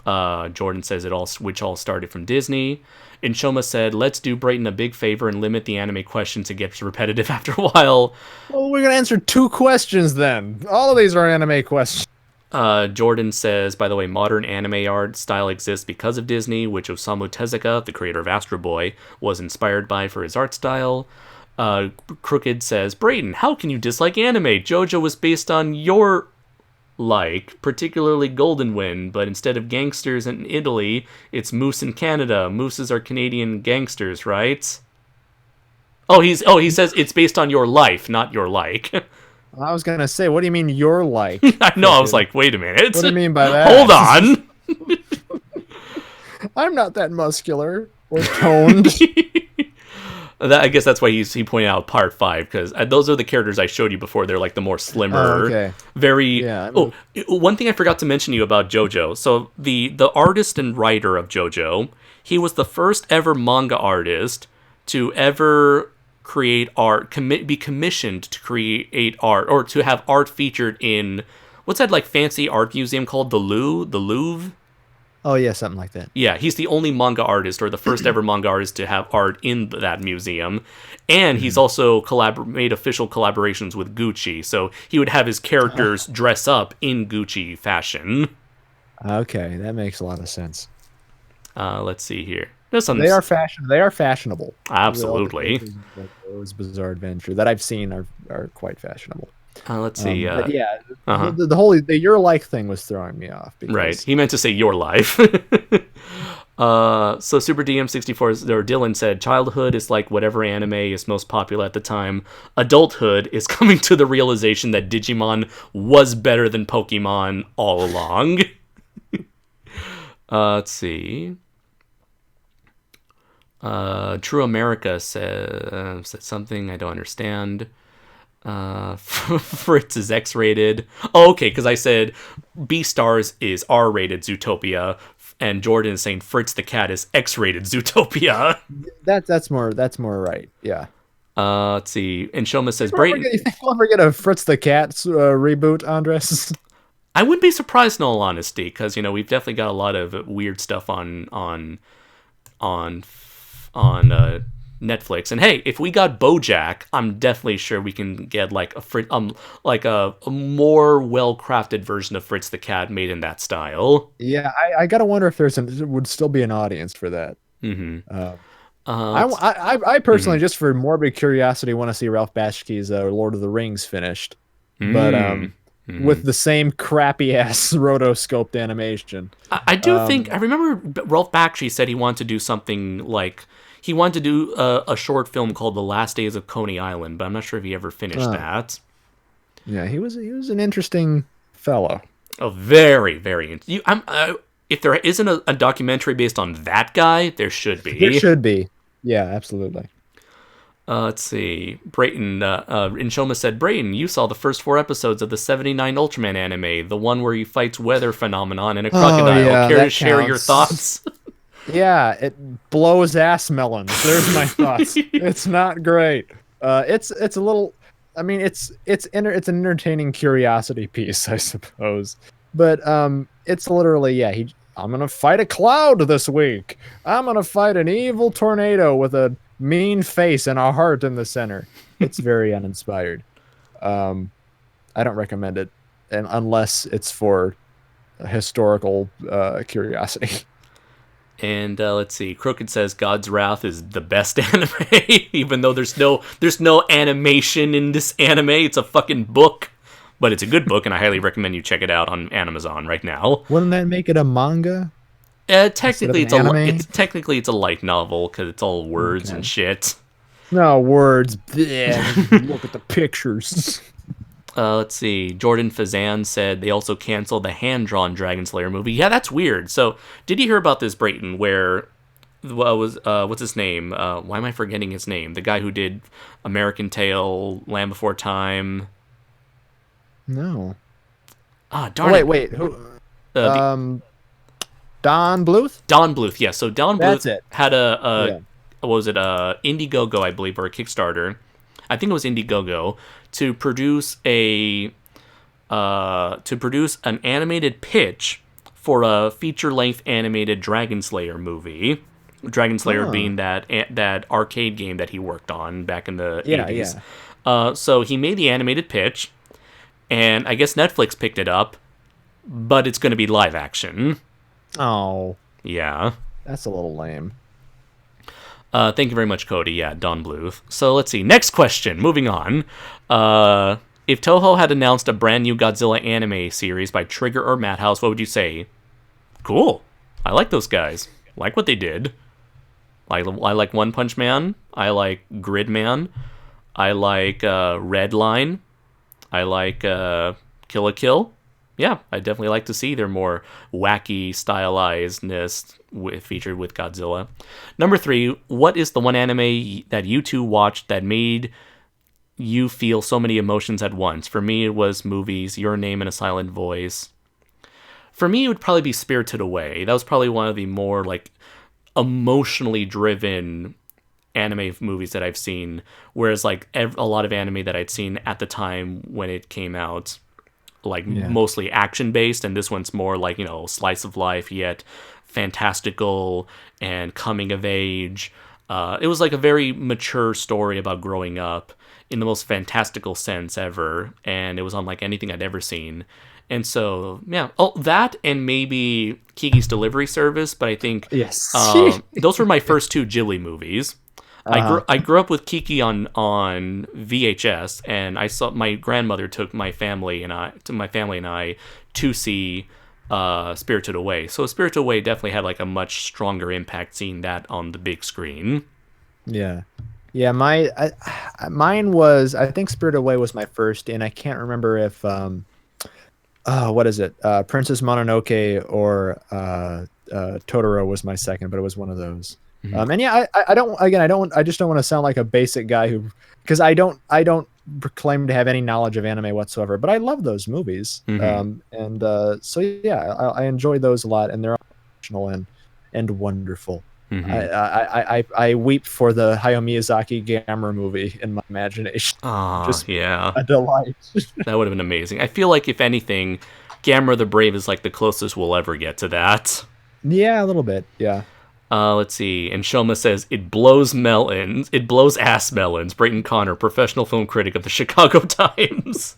Jordan says which all started from Disney. And Shoma said, "Let's do Brayton a big favor and limit the anime questions. It gets repetitive after a while." Well, we're gonna answer 2 questions then. All of these are anime questions. Jordan says, by the way, modern anime art style exists because of Disney, which Osamu Tezuka, the creator of Astro Boy, was inspired by for his art style. Crooked says, "Brayden, how can you dislike anime? JoJo was based on your particularly Golden Wind, but instead of gangsters in Italy, it's moose in Canada. Mooses are Canadian gangsters, right?" He says it's based on your life, not your like. I was gonna say, what do you mean you're like? I know, I was like, wait a minute. What do you mean by that? Hold on. I'm not that muscular or toned. I guess that's why he pointed out part 5, because those are the characters I showed you before. They're like the more slimmer, very. Yeah. One thing I forgot to mention to you about JoJo. So the artist and writer of JoJo, he was the first ever manga artist to ever create art, be commissioned to create art, or to have art featured in what's that like fancy art museum called the Louvre. Oh yeah, something like that. Yeah, he's the only manga artist, or the first ever manga artist to have art in that museum. And he's also made official collaborations with Gucci, so he would have his characters dress up in Gucci fashion. Okay, that makes a lot of sense. Let's see here. They are fashionable. Absolutely. Those Bizarre Adventure that I've seen are quite fashionable. Let's see. But yeah, Uh-huh. the your like thing was throwing me off because Right. He meant to say your life. So Super DM64 or Dylan said, childhood is like whatever anime is most popular at the time. Adulthood is coming to the realization that Digimon was better than Pokemon all along. Let's see. True America said something I don't understand. Fritz is X-rated. Oh, okay, because I said Beastars is R-rated Zootopia, and Jordan is saying Fritz the cat is X-rated Zootopia. that's more right. Yeah. Let's see. And Shoma says, You think we'll ever get a Fritz the Cat reboot, Andres? I wouldn't be surprised in all honesty, because we've definitely got a lot of weird stuff on Netflix. And hey, if we got BoJack, I'm definitely sure we can get like a more well-crafted version of Fritz the Cat made in that style. Yeah, I gotta wonder if would still be an audience for that. I personally, just for morbid curiosity, want to see Ralph Bakshi's Lord of the Rings finished, but with the same crappy ass rotoscoped animation. I do think I remember Ralph Bakshi said he wanted to do something like he wanted to do a short film called The Last Days of Coney Island, but I'm not sure if he ever finished that. Yeah, he was an interesting fellow. Oh, very, very. If there isn't a documentary based on that guy, there should be. There should be. Yeah, absolutely. Let's see. Brayton, Inshoma said, Brayton, you saw the first 4 episodes of the 79 Ultraman anime, the one where he fights weather phenomenon and a crocodile. Yeah, Care to that share your counts. thoughts? Yeah, it blows ass melons. There's my thoughts. It's not great. It's a little. I mean, it's an entertaining curiosity piece, I suppose. But it's literally I'm gonna fight a cloud this week. I'm gonna fight an evil tornado with a mean face and a heart in the center. It's very uninspired. I don't recommend it, and unless it's for historical curiosity. And let's see. Crooked says God's Wrath is the best anime, even though there's no animation in this anime. It's a fucking book, but it's a good book, and I highly recommend you check it out on Amazon right now. Wouldn't that make it a manga? Technically, it's anime? technically it's a light novel because it's all words and shit. No words. Bleh. Look at the pictures. Let's see. Jordan Fazan said they also canceled the hand-drawn Dragon Slayer movie. Yeah, that's weird. So, did you hear about this, Brayton, where what's his name? Why am I forgetting his name? The guy who did American Tail, Land Before Time. No. Ah, darn it. Wait. Who? Don Bluth? Don Bluth, yeah. So Don That's Bluth it. had what was it, Indiegogo, I believe, or a Kickstarter. I think it was Indiegogo to produce an animated pitch for a feature-length animated Dragon Slayer movie. Dragon Slayer being that arcade game that he worked on back in the 80s. Yeah. So he made the animated pitch, and I guess Netflix picked it up, but it's going to be live action. Oh, Yeah. that's a little lame. Thank you very much, Cody. Yeah, Don Bluth. So let's see. Next question. Moving on. If Toho had announced a brand new Godzilla anime series by Trigger or Madhouse, what would you say? Cool. I like those guys. Like what they did. I like One Punch Man. I like Gridman. I like Red Line. I like Kill la Kill. Yeah, I definitely like to see their more wacky stylizedness featured with Godzilla. Number 3, what is the one anime that you two watched that made you feel so many emotions at once? For me, it was movies, Your Name in a Silent Voice. For me, it would probably be Spirited Away. That was probably one of the more like emotionally driven anime movies that I've seen. Whereas like a lot of anime that I'd seen at the time when it came out, mostly action based, and this one's more like, slice of life yet fantastical and coming of age. It was like a very mature story about growing up in the most fantastical sense ever, and it was unlike anything I'd ever seen. And so, yeah, that and maybe Kiki's Delivery Service, but I think Yes. those were my first 2 Ghibli movies. I grew up with Kiki on VHS, and I saw my grandmother took my family and I to see Spirited Away. So Spirited Away definitely had like a much stronger impact seeing that on the big screen. Yeah. Yeah, mine was, I think Spirited Away was my first, and I can't remember if what is it? Princess Mononoke or Totoro was my second, but it was one of those. And yeah, I just don't want to sound like a basic guy because I don't proclaim to have any knowledge of anime whatsoever, but I love those movies. So yeah, I enjoy those a lot, and they're emotional and wonderful. I weep for the Hayao Miyazaki Gamera movie in my imagination. Just yeah, a delight. that would have been amazing. I feel like if anything, Gamera the Brave is like the closest we'll ever get to that. Yeah, a little bit. Yeah. Let's see. And Shoma says, it blows melons. It blows ass melons. Brayton Connor, professional film critic of the Chicago Times.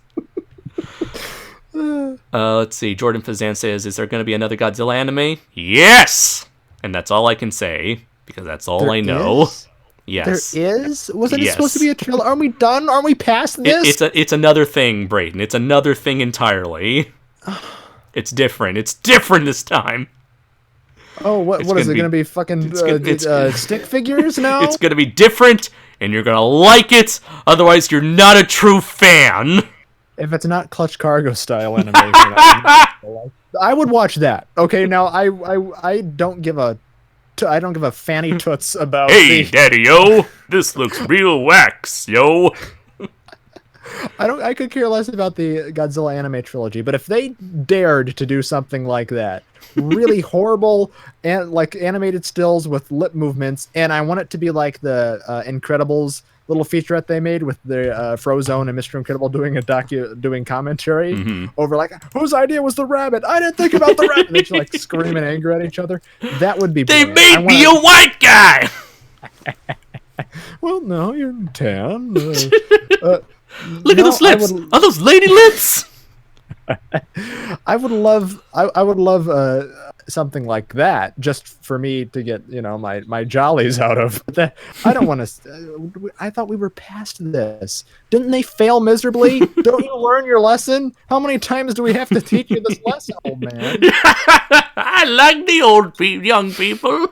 Let's see. Jordan Fazan says, is there going to be another Godzilla anime? Yes! And that's all I can say, because that's all I know. Is? Yes. There is? Wasn't it supposed to be a trailer? Aren't we done? Aren't we past this? It's another thing, Brayton. It's another thing entirely. It's different. It's different this time. Oh, what is it going to be? Fucking stick figures now? It's going to be different, and you're going to like it. Otherwise, you're not a true fan. If it's not Clutch Cargo style animation, I would watch that. Okay, now I don't give a fanny toots about. Hey, Daddy-o, this looks real wax, yo. I could care less about the Godzilla anime trilogy, but if they dared to do something like that, really horrible and like animated stills with lip movements, and I want it to be like the Incredibles little featurette they made with the Frozone and Mr. Incredible doing commentary over like, whose idea was the rabbit? I didn't think about the rabbit. They just like scream in anger at each other. That would be. They brilliant. made me a white guy. Well, no, you're tan. Look at those lips. Are those lady lips? I would love something like that just for me to get my jollies out of. But I don't want to. I thought we were past this. Didn't they fail miserably? Don't you learn your lesson? How many times do we have to teach you this lesson, old man? I like the young people.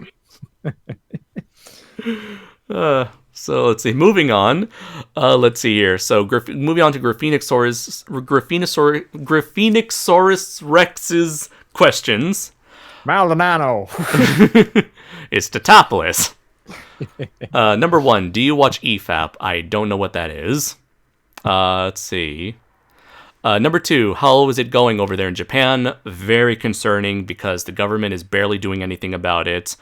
So let's see. Moving on. Let's see here. So moving on to Graphenosaurus Rex's questions. Maldonado. It's Tatopolis. Number 1. Do you watch EFAP? I don't know what that is. Let's see. Number 2. How is it going over there in Japan? Very concerning because the government is barely doing anything about it.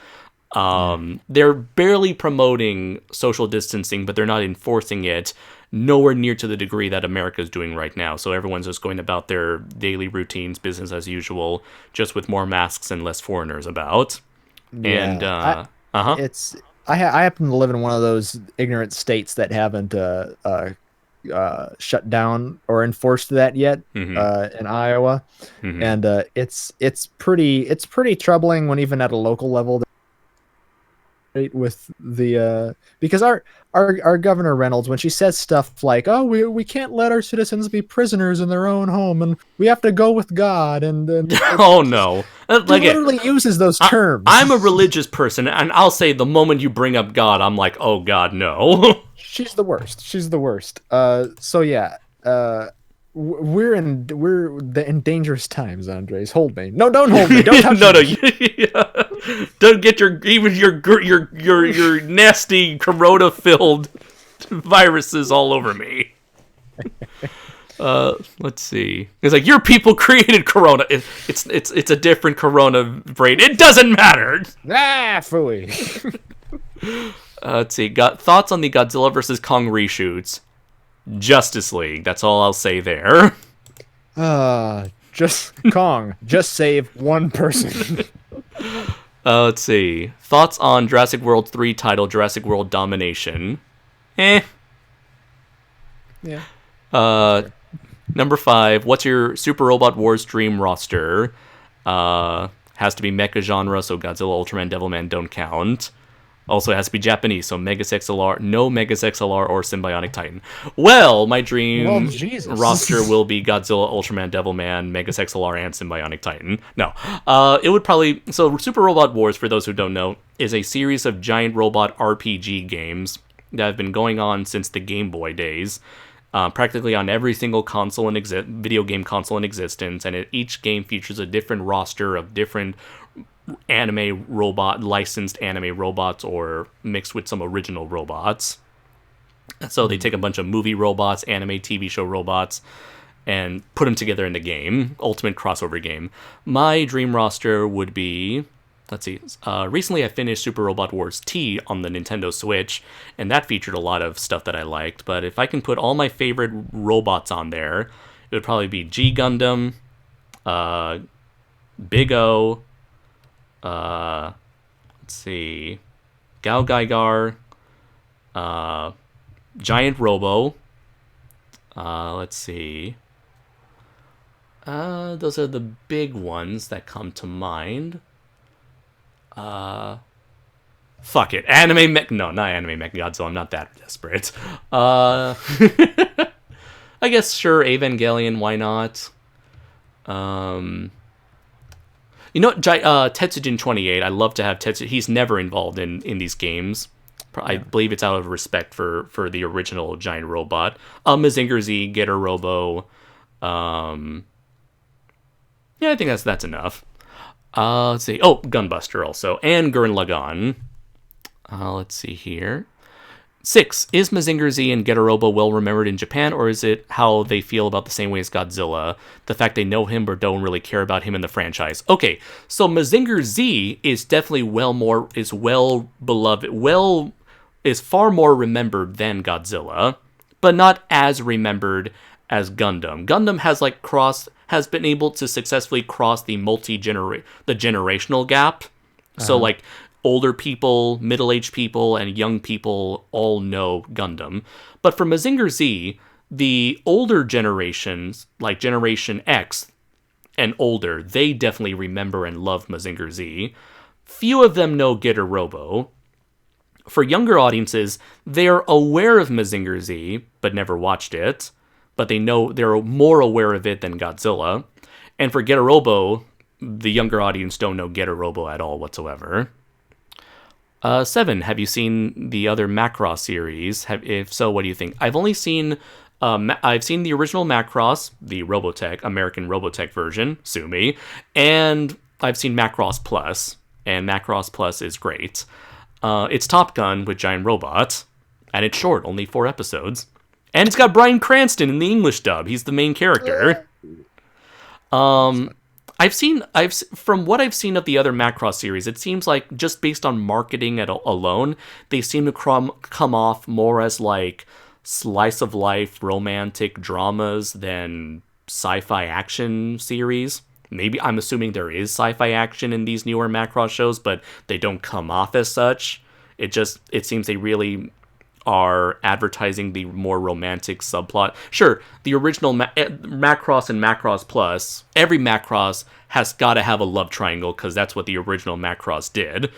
They're barely promoting social distancing, but they're not enforcing it nowhere near to the degree that America's doing right now. So everyone's just going about their daily routines, business as usual, just with more masks and less foreigners about. Yeah. And I happen to live in one of those ignorant states that haven't shut down or enforced that yet in Iowa, and it's pretty troubling when even at a local level. With the because our Governor Reynolds, when she says stuff like, oh, we can't let our citizens be prisoners in their own home and we have to go with God and oh no, like literally uses those terms. I'm a religious person, and I'll say the moment you bring up God, I'm like, oh God, no. She's the worst. So yeah, we're in dangerous times, Andres. Hold me. No, don't hold me. Don't touch me. Don't get your nasty corona-filled viruses all over me. Let's see. It's like your people created corona. It's a different corona brain. It doesn't matter. Phooey. Let's see. Got thoughts on the Godzilla vs. Kong reshoots? Justice League. That's all I'll say there. Just Kong. Just save one person. Let's see. Thoughts on Jurassic World 3 title Jurassic World Domination? Yeah. Number 5. What's your Super Robot Wars dream roster? Has to be mecha genre, so Godzilla, Ultraman, Devilman don't count. Also, it has to be Japanese, so Megas XLR, no Megas XLR or Symbionic Titan. Well, my dream Well, Jesus. roster will be Godzilla, Ultraman, Devilman, Megas XLR, and Symbionic Titan. No, it would probably... So, Super Robot Wars, for those who don't know, is a series of giant robot RPG games that have been going on since the Game Boy days. Practically on every single console video game console in existence, and each game features a different roster of different licensed anime robots or mixed with some original robots. So they take a bunch of movie robots, anime TV show robots, and put them together in the game. Ultimate crossover game. My dream roster would be... Let's see. Recently I finished Super Robot Wars T on the Nintendo Switch, and that featured a lot of stuff that I liked. But if I can put all my favorite robots on there, it would probably be G Gundam, Big O, let's see, Gao Gaigar, Giant Robo, let's see. Those are the big ones that come to mind. Fuck it. No, not Anime Mech Godzilla. I'm not that desperate. I guess, sure, Evangelion, why not? You know, Tetsujin 28, I love to have Tetsujin. He's never involved in these games. I believe it's out of respect for the original giant robot. Mazinger Z, Getter Robo. Yeah, I think that's enough. Let's see. Oh, Gunbuster also. And Gurren Lagann. Let's see here. 6. Is Mazinger Z and Getter Robo well remembered in Japan, or is it how they feel about the same way as Godzilla? The fact they know him or don't really care about him in the franchise. Okay, so Mazinger Z is definitely well beloved, is far more remembered than Godzilla, but not as remembered as Gundam. Gundam has been able to successfully cross the generational gap. So like older people, middle-aged people, and young people all know Gundam. But for Mazinger Z, the older generations, like Generation X and older, they definitely remember and love Mazinger Z. Few of them know Getter Robo. For younger audiences, they're aware of Mazinger Z, but never watched it. But they're more aware of it than Godzilla. And for Getter Robo, the younger audience don't know Getter Robo at all whatsoever. 7. Have you seen the other Macross series? If so, what do you think? I've only seen... I've seen the original Macross, the Robotech, American Robotech version, sue me, and I've seen Macross Plus, and Macross Plus is great. It's Top Gun with giant robots, and it's short, only 4 episodes. And it's got Bryan Cranston in the English dub. He's the main character. From what I've seen of the other Macross series, it seems like just based on marketing alone, they seem to come off more as like slice of life romantic dramas than sci-fi action series. Maybe I'm assuming there is sci-fi action in these newer Macross shows, but they don't come off as such. It seems they really are advertising the more romantic subplot. Sure, the original Macross and Macross Plus, every Macross has got to have a love triangle because that's what the original Macross did.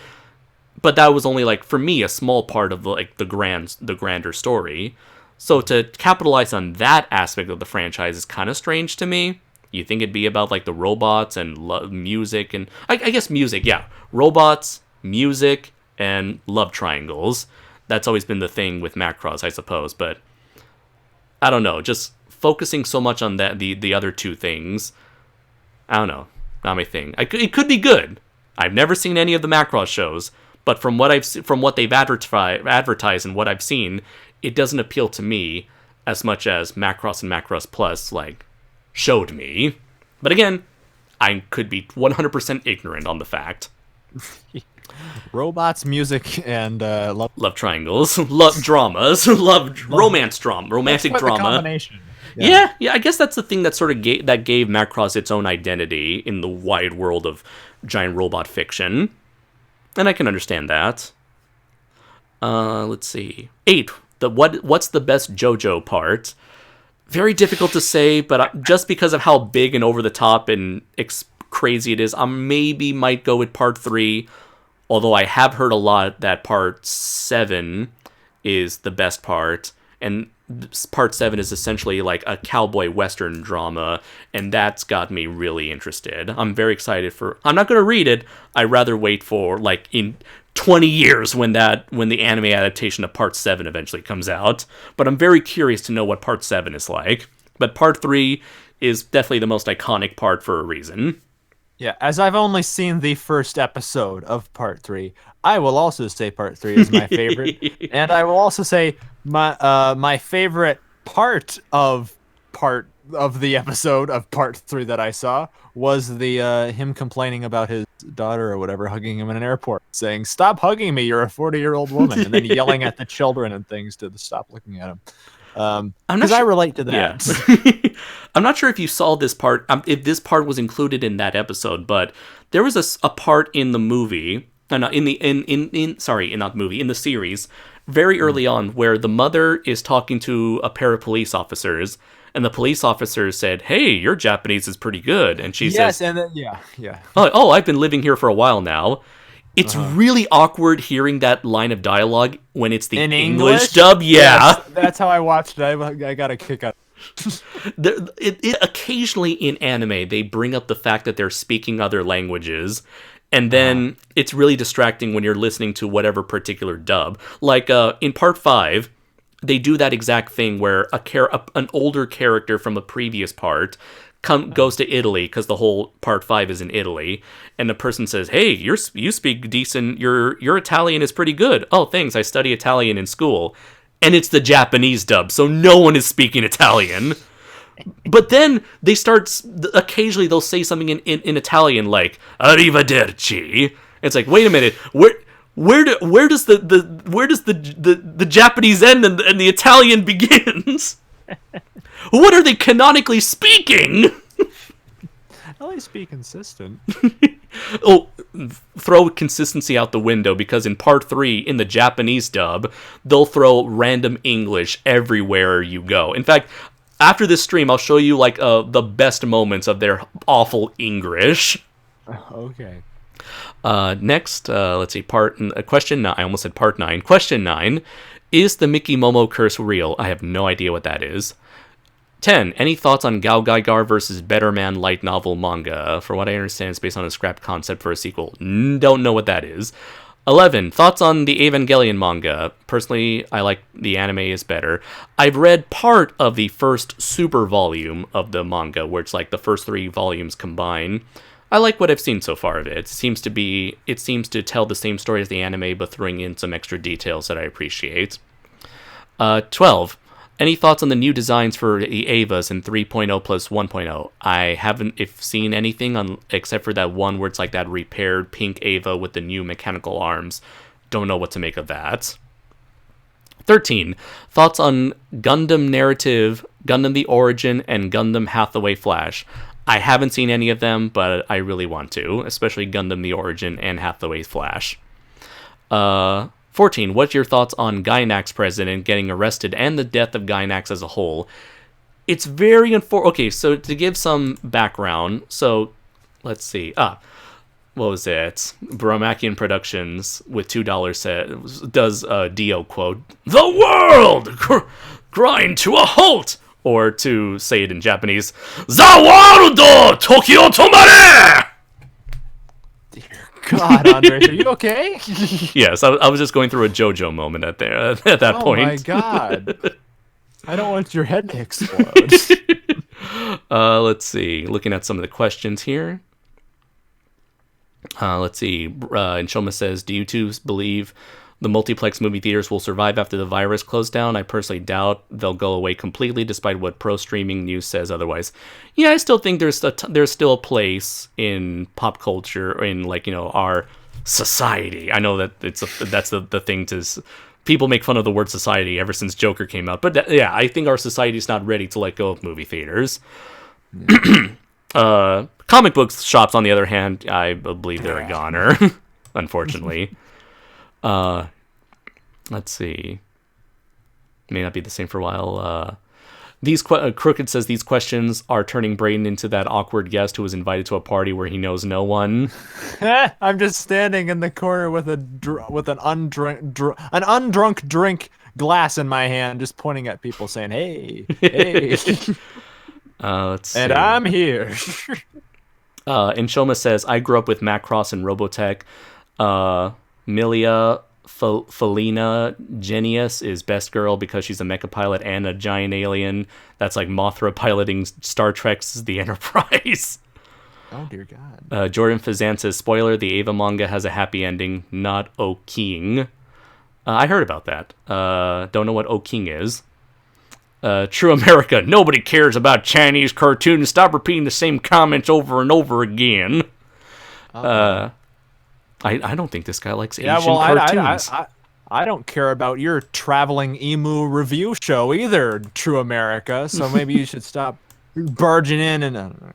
But that was only, like, for me, a small part of the grander story. So to capitalize on that aspect of the franchise is kind of strange to me. You think it'd be about like the robots and music and I guess music, yeah, robots, music, and love triangles. That's always been the thing with Macross, I suppose, but I don't know. Just focusing so much on the other two things, I don't know. Not my thing. It could be good. I've never seen any of the Macross shows, but from what they've advertised and what I've seen, it doesn't appeal to me as much as Macross and Macross Plus like showed me. But again, I could be 100% ignorant on the fact. Robots, music, and love triangles, love dramas, romantic drama. Combination. Yeah, I guess that's the thing that sort of gave Macross its own identity in the wide world of giant robot fiction, and I can understand that. Let's see. 8. What's the best JoJo part? Very difficult to say, but just because of how big and over the top and crazy it is, I maybe might go with part 3. Although I have heard a lot that part 7 is the best part, and part 7 is essentially like a cowboy western drama, and that's got me really interested. I'm very excited for. I'm not going to read it. I'd rather wait for like in 20 years when the anime adaptation of part 7 eventually comes out. But I'm very curious to know what part 7 is like. But part 3 is definitely the most iconic part for a reason. Yeah, as I've only seen the first episode of part 3, I will also say part 3 is my favorite, and I will also say my favorite part of the episode of part 3 that I saw was the him complaining about his daughter or whatever hugging him in an airport, saying, "Stop hugging me, you're a 40-year-old woman," and then yelling at the children and things to stop looking at him. Because I relate to that. Yeah. I'm not sure if you saw this part, if this part was included in that episode, but there was a part in the movie, in the series, very early on, where the mother is talking to a pair of police officers, and the police officer said, "Hey, your Japanese is pretty good," and she says, and then, yeah. Oh, I've been living here for a while now. It's really awkward hearing that line of dialogue when it's the In English dub. Yeah. That's how I watched it. I got a kick out. Occasionally in anime, they bring up the fact that they're speaking other languages, and then it's really distracting when you're listening to whatever particular dub. Like in part 5, they do that exact thing where an older character from a previous part goes to Italy, because the whole part 5 is in Italy, and the person says, "Hey, you speak decent. Your Italian is pretty good." "Oh, thanks. I study Italian in school." And it's the Japanese dub, so no one is speaking Italian. But then they start. Occasionally, they'll say something in Italian like "Arrivederci." It's like, wait a minute, where does the Japanese end and the Italian begins? What are they canonically speaking? At least be consistent. Oh, throw consistency out the window, because in part 3, in the Japanese dub, they'll throw random English everywhere you go. In fact, after this stream, I'll show you like the best moments of their awful English. Okay. Next, let's see, question 9. I almost said part 9. Question 9. Is the Mickey Momo curse real? I have no idea what that is. 10. Any thoughts on Gao Gaigar versus Better Man light novel manga? For what I understand, it's based on a scrapped concept for a sequel. Don't know what that is. 11. Thoughts on the Evangelion manga? Personally, I like the anime is better. I've read part of the first super volume of the manga, where it's like the first 3 volumes combined. I like what I've seen so far of it. It seems to tell the same story as the anime, but throwing in some extra details that I appreciate. 12. Any thoughts on the new designs for the Avas in 3.0 plus 1.0? I haven't seen anything except for that one where it's like that repaired pink Ava with the new mechanical arms. Don't know what to make of that. 13. Thoughts on Gundam Narrative, Gundam The Origin, and Gundam Hathaway Flash. I haven't seen any of them, but I really want to, especially Gundam The Origin and Hathaway Flash. 14. What's your thoughts on Gainax president getting arrested and the death of Gainax as a whole? It's very Okay, so to give some background, so let's see. What was it? Bromakian Productions with $2 does a Dio quote, "The world grind to a halt," or to say it in Japanese, "The world Tokyo tomare." God, Andres, are you okay? Yes, I was just going through a JoJo moment at that point. Oh my God. I don't want your head to explode. Let's see. Looking at some of the questions here. Let's see. Inshoma says, "Do you two believe the multiplex movie theaters will survive after the virus closed down? I personally doubt they'll go away completely, despite what pro streaming news says otherwise." Yeah, I still think there's still a place in pop culture, or in our society. I know that that's the thing to. People make fun of the word society ever since Joker came out, but yeah, I think our society is not ready to let go of movie theaters. Comic book shops, on the other hand, I believe they're a goner, unfortunately. Let's see. May not be the same for a while. Crooked says these questions are turning Braden into that awkward guest who was invited to a party where he knows no one. I'm just standing in the corner with an undrunk drink glass in my hand, just pointing at people, saying, "Hey, hey." Let's see. And I'm here. And Shoma says, I grew up with Macross and Robotech. Milia Felina Genius is best girl because she's a mecha pilot and a giant alien. That's like Mothra piloting Star Trek's The Enterprise. Oh, dear God. Jordan Fazan says, spoiler, the Ava manga has a happy ending, not O King. I heard about that. Don't know what O King is. True America, nobody cares about Chinese cartoons. Stop repeating the same comments over and over again. I don't think this guy likes Asian cartoons. I don't care about your traveling emu review show either, True America. So maybe you should stop barging in and.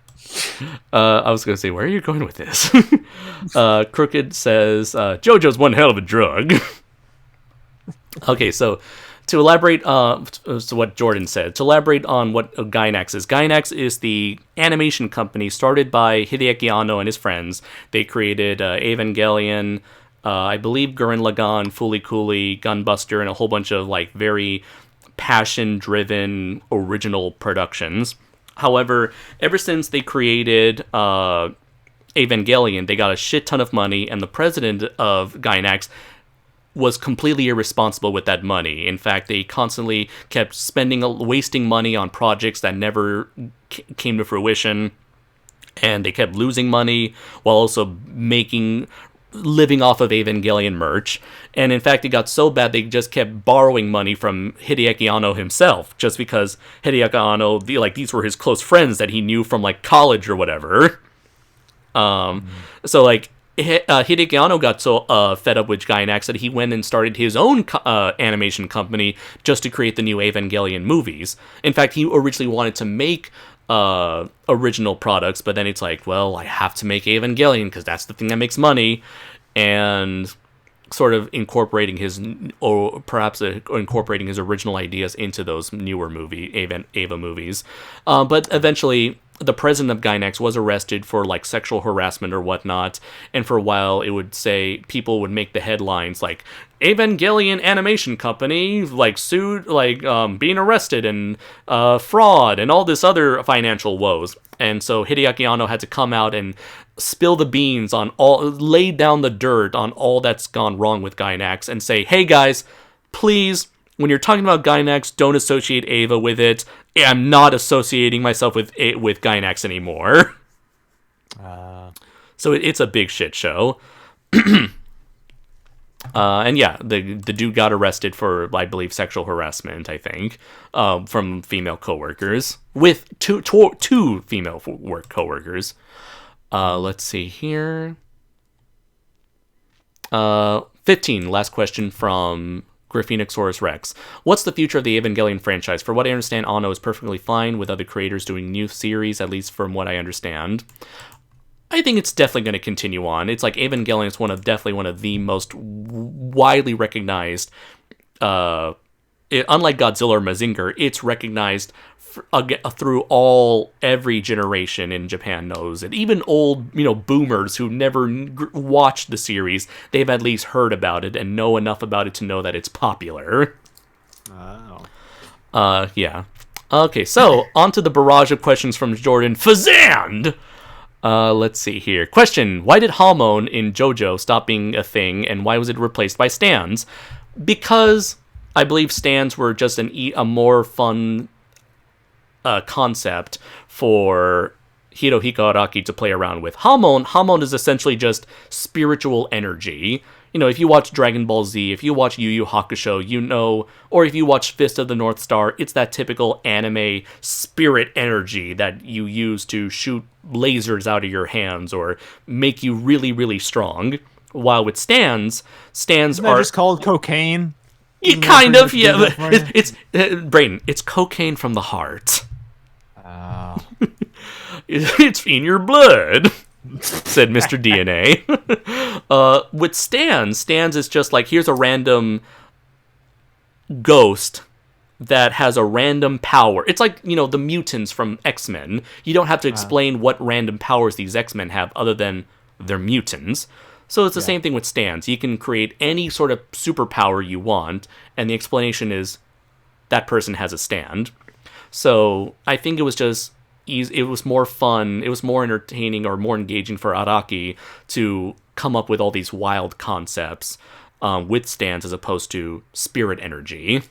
I was going to say, where are you going with this? Crooked says, JoJo's one hell of a drug. Okay, so to elaborate so what Jordan said, to elaborate on what Gainax is. Gainax is the animation company started by Hideaki Anno and his friends. They created Evangelion, I believe Gurren Lagann, Fooly Cooly, Gunbuster, and a whole bunch of like very passion-driven original productions. However, ever since they created Evangelion, they got a shit ton of money, and the president of Gainax was completely irresponsible with that money. In fact, they constantly kept wasting money on projects that never came to fruition, and they kept losing money while also living off of Evangelion merch. And in fact, it got so bad they just kept borrowing money from Hideaki Anno himself, just because Hideaki Anno, these were his close friends that he knew from like college or whatever. So like Hideaki Anno got so fed up with Gainax that he went and started his own animation company just to create the new Evangelion movies. In fact, he originally wanted to make original products, but then it's like, well, I have to make Evangelion because that's the thing that makes money, and sort of incorporating his original ideas into those newer Eva movies. But eventually, the president of Gainax was arrested for like sexual harassment or whatnot, and for a while it would say, people would make the headlines like Evangelion Animation Company like sued, like being arrested and fraud and all this other financial woes. And so Hideaki Anno had to come out and spill the beans on lay down the dirt on all that's gone wrong with Gainax and say, hey guys, please, when you're talking about Gainax, don't associate Eva with it. I'm not associating myself with Gainax anymore. So it's a big shit show. And yeah, the dude got arrested for, I believe, sexual harassment, I think, from female coworkers, with two female work coworkers. Let's see here. 15, last question from Graphenoxaurus Rex. What's the future of the Evangelion franchise? For what I understand, Anno is perfectly fine with other creators doing new series, at least from what I understand. I think it's definitely going to continue on. It's like Evangelion is definitely one of the most widely recognized, unlike Godzilla or Mazinger, it's recognized through every generation in Japan knows it. Even old, boomers who never watched the series, they've at least heard about it and know enough about it to know that it's popular. Wow. Yeah. Okay, so on to the barrage of questions from Jordan Fazand. Let's see here. Question: why did Hamon in JoJo stop being a thing, and why was it replaced by stands? Because I believe stands were just a more fun concept for Hirohiko Araki to play around with. Hamon is essentially just spiritual energy. If you watch Dragon Ball Z, if you watch Yu Yu Hakusho, or if you watch Fist of the North Star, it's that typical anime spirit energy that you use to shoot lasers out of your hands or make you really, really strong. While with stands Isn't are that just called cocaine? yeah, kind of, yeah. It's Brayden, it's cocaine from the heart. Oh. It's in your blood, said Mr. DNA. With stands is just like, here's a random ghost that has a random power. It's like, the mutants from X-Men. You don't have to explain what random powers these X-Men have other than they're mutants. So it's the same thing with stands. You can create any sort of superpower you want, and the explanation is that person has a stand. So I think it was just easy. It was more fun. It was more entertaining or more engaging for Araki to come up with all these wild concepts with stands as opposed to spirit energy,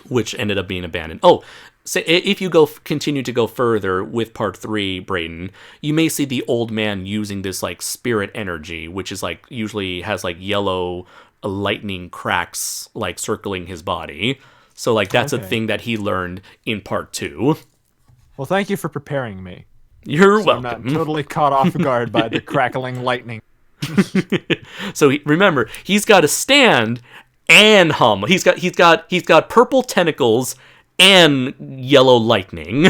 which ended up being abandoned. Oh, so if you continue to go further with part 3, Brayden, you may see the old man using this like spirit energy, which is like usually has like yellow lightning cracks like circling his body. So like that's a thing that he learned in part 2. Well, thank you for preparing me. You're So welcome. I'm not totally caught off guard by the crackling lightning. So remember, he's got a stand and hum. He's got purple tentacles and yellow lightning.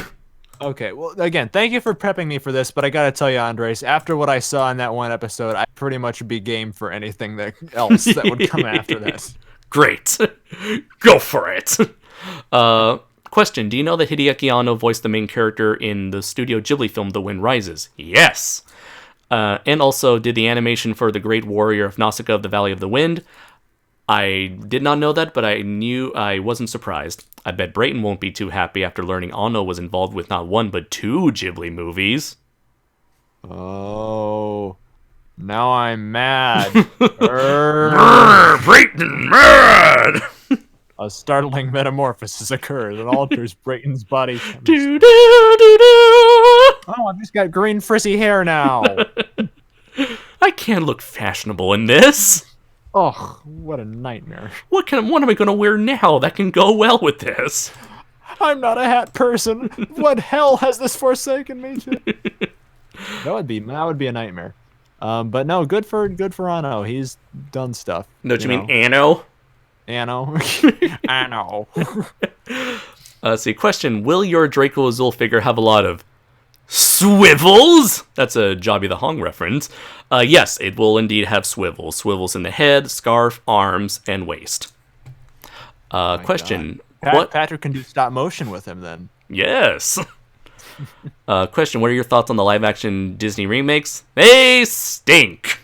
Okay, well, again, thank you for prepping me for this, but I gotta tell you, Andres, after what I saw in that one episode, I pretty much would be game for anything else that would come after this. Great. Go for it. Question, do you know that Hideaki Anno voiced the main character in the Studio Ghibli film The Wind Rises? Yes. And also did the animation for The Great Warrior of Nausicaa of the Valley of the Wind. I did not know that, but I wasn't surprised. I bet Brayton won't be too happy after learning Anno was involved with not 1 but 2 Ghibli movies. Oh, now I'm mad. Brayton, mad! A startling metamorphosis occurs and alters Brayton's body. Do, do, do, do. Oh, I've just got green frizzy hair now. I can't look fashionable in this. Oh, what a nightmare. What am I going to wear now that can go well with this? I'm not a hat person. What hell has this forsaken me to? That would be a nightmare. But no, good for Anno. He's done stuff. No, do you mean Anno? Anno. Anno. Let's see. Question: will your Draco Azul figure have a lot of swivels? That's a Jobby the Hong reference. Yes, it will indeed have swivels. Swivels in the head, scarf, arms, and waist. Question: what? Patrick can do stop motion with him then. Yes. Question: what are your thoughts on the live-action Disney remakes? They stink.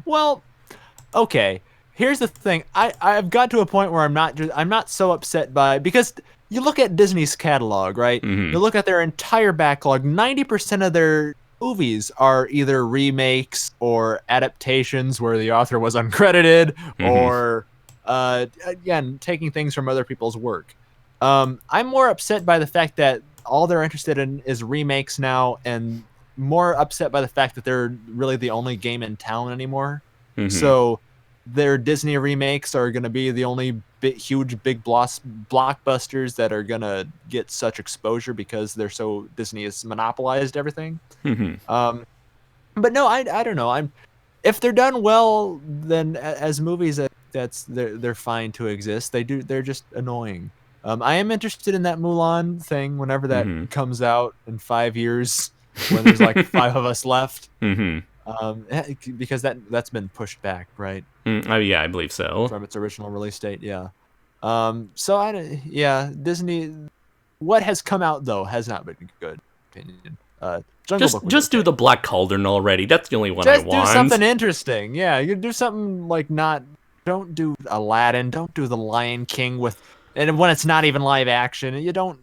Well, okay. Here's the thing. I've got to a point where I'm not so upset by, because you look at Disney's catalog, right? Mm-hmm. You look at their entire backlog. 90% of their movies are either remakes or adaptations where the author was uncredited, or again, taking things from other people's work. I'm more upset by the fact that all they're interested in is remakes now, and more upset by the fact that they're really the only game in town anymore. Mm-hmm. So their Disney remakes are going to be the only huge big blockbusters that are going to get such exposure because Disney has monopolized everything. Mm-hmm. But no, I don't know. If they're done well, then as movies, they're fine to exist. They're just annoying. I am interested in that Mulan thing whenever that comes out in 5 years, when there's like 5 of us left. Mm-hmm. Because that's been pushed back, right? Yeah, I believe so. From its original release date, yeah. Disney. What has come out though has not been good. Opinion. Just do the Black Cauldron already. That's the only one I want. Just do something interesting. Yeah, you do something like don't do Aladdin. Don't do the Lion King and when it's not even live action. You don't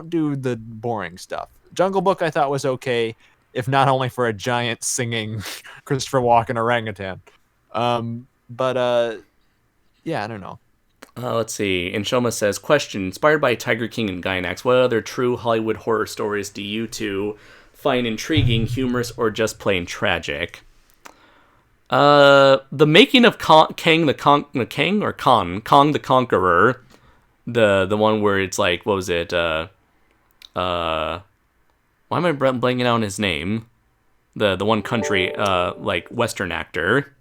do the boring stuff. Jungle Book I thought was okay, if not only for a giant singing Christopher Walken orangutan. Yeah, I don't know. Let's see. Inshoma says, question, inspired by Tiger King and Gainax, what other true Hollywood horror stories do you two find intriguing, humorous, or just plain tragic? The making of Kong the Conqueror, the one where it's like, what was it? Why am I blanking out on his name? The one country, like Western actor.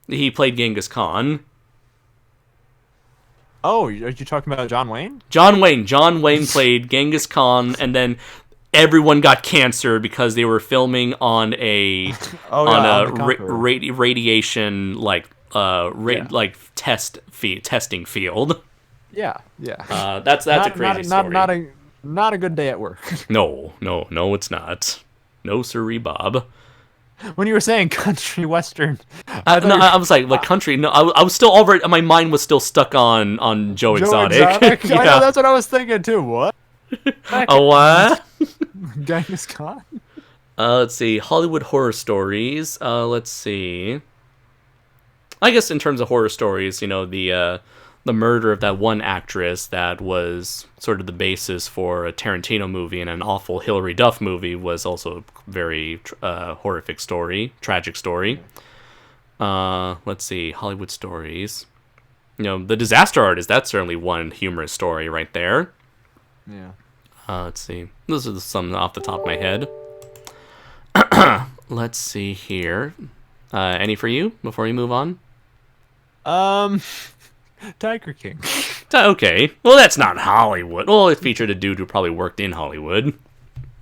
He played Genghis Khan. Oh, are you talking about John Wayne? John Wayne played Genghis Khan, and then everyone got cancer because they were filming on a radiation like testing field. Yeah. That's a crazy story. Not a good day at work. No, it's not. No, sirree, Bob. When you were saying country western, I was like country. No, I was still already. My mind was still stuck on Joe Exotic. Yeah. I know, that's what I was thinking too. What? Oh, what? Genghis Khan? Let's see. Hollywood horror stories. Let's see. I guess in terms of horror stories, the murder of that one actress that was sort of the basis for a Tarantino movie and an awful Hilary Duff movie was also a very horrific story, tragic story. Let's see, Hollywood stories. The Disaster Artist, that's certainly one humorous story right there. Yeah. Let's see. Those are some off the top of my head. Let's see here. Any for you before we move on? Tiger King. Okay. Well, that's not Hollywood. Well, it featured a dude who probably worked in Hollywood.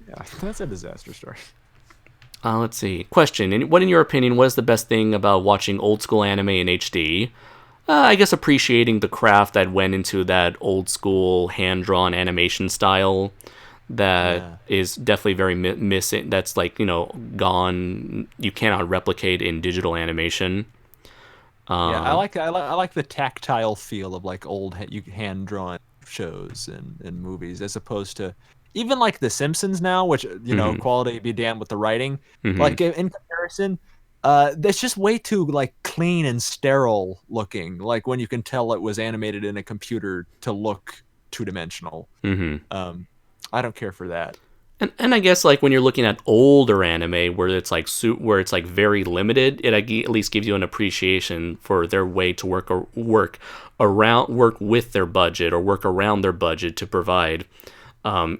Yeah, that's a disaster story. Let's see. Question. What, in your opinion, was the best thing about watching old school anime in HD? I guess appreciating the craft that went into that old school hand-drawn animation style that is definitely very missing. That's gone. You cannot replicate in digital animation. I like the tactile feel of old hand drawn shows and movies as opposed to even The Simpsons now, which quality be damned with the writing. Mm-hmm. In comparison, that's just way too clean and sterile looking. When you can tell it was animated in a computer to look 2-dimensional. Mm-hmm. I don't care for that. And I guess when you're looking at older anime where it's very limited, it at least gives you an appreciation for their way to work with their budget or work around their budget to provide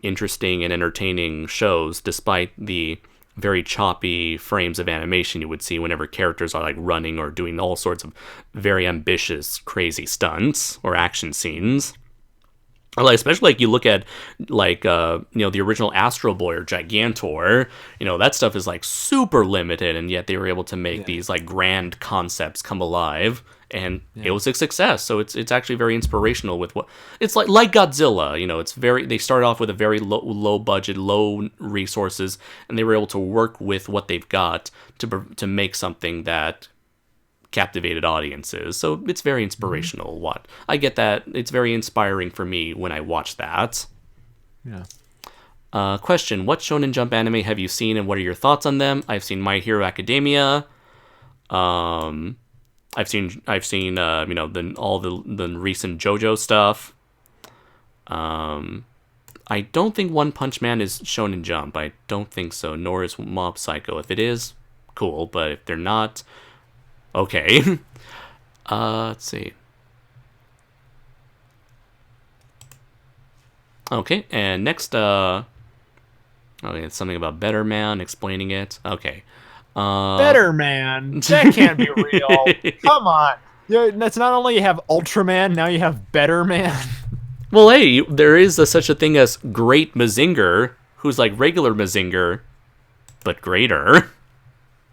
interesting and entertaining shows, despite the very choppy frames of animation you would see whenever characters are running or doing all sorts of very ambitious, crazy stunts or action scenes. Especially you look at the original Astro Boy or Gigantor, that stuff is super limited, and yet they were able to make these grand concepts come alive, and it was a success. So it's actually very inspirational with what it's like Godzilla. They started off with a very low budget, low resources, and they were able to work with what they've got to make something that captivated audiences. So it's very inspirational. What I get that it's very inspiring for me when I watch that. Yeah. Question: what Shonen Jump anime have you seen, and what are your thoughts on them? I've seen My Hero Academia. I've seen all the recent JoJo stuff. I don't think One Punch Man is Shonen Jump. I don't think so. Nor is Mob Psycho. If it is, cool. But if they're not, okay. Let's see. Okay, and next, okay, it's something about Better Man, explaining it. Okay. Better Man? That can't be real. Come on. That's not only you have Ultraman, now you have Better Man. Well, hey, there is such a thing as Great Mazinger, who's like regular Mazinger, but greater.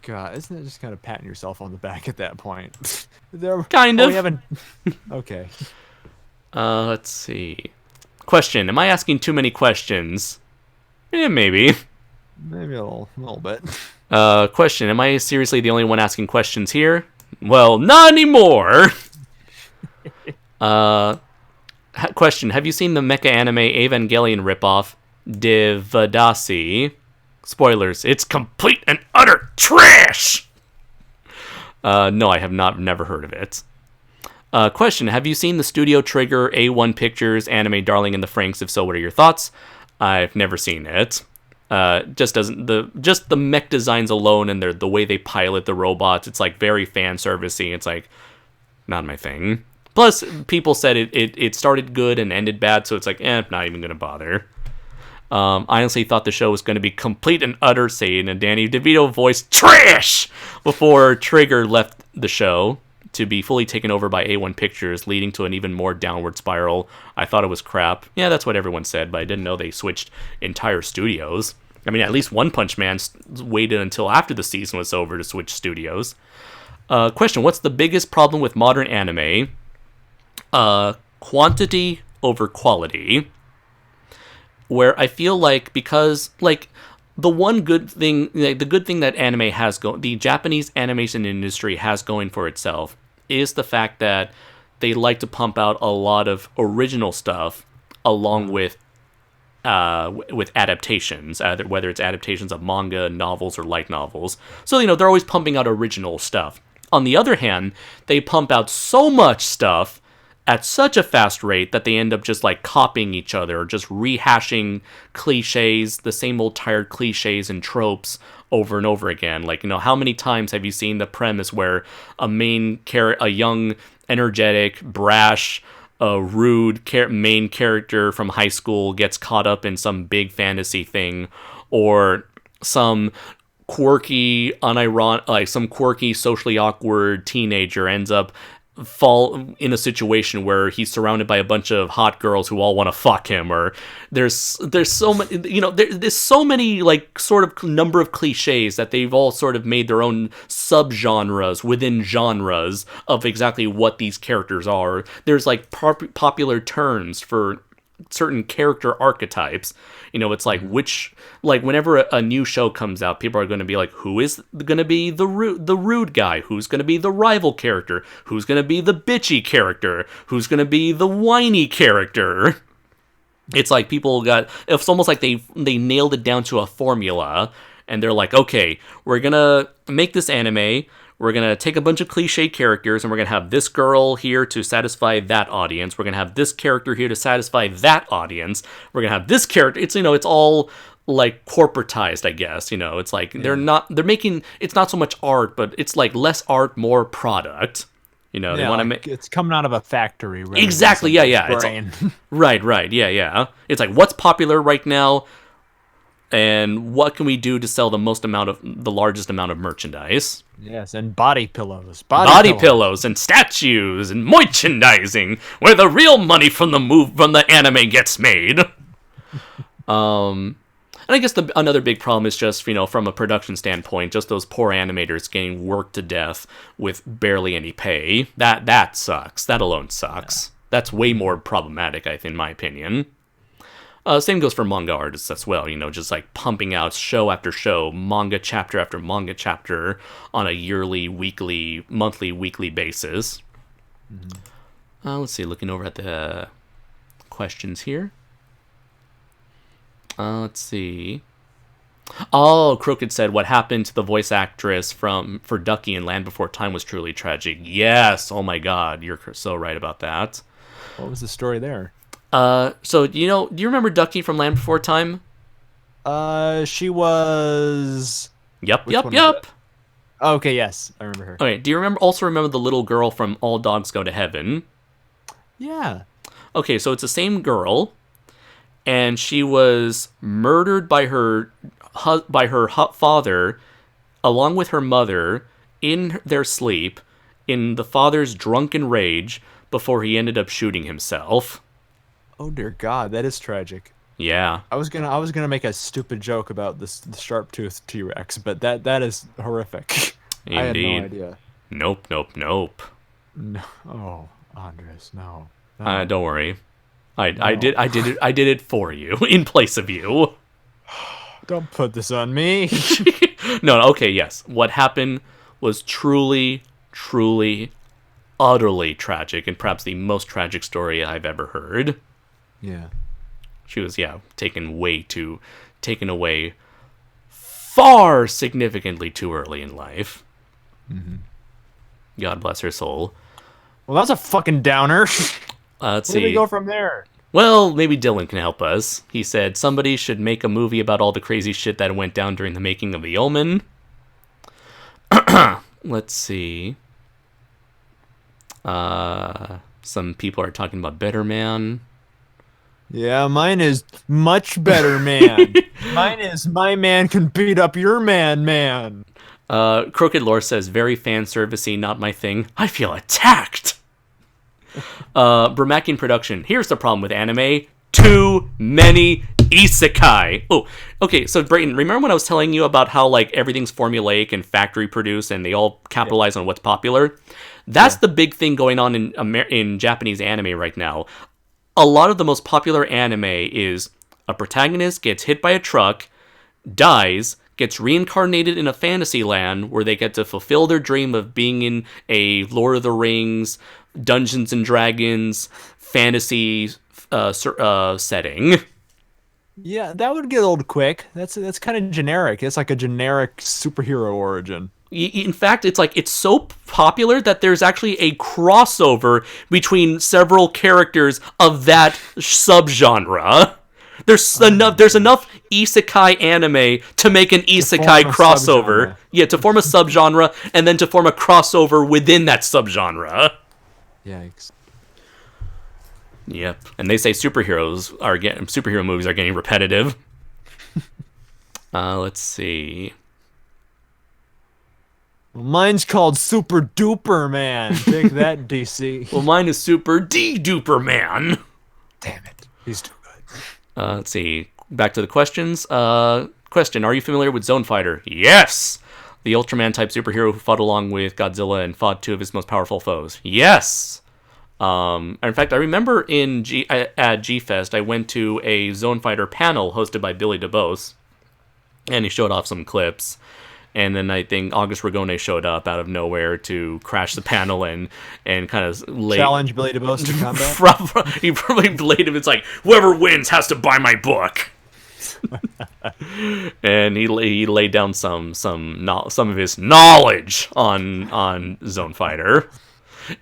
God, isn't it just kind of patting yourself on the back at that point? Kind of. We haven't... Okay. Let's see. Question: am I asking too many questions? Maybe. Maybe a little bit. Question: am I seriously the only one asking questions here? Well, not anymore. Question: have you seen the mecha anime Evangelion ripoff Devadasi? Spoilers: it's complete and utter trash. No, I have not. Never heard of it. Question: have you seen the Studio Trigger A1 Pictures anime Darling in the Franxx? If so, what are your thoughts? I've never seen it. Just the mech designs alone and the way they pilot the robots, it's like very fan servicey. It's like not my thing. Plus, people said it started good and ended bad, so it's like, not even gonna bother. I honestly thought the show was going to be complete and utter, say in a Danny DeVito voice, trash, before Trigger left the show to be fully taken over by A1 Pictures, leading to an even more downward spiral. I thought it was crap. Yeah, that's what everyone said, but I didn't know they switched entire studios. I mean, at least One Punch Man waited until after the season was over to switch studios. Question: what's the biggest problem with modern anime? Quantity over quality. Where I feel like, because like the one good thing, the good thing that anime has the Japanese animation industry has going for itself is the fact that they like to pump out a lot of original stuff along with adaptations, whether it's adaptations of manga, novels, or light novels. So they're always pumping out original stuff. On the other hand, they pump out so much stuff at such a fast rate that they end up just like copying each other, just rehashing cliches, the same old tired cliches and tropes over and over again. Like, how many times have you seen the premise where a young, energetic, brash, rude main character from high school gets caught up in some big fantasy thing, or some quirky, some quirky, socially awkward teenager ends up fall in a situation where he's surrounded by a bunch of hot girls who all want to fuck him, or there's so many, there's so many like sort of number of cliches that they've all sort of made their own subgenres within genres of exactly what these characters are. There's like popular terms for certain character archetypes. It's like whenever a new show comes out, people are going to be like, who is going to be the rude guy? Who's going to be the rival character? Who's going to be the bitchy character? Who's going to be the whiny character? It's like it's almost like they nailed it down to a formula, and they're like, okay, we're going to make this anime. We're going to take a bunch of cliche characters, and we're going to have this girl here to satisfy that audience. We're going to have this character here to satisfy that audience. We're going to have this character. It's, it's all like corporatized, I guess. It's like they're making, it's not so much art, but it's like less art, more product. They want to make, it's coming out of a factory. Exactly. Yeah. It's, right. Yeah. It's like, what's popular right now? And what can we do to sell the largest amount of merchandise? Yes, and body pillows. Body pillows and statues and merchandising, where the real money from the anime gets made. And I guess another big problem is just, from a production standpoint, just those poor animators getting worked to death with barely any pay. That sucks. That alone sucks. Yeah. That's way more problematic, I think, in my opinion. Same goes for manga artists as well, just like pumping out show after show, manga chapter after manga chapter on a yearly, weekly, monthly, weekly basis. Mm-hmm. Let's see, looking over at the questions here. Let's see. Oh, Crooked said, what happened to the voice actress for Ducky in Land Before Time was truly tragic. Yes, oh my god, you're so right about that. What was the story there? So do you remember Ducky from Land Before Time? She was. Yep. Okay, yes, I remember her. Okay, do you also remember the little girl from All Dogs Go to Heaven? Yeah. Okay, so it's the same girl, and she was murdered by her father, along with her mother, in their sleep, in the father's drunken rage, before he ended up shooting himself. Oh dear God, that is tragic. Yeah. I was gonna make a stupid joke about the sharp-toothed T-Rex, but that is horrific. Indeed. I had no idea. Nope. No. Oh, Andres, no. Don't worry. I did it for you in place of you. Don't put this on me. No, okay, yes. What happened was truly, utterly tragic, and perhaps the most tragic story I've ever heard. Yeah. She was, taken away far significantly too early in life. Mm-hmm. God bless her soul. Well, that's a fucking downer. Let's see. Where do we go from there? Well, maybe Dylan can help us. He said somebody should make a movie about all the crazy shit that went down during the making of The Omen. Let's see. Some people are talking about Better Man. Yeah, mine is much better, man. Mine is my man can beat up your man. Crooked Lore says, very fan servicey, not my thing. I feel attacked. Bramakian Production. Here's the problem with anime. Too many Isekai. Oh, okay. So Brayton, remember when I was telling you about how like everything's formulaic and factory produced, and they all capitalize on what's popular? That's the big thing going on in Japanese anime right now. A lot of the most popular anime is a protagonist gets hit by a truck, dies, gets reincarnated in a fantasy land where they get to fulfill their dream of being in a Lord of the Rings, Dungeons and Dragons fantasy setting. Yeah, that would get old quick. That's kind of generic. It's like a generic superhero origin. In fact, it's so popular that there's actually a crossover between several characters of that subgenre. There's enough isekai anime to make an isekai crossover. Subgenre. Yeah, to form a subgenre and then to form a crossover within that subgenre. Yikes. Yep. And they say superhero movies are getting repetitive. Let's see. Well, mine's called Super Duper Man. Take that, DC. Well, mine is Super D-Duper Man. Damn it. He's too good. Let's see. Back to the questions. Question: are you familiar with Zone Fighter? Yes. The Ultraman type superhero who fought along with Godzilla and fought two of his most powerful foes. Yes. In fact, I remember at G-Fest, I went to a Zone Fighter panel hosted by Billy DeBose, and he showed off some clips. And then I think August Ragone showed up out of nowhere to crash the panel and kind of challenge Billy DeBose to combat. He probably laid him. It's like, whoever wins has to buy my book. And he laid down some of his knowledge on Zone Fighter.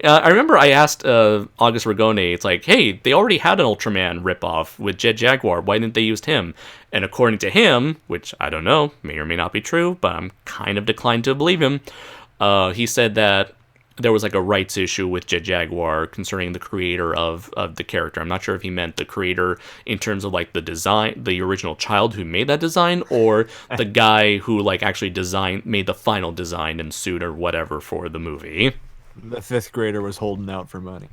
I remember I asked August Ragone, it's like, hey, they already had an Ultraman ripoff with Jet Jaguar. Why didn't they use him? And according to him, which I don't know, may or may not be true, but I'm kind of declined to believe him, he said that there was like a rights issue with Jet Jaguar concerning the creator of the character. I'm not sure if he meant the creator in terms of like the design, the original child who made that design, or the guy who like actually made the final design and suit or whatever for the movie. The fifth grader was holding out for money.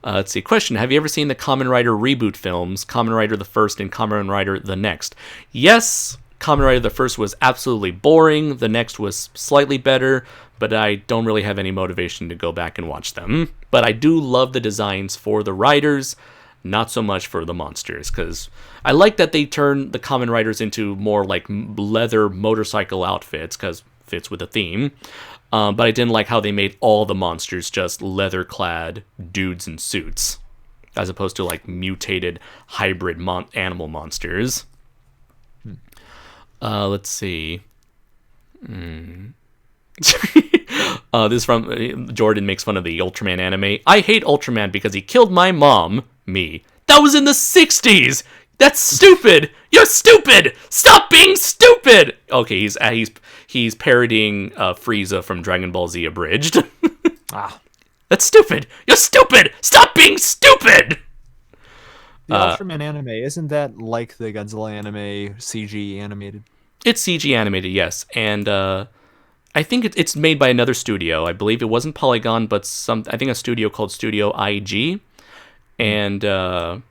Let's see. Question: have you ever seen the Kamen Rider reboot films, Kamen Rider the First and Kamen Rider the Next? Yes. Kamen Rider the First was absolutely boring. The Next was slightly better, but I don't really have any motivation to go back and watch them. But I do love the designs for the riders, not so much for the monsters, because I like that they turn the Kamen Riders into more like leather motorcycle outfits, because fits with the theme. But I didn't like how they made all the monsters just leather-clad dudes in suits, as opposed to like mutated hybrid animal monsters. Let's see. This from Jordan makes fun of the Ultraman anime. I hate Ultraman because he killed my mom. Me. That was in the 60s. That's stupid. You're stupid. Stop being stupid. Okay, he's parodying Frieza from Dragon Ball Z Abridged. That's stupid. You're stupid. Stop being stupid. The Ultraman anime, isn't that like the Godzilla anime, CG animated? It's CG animated, yes, and I think it's made by another studio. I believe it wasn't Polygon, but I think a studio called Studio IG, and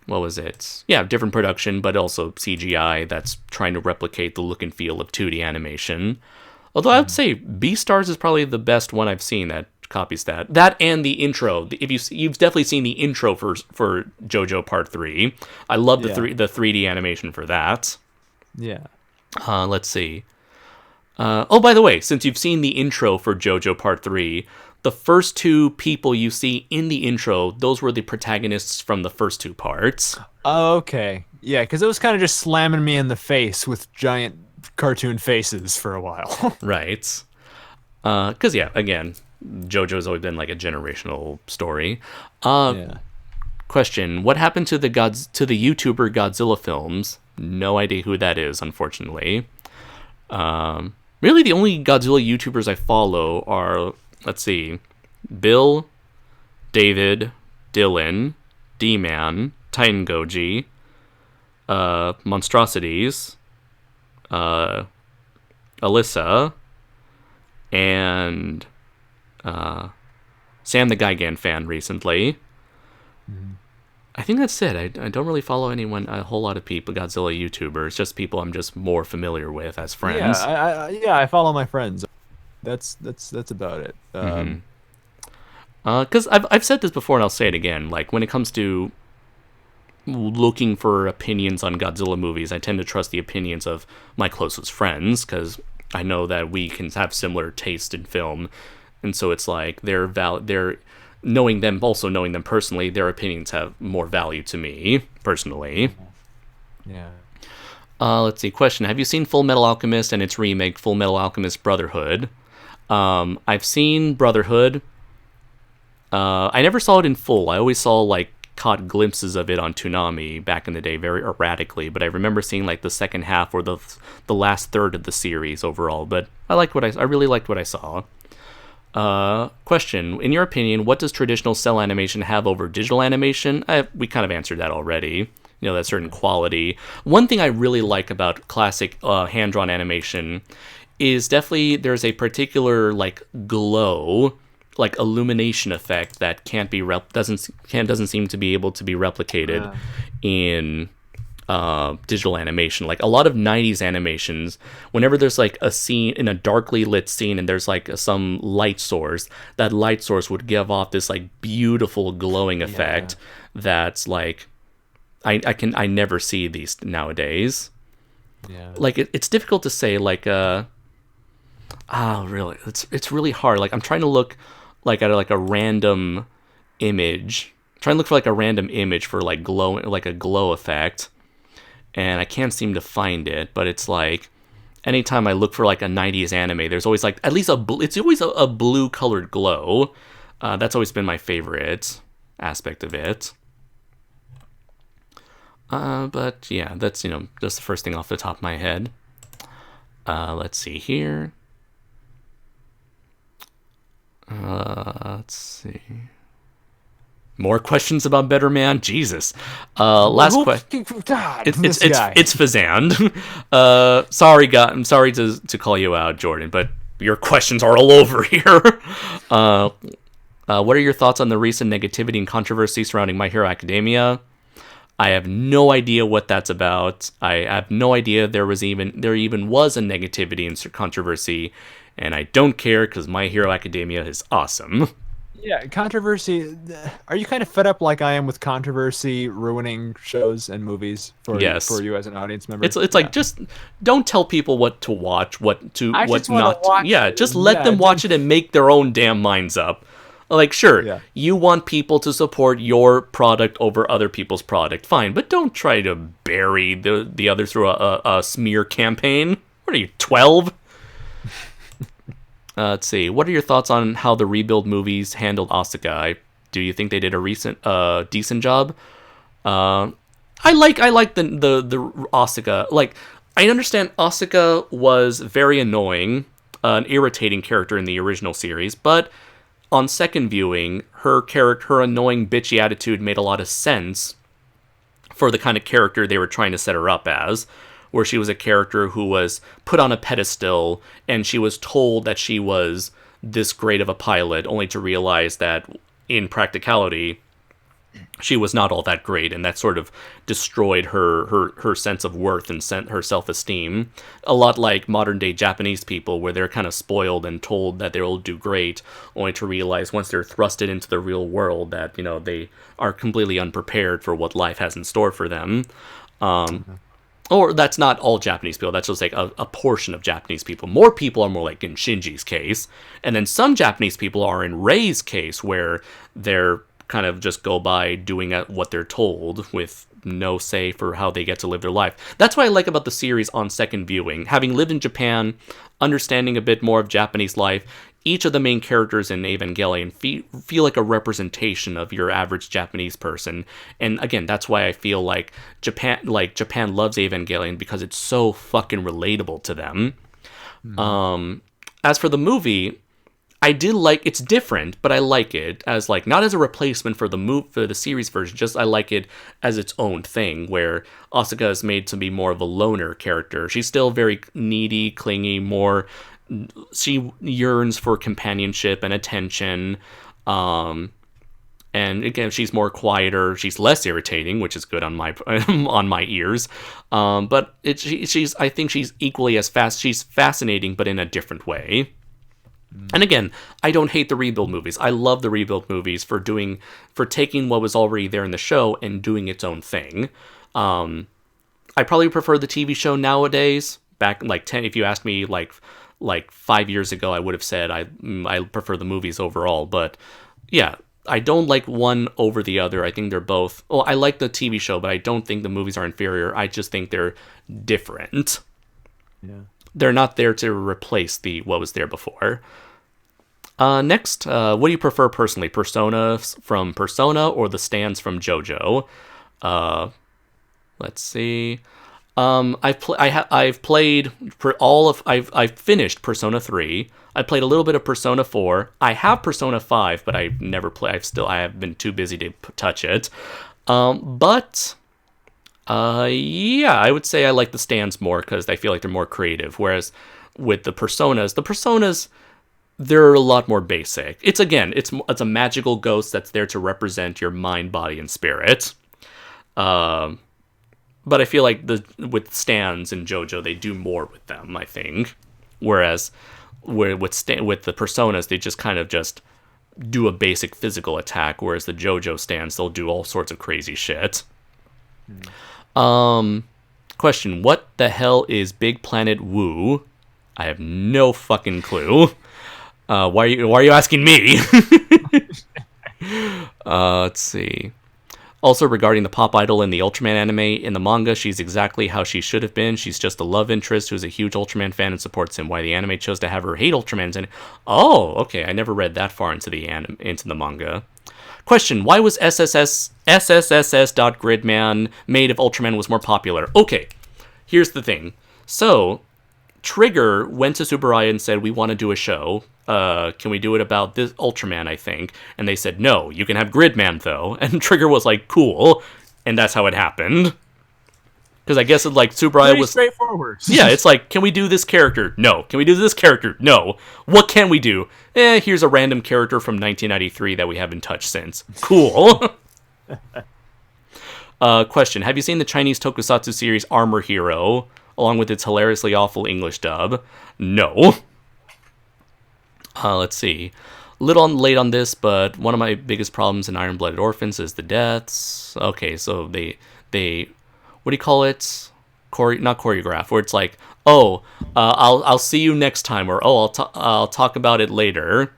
what was it? Yeah, different production, but also CGI that's trying to replicate the look and feel of 2D animation. Although I would say Beastars is probably the best one I've seen that copies that. That and the intro. If you've definitely seen the intro for JoJo Part 3. I love the 3D animation for that. Yeah. Let's see. Oh, by the way, since you've seen the intro for JoJo Part 3, the first two people you see in the intro, those were the protagonists from the first two parts. Oh, okay. Yeah, because it was kind of just slamming me in the face with giant cartoon faces for a while. Right. Because, yeah, again, JoJo's always been like a generational story. Yeah. Question: what happened to the YouTuber Godzilla films? No idea who that is, unfortunately. Really, the only Godzilla YouTubers I follow are, let's see, Bill, David, Dylan, D-Man, Titan Goji, Monstrosities, Alyssa, and Sam the Gigan fan recently. I think that's it. I don't really follow a whole lot of people, Godzilla YouTubers, just people I'm just more familiar with as friends. I follow my friends. That's about it. Because I've said this before and I'll say it again. Like, when it comes to looking for opinions on Godzilla movies, I tend to trust the opinions of my closest friends, because I know that we can have similar taste in film, and so it's like they're knowing them personally, their opinions have more value to me personally. Yeah. Let's see. Question: have you seen Full Metal Alchemist and its remake, Full Metal Alchemist Brotherhood? I've seen Brotherhood. I never saw it in full. I always saw, like, caught glimpses of it on Toonami back in the day, very erratically. But I remember seeing, like, the second half or the last third of the series overall. But I really liked what I saw. Question: in your opinion, what does traditional cell animation have over digital animation? We kind of answered that already. You know, that certain quality. One thing I really like about classic hand-drawn animation is definitely there's a particular, like, glow, like, illumination effect that doesn't seem to be able to be replicated in digital animation. Like, a lot of 90s animations, whenever there's, like, a scene in a darkly lit scene and there's, like, some light source, that light source would give off this, like, beautiful glowing effect that's, like, I never see these nowadays. Yeah. Like, it's difficult to say, like, really, it's really hard. Like, I'm trying to look, like, at a random image, trying to look for, like, a random image for, like, a glow effect, and I can't seem to find it. But it's like, anytime I look for, like, a 90s anime, there's always, like, at least it's always a blue colored glow. That's always been my favorite aspect of it. But yeah, that's, just the first thing off the top of my head. Let's see here. Let's see. More questions about Better Man? Jesus. Last question. It's Fazand. Sorry, I'm sorry to call you out, Jordan, but your questions are all over here. What are your thoughts on the recent negativity and controversy surrounding My Hero Academia? I have no idea what that's about. I have no idea there even was a negativity and controversy, and I don't care because My Hero Academia is awesome. Yeah, controversy. Are you kind of fed up like I am with controversy ruining shows and movies for you as an audience member? It's like, just don't tell people what to watch, what not. Just let them watch it and make their own damn minds up. Like, sure, you want people to support your product over other people's product, fine, but don't try to bury the other through a smear campaign. What are you, 12? Let's see. What are your thoughts on how the Rebuild movies handled Asuka? Do you think they did a decent job? I like the Asuka. Like, I understand Asuka was very annoying, an irritating character in the original series, but on second viewing, her annoying bitchy attitude made a lot of sense for the kind of character they were trying to set her up as, where she was a character who was put on a pedestal and she was told that she was this great of a pilot, only to realize that in practicality she was not all that great, and that sort of destroyed her sense of worth and her self-esteem. A lot like modern day Japanese people, where they're kind of spoiled and told that they'll do great, only to realize once they're thrusted into the real world that, they are completely unprepared for what life has in store for them. Or that's not all Japanese people, that's just like a portion of Japanese people. More people are more like in Shinji's case, and then some Japanese people are in Rei's case, where they're kind of just go by doing what they're told with no say for how they get to live their life. That's what I like about the series on second viewing. Having lived in Japan, understanding a bit more of Japanese life, each of the main characters in Evangelion feel like a representation of your average Japanese person. And again, that's why I feel like Japan loves Evangelion, because it's so fucking relatable to them. As for the movie, I did like, it's different, but I like it as, like, not as a replacement for the series version, just I like it as its own thing, where Asuka is made to be more of a loner character. She's still very needy, clingy, she yearns for companionship and attention, And again, she's more quieter. She's less irritating, which is good on my on my ears. But she's I think she's equally as fast. She's fascinating, but in a different way. And again, I don't hate the rebuild movies. I love the rebuild movies for taking what was already there in the show and doing its own thing. I probably prefer the TV show nowadays. Back like 10, if you asked me like 5 years ago, I would have said I prefer the movies overall. But yeah. I don't like one over the other. I think they're both... Well, I like the TV show, but I don't think the movies are inferior. I just think they're different. Yeah. They're not there to replace what was there before. Next, what do you prefer personally? Persona from Persona or the stands from JoJo? Let's see. I've played for all of... I've finished Persona 3. I played a little bit of Persona 4. I have Persona 5, but I've never played. I have been too busy to touch it. Yeah, I would say I like the stands more because I feel like they're more creative. Whereas with the Personas, they're a lot more basic. It's a magical ghost that's there to represent your mind, body, and spirit. But I feel like with stands in JoJo, they do more with them, I think. Whereas with the Personas, they just kind of just do a basic physical attack, whereas the JoJo stands, they'll do all sorts of crazy shit. Question, what the hell is Big Planet Woo? I have no fucking clue. Why are you asking me? Let's see. Also, regarding the pop idol in the Ultraman anime, in the manga, she's exactly how she should have been. She's just a love interest who's a huge Ultraman fan and supports him. Why the anime chose to have her hate Ultramans and... Oh, okay, I never read that far into the manga. Question, why was SSSS.Gridman made if Ultraman was more popular? Okay, here's the thing. So, Trigger went to Subaraya and said, we want to do a show. Can we do it about this Ultraman, I think? And they said, no, you can have Gridman, though. And Trigger was like, cool. And that's how it happened. Because I guess Subaraya was... straightforward. Yeah, it's like, can we do this character? No. Can we do this character? No. What can we do? Here's a random character from 1993 that we haven't touched since. Cool. Question, have you seen the Chinese tokusatsu series Armor Hero, along with its hilariously awful English dub? No. Let's see. A little late on this, but one of my biggest problems in Iron Blooded Orphans is the deaths. Okay, so they what do you call it? Not choreograph, where it's like, oh, I'll see you next time, or oh, I'll talk about it later.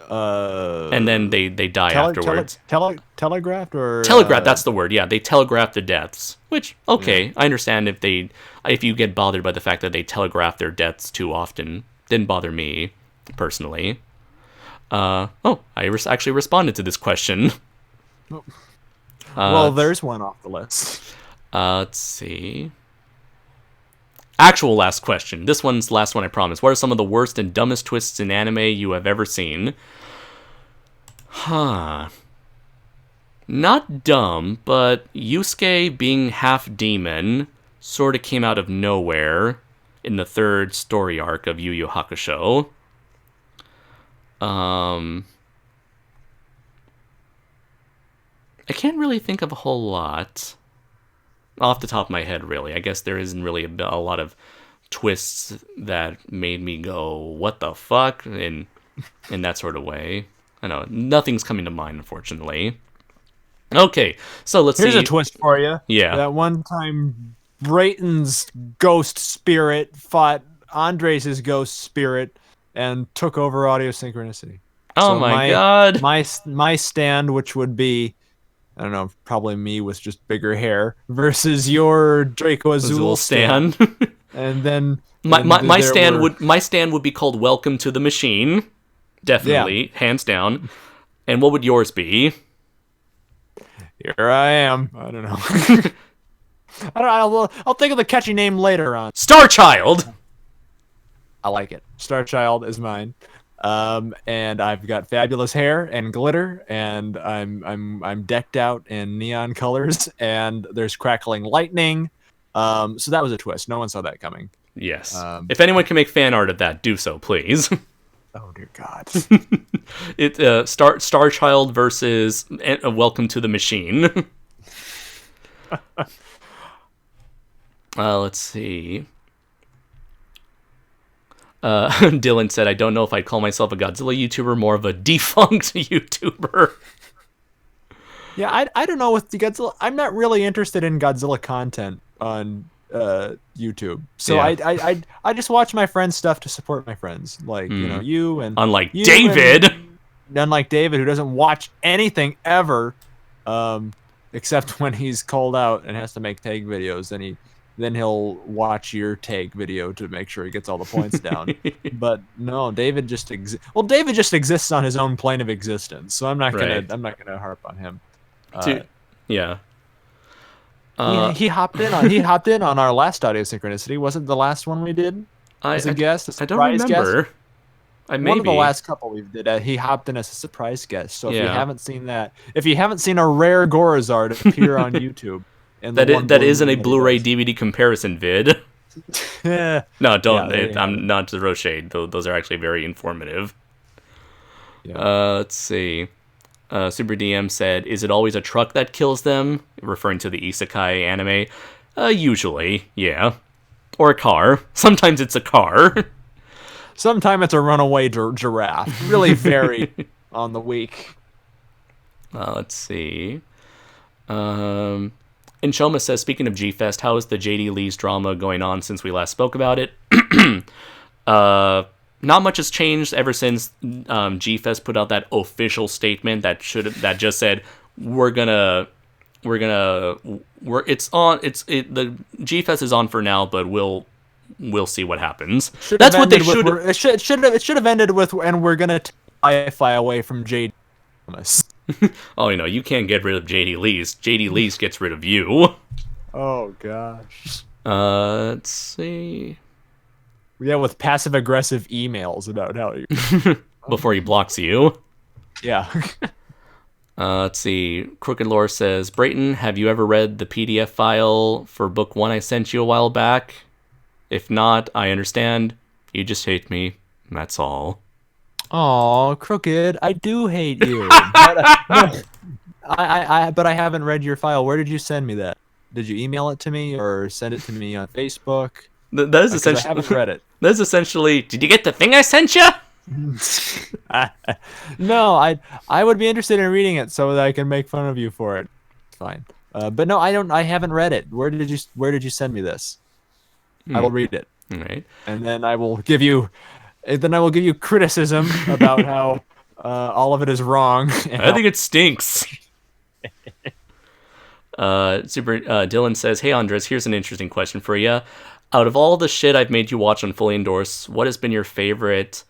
And then they die afterwards. Telegraphed or telegraph? That's the word. Yeah, they telegraph the deaths. Which I understand if you get bothered by the fact that they telegraph their deaths too often. Didn't bother me personally. I actually responded to this question. Well, there's one off the list. Let's see. Actual last question. This one's the last one, I promise. What are some of the worst and dumbest twists in anime you have ever seen? Not dumb, but Yusuke being half demon sort of came out of nowhere in the third story arc of Yu Yu Hakusho. I can't really think of a whole lot off the top of my head, really. I guess there isn't really a lot of twists that made me go, what the fuck? In that sort of way. I know, nothing's coming to mind, unfortunately. Okay, so let's see. Here's a twist for you. Yeah. That one time Brayton's ghost spirit fought Andres' ghost spirit and took over audio synchronicity. Oh, so my god. My stand, which would be, I don't know, probably me with just bigger hair versus your Draco Azul stand. And then my stand would be called Welcome to the Machine. Definitely, hands down. And what would yours be? Here I am. I don't know. I'll think of the catchy name later on. Starchild. I like it. Starchild is mine. And I've got fabulous hair and glitter, and I'm decked out in neon colors, and there's crackling lightning. So that was a twist. No one saw that coming. Yes. If anyone can make fan art of that, do so, please. Oh dear God. It Star Child versus Welcome to the Machine. Let's see. Dylan said, I don't know if I'd call myself a Godzilla YouTuber, more of a defunct YouTuber. Yeah, I don't know with the Godzilla. I'm not really interested in Godzilla content on YouTube. So Yeah. I just watch my friends' stuff to support my friends, like you and Unlike you David. and unlike David, who doesn't watch anything ever, except when he's called out and has to make tag videos, and then he'll watch your tag video to make sure he gets all the points down. But no, David just David just exists on his own plane of existence. So I'm not Right. gonna harp on him. Yeah. He hopped in on our last audio synchronicity. Wasn't the last one we did? As a guest, a I don't surprise remember. guest? Maybe. One of the last couple we did, he hopped in as a surprise guest. So if you Yeah. haven't seen that, if you haven't seen a rare Gorazard appear on YouTube, and That isn't a Blu-ray DVD comparison vid. Yeah. No, don't. Yeah, there you have I'm not to throw shade. Those are actually very informative. Yeah. Let's see. Super DM said, "Is it always a truck that kills them?" Referring to the isekai anime. Usually, yeah. Or a car. Sometimes it's a car. Sometimes it's a runaway giraffe. Really vary on the week. Let's see. Inchoma says, speaking of G-Fest, how is the JD Lee's drama going on since we last spoke about it? Not much has changed ever since G-Fest put out that official statement that just said the G-Fest is on for now, but we'll see what happens. That's what they should. It should have ended with, and we're gonna take Wi-Fi away from JD. Oh, you can't get rid of JD Lee's. JD Lee's gets rid of you. Oh gosh. Let's see. Yeah, with passive aggressive emails about how you. Before he blocks you. Yeah. Let's see. Crooked Lore says, Brayton, have you ever read the PDF file for book 1 I sent you a while back? If not, I understand. You just hate me. That's all. Oh, Crooked, I do hate you. But I haven't read your file. Where did you send me that? Did you email it to me or send it to me on Facebook? That is essentially. I haven't read it. That's essentially. Did you get the thing I sent you? No, I would be interested in reading it so that I can make fun of you for it. Fine. But no, I don't. I haven't read it. Where did you send me this? I will read it. All right. And then I will give you criticism about how all of it is wrong. I think it stinks. Dylan says, "Hey Andres, here's an interesting question for you. Out of all the shit I've made you watch on Fully Endorsed, what has been your favorite?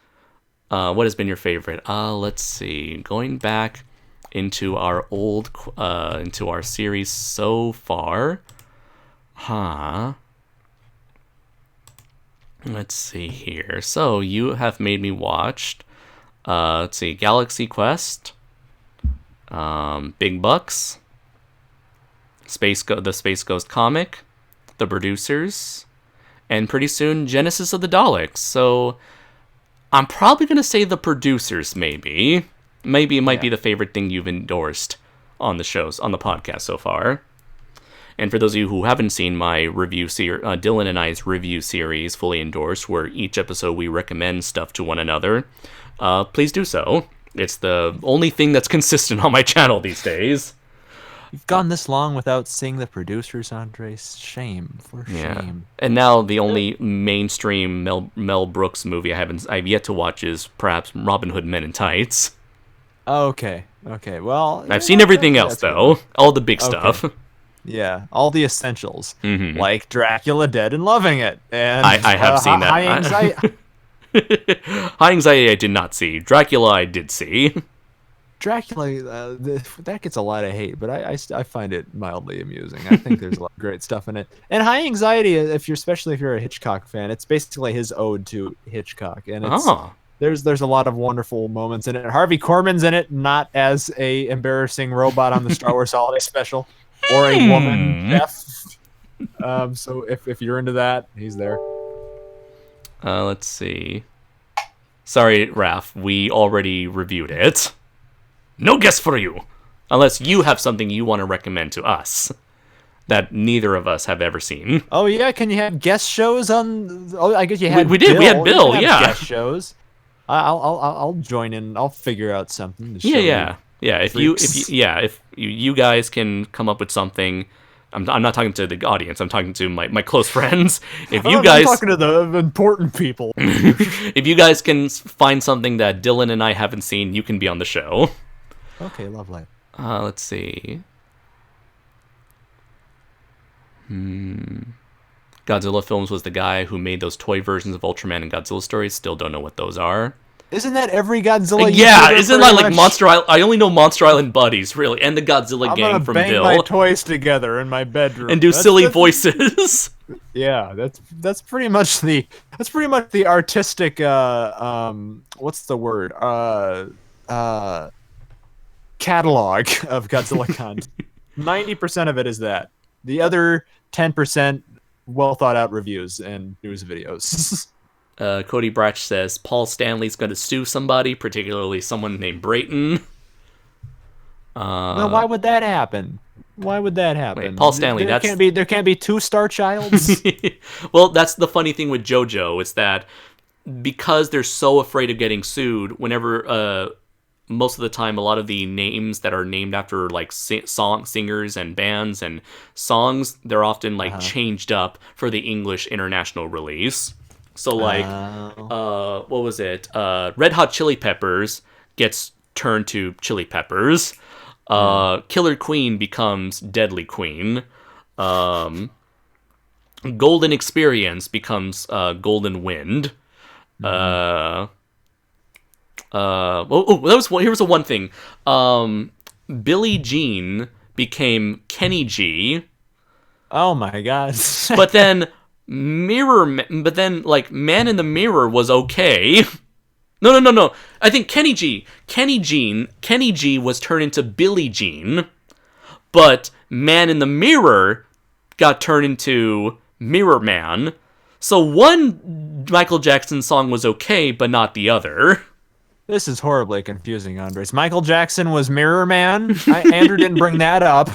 Let's see. Going back into our into our series so far, Let's see here. So you have made me watch. Let's see, Galaxy Quest, Big Bucks, the Space Ghost comic, The Producers, and pretty soon Genesis of the Daleks. So I'm probably gonna say The Producers. Maybe it might be the favorite thing you've endorsed on the podcast so far. And for those of you who haven't seen my review Dylan and I's review series, Fully Endorsed, where each episode we recommend stuff to one another, please do so. It's the only thing that's consistent on my channel these days. You've gone this long without seeing The Producers, Andres. Shame. Shame. And now the only mainstream Mel Brooks movie I've yet to watch is perhaps Robin Hood Men in Tights. Okay. Well, I've seen everything else though. All the big stuff. Yeah, all the essentials, like Dracula Dead and Loving It, and I have seen that. High Anxiety. High Anxiety I did not see. Dracula I did see. Dracula, that gets a lot of hate, but I find it mildly amusing. I think there's a lot of great stuff in it. And High Anxiety, especially if you're a Hitchcock fan, it's basically his ode to Hitchcock, and there's a lot of wonderful moments in it. Harvey Korman's in it, not as a embarrassing robot on the Star Wars Holiday Special. Or a woman chef. So if you're into that, he's there. Let's see. Sorry, Raph, we already reviewed it. No guess for you! Unless you have something you want to recommend to us that neither of us have ever seen. Oh yeah, can you have guest shows on? Oh, I guess you had. We did. We had Bill. You can have Yeah. guest shows. I'll join in. I'll figure out something. To show Yeah. If freaks. you guys can come up with something. I'm not talking to the audience. I'm talking to my close friends. If you I'm guys talking to the important people. if you guys can find something that Dylan and I haven't seen, you can be on the show. Okay, lovely. Let's see. Godzilla Films was the guy who made those toy versions of Ultraman and Godzilla stories. Still don't know what those are. Isn't that every Godzilla? Yeah, YouTuber isn't pretty that like much? Monster Island? I only know Monster Island Buddies, really, and the Godzilla I'm gang gonna from bang Bill, my toys together in my bedroom and do That's- silly that's- voices. Yeah, that's pretty much the artistic what's the word catalog of Godzilla content. 90% of it is that. The other 10% well thought out reviews and news videos. Cody Bratch says Paul Stanley's going to sue somebody, particularly someone named Brayton. Now, why would that happen? Why would that happen? Wait, Paul Stanley, There can't be two Star Childs. Well, that's the funny thing with JoJo, is that because they're so afraid of getting sued, whenever most of the time a lot of the names that are named after like singers and bands and songs, they're often like changed up for the English international release. So like what was it? Red Hot Chili Peppers gets turned to Chili Peppers. Killer Queen becomes Deadly Queen. Golden Experience becomes Golden Wind. That was one. Here was the one thing. Billie Jean became Kenny G. Oh my god! But then like Man in the Mirror was okay. No. I think Kenny G was turned into Billie Jean, but Man in the Mirror got turned into Mirror Man. So one Michael Jackson song was okay, but not the other. This is horribly confusing, Andres. Michael Jackson was Mirror Man. Andrew didn't bring that up.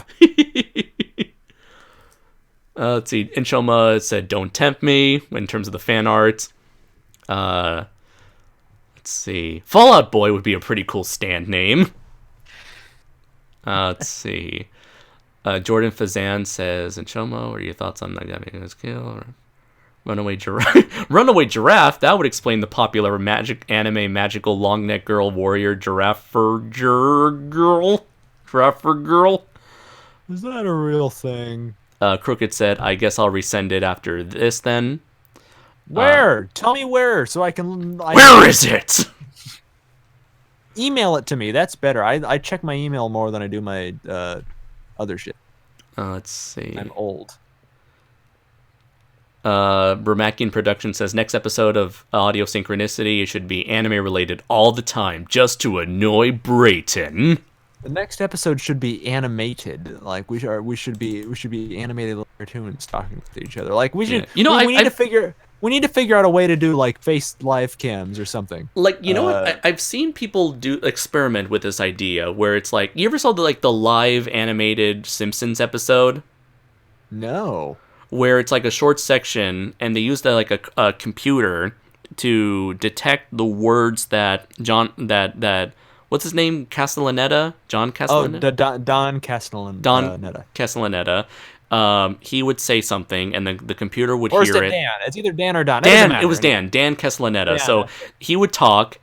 Let's see. Inshoma said, "Don't tempt me" in terms of the fan art. Let's see. Fallout Boy would be a pretty cool stand name. Let's see. Jordan Fazan says, "Inshoma, what are your thoughts on that having his kill?" Runaway Giraffe. Runaway Giraffe. That would explain the popular anime magical long neck girl warrior giraffe girl. Is that a real thing? Crooked said, "I guess I'll resend it after this then." Where? Tell me where, so I can. Where is it? Email it to me. That's better. I check my email more than I do my other shit. Let's see. I'm old. Bermakian Production says, next episode of Audio Synchronicity, it should be anime related all the time, just to annoy Brayton. The next episode should be animated. Like we should be animated cartoons talking with each other. Like we should. Yeah. You know, we need to figure out a way to do like face live cams or something. Like, you know what? I've seen people do experiment with this idea where it's like, you ever saw the live animated Simpsons episode? No. Where it's like a short section and they use a computer to detect the words that what's his name? Castellaneta? John Castellaneta? Oh, Don Castellaneta. Don Castellaneta. He would say something, and the computer would or hear is it. Dan? It's either Dan or Don. Dan. It was Dan. Dan Castellaneta. Yeah. So he would talk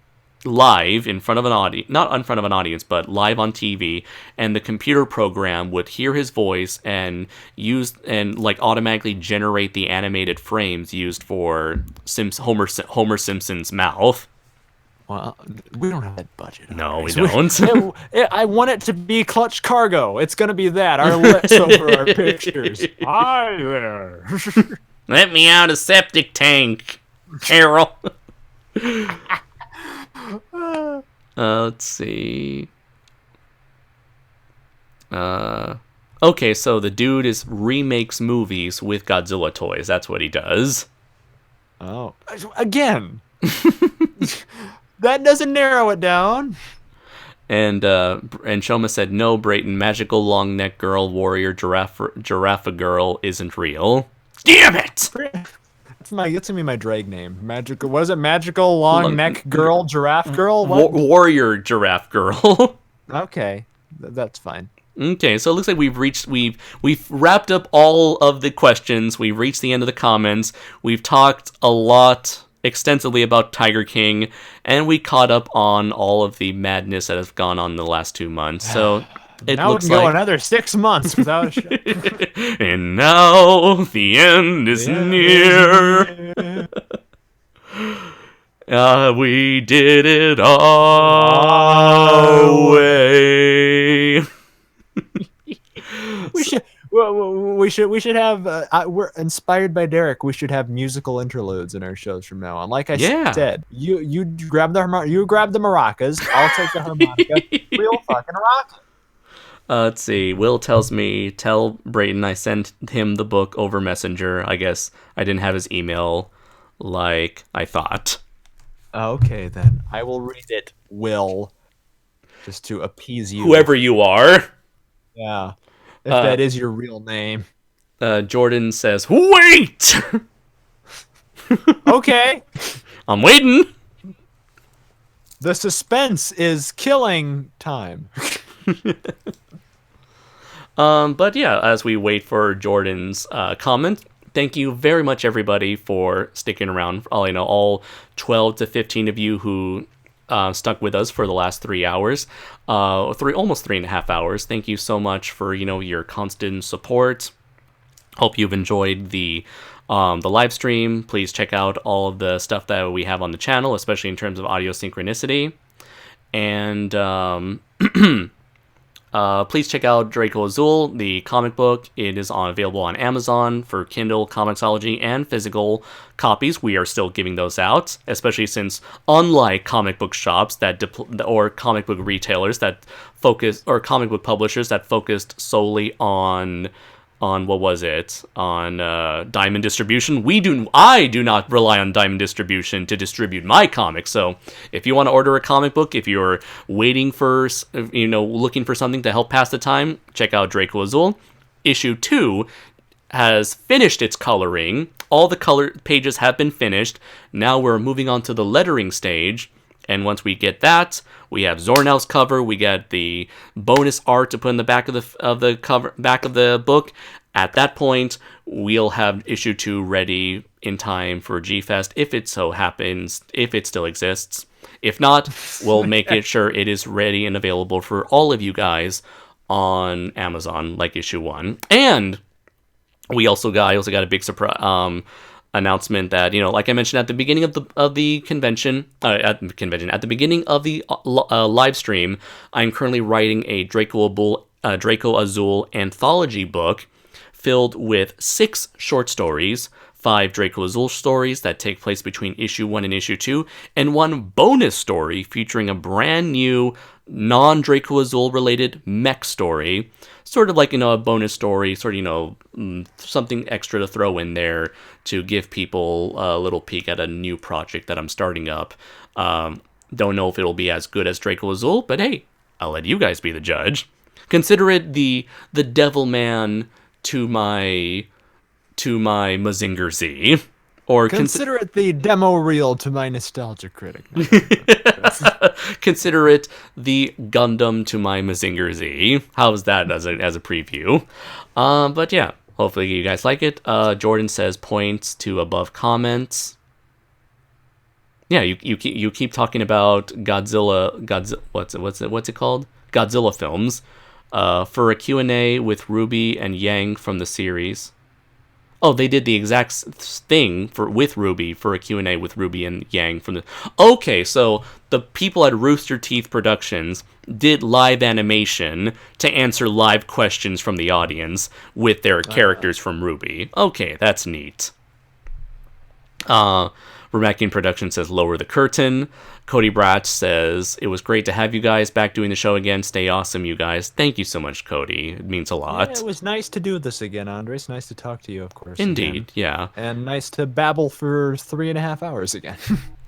live in front of an audience, not in front of an audience, but live on TV, and the computer program would hear his voice and automatically generate the animated frames used for Homer Simpson's mouth. Well, we don't have that budget. No, we don't. I want it to be Clutch Cargo. It's gonna be that. Our lips over our pictures. Hi there. Let me out a septic tank, Carol. Let's see. Okay, so the dude remakes movies with Godzilla toys. That's what he does. Oh, again. That doesn't narrow it down. And Shoma said, no, Brayton, magical long neck girl, warrior, giraffe girl isn't real. Damn it! It's gonna be my drag name. Magical. What is it? Magical long neck girl, giraffe girl. What? Warrior giraffe girl. Okay, that's fine. Okay, so it looks like we've wrapped up all of the questions. We've reached the end of the comments. We've talked a lot extensively about Tiger King, and we caught up on all of the madness that has gone on in the last 2 months. So it Now we looks can go like, another 6 months without a show. and now the end is near. We did it our way. We should have. We're inspired by Derek. We should have musical interludes in our shows from now on. Like I said, you grab the maracas. I'll take the harmonica. We'll fucking rock. Let's see. Will tells me, tell Brayton I sent him the book over Messenger. I guess I didn't have his email like I thought. Okay, then I will read it. Will, just to appease you, Whoever you are. Yeah, if that is your real name. Jordan says, wait! Okay. I'm waiting. The suspense is killing time. But yeah, as we wait for Jordan's comment, thank you very much, everybody, for sticking around. All 12 to 15 of you who stuck with us for the last 3 hours, almost 3.5 hours. Thank you so much for your constant support. Hope you've enjoyed the live stream. Please check out all of the stuff that we have on the channel, especially in terms of audio synchronicity. And please check out Draco Azul, the comic book. It is available on Amazon for Kindle, Comixology, and physical copies. We are still giving those out, especially since, unlike comic book shops or comic book retailers that focus, or comic book publishers that focused solely on diamond distribution. I do not rely on diamond distribution to distribute my comics. So if you want to order a comic book, if you're waiting for, looking for something to help pass the time, check out Draco Azul. Issue 2 has finished its coloring. All the color pages have been finished. Now we're moving on to the lettering stage. And once we get that, we have Zornel's cover. We get the bonus art to put in the back of the cover, back of the book. At that point, we'll have issue 2 ready in time for G-Fest, if it so happens, if it still exists. If not, we'll make sure it is ready and available for all of you guys on Amazon, like issue 1. And I also got a big surprise. Announcement that, like I mentioned at the beginning of the convention, at the beginning of the live stream, I'm currently writing a Draco Azul anthology book filled with 6 short stories, 5 Draco Azul stories that take place between issue 1 and issue 2, and 1 bonus story featuring a brand new non-Draco Azul related mech story. Sort of like, a bonus story, something extra to throw in there to give people a little peek at a new project that I'm starting up. Don't know if it'll be as good as Draco Azul, but hey, I'll let you guys be the judge. Consider it the Devil Man to my Mazinger Z. Or consider it the demo reel to my nostalgia critic. Consider it the Gundam to my Mazinger Z. How's that as a preview? But yeah, hopefully you guys like it. Jordan says points to above comments. Yeah, you keep talking about Godzilla. What's it called? Godzilla films. For a Q&A with Ruby and Yang from the series. Oh, they did the exact thing with Ruby for a Q&A with Ruby and Yang from the... Okay, so the people at Rooster Teeth Productions did live animation to answer live questions from the audience with their characters from Ruby. Okay, that's neat. Remakian Production says lower the curtain. Cody Bratch says it was great to have you guys back doing the show again. Stay awesome, you guys. Thank you so much, Cody. It means a lot. Yeah, it was nice to do this again, Andres. Nice to talk to you, of course. Indeed, again. yeah. And nice to babble for 3.5 hours again.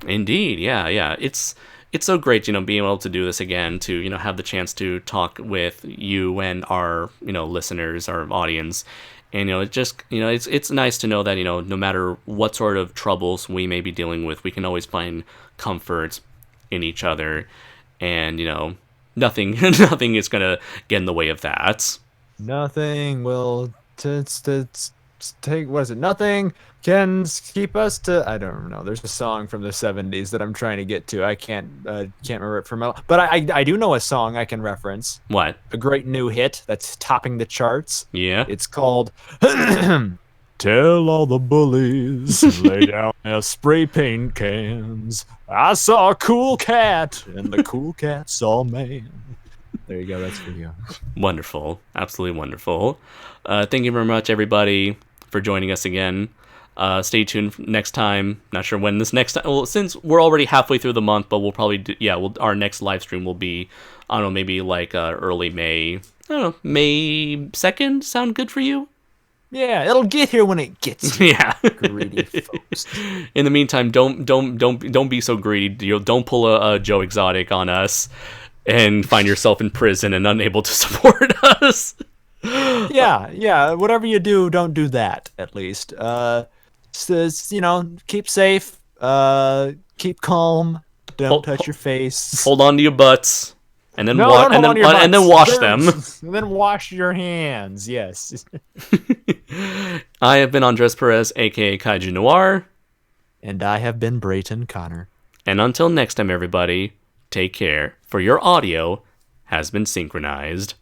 Indeed, yeah. It's so great, being able to do this again, to have the chance to talk with you and our listeners, our audience, and it just it's nice to know that no matter what sort of troubles we may be dealing with, we can always find comfort in each other, and nothing nothing is gonna get in the way of that. Nothing will take. What is it? Nothing can keep us to. I don't know. There's a song from the '70s that I'm trying to get to. I can't remember it from my. But I do know a song I can reference. What? A great new hit that's topping the charts. Yeah. It's called Tell All the Bullies, Lay Down Their Spray Paint Cans. I saw a cool cat, and the cool cat saw man. There you go, that's for you. Wonderful. Absolutely wonderful. Thank you very much, everybody, for joining us again. Stay tuned next time. Not sure when this next time. Well, since we're already halfway through the month, but we'll probably do, our next live stream will be, I don't know, maybe like early May. I don't know, May 2nd. Sound good for you? Yeah, it'll get here when it gets here. Yeah. Greedy folks. In the meantime, don't be so greedy. Don't pull a Joe Exotic on us and find yourself in prison and unable to support us. Yeah. Whatever you do, don't do that. At least, keep safe. Keep calm. Don't touch your face. Hold on to your butts, and then and then wash them. And then wash your hands. Yes. I have been Andres Perez, aka Kaiju Noir, And I have been Brayton Connor. and until next time, everybody, take care. For your audio has been synchronized.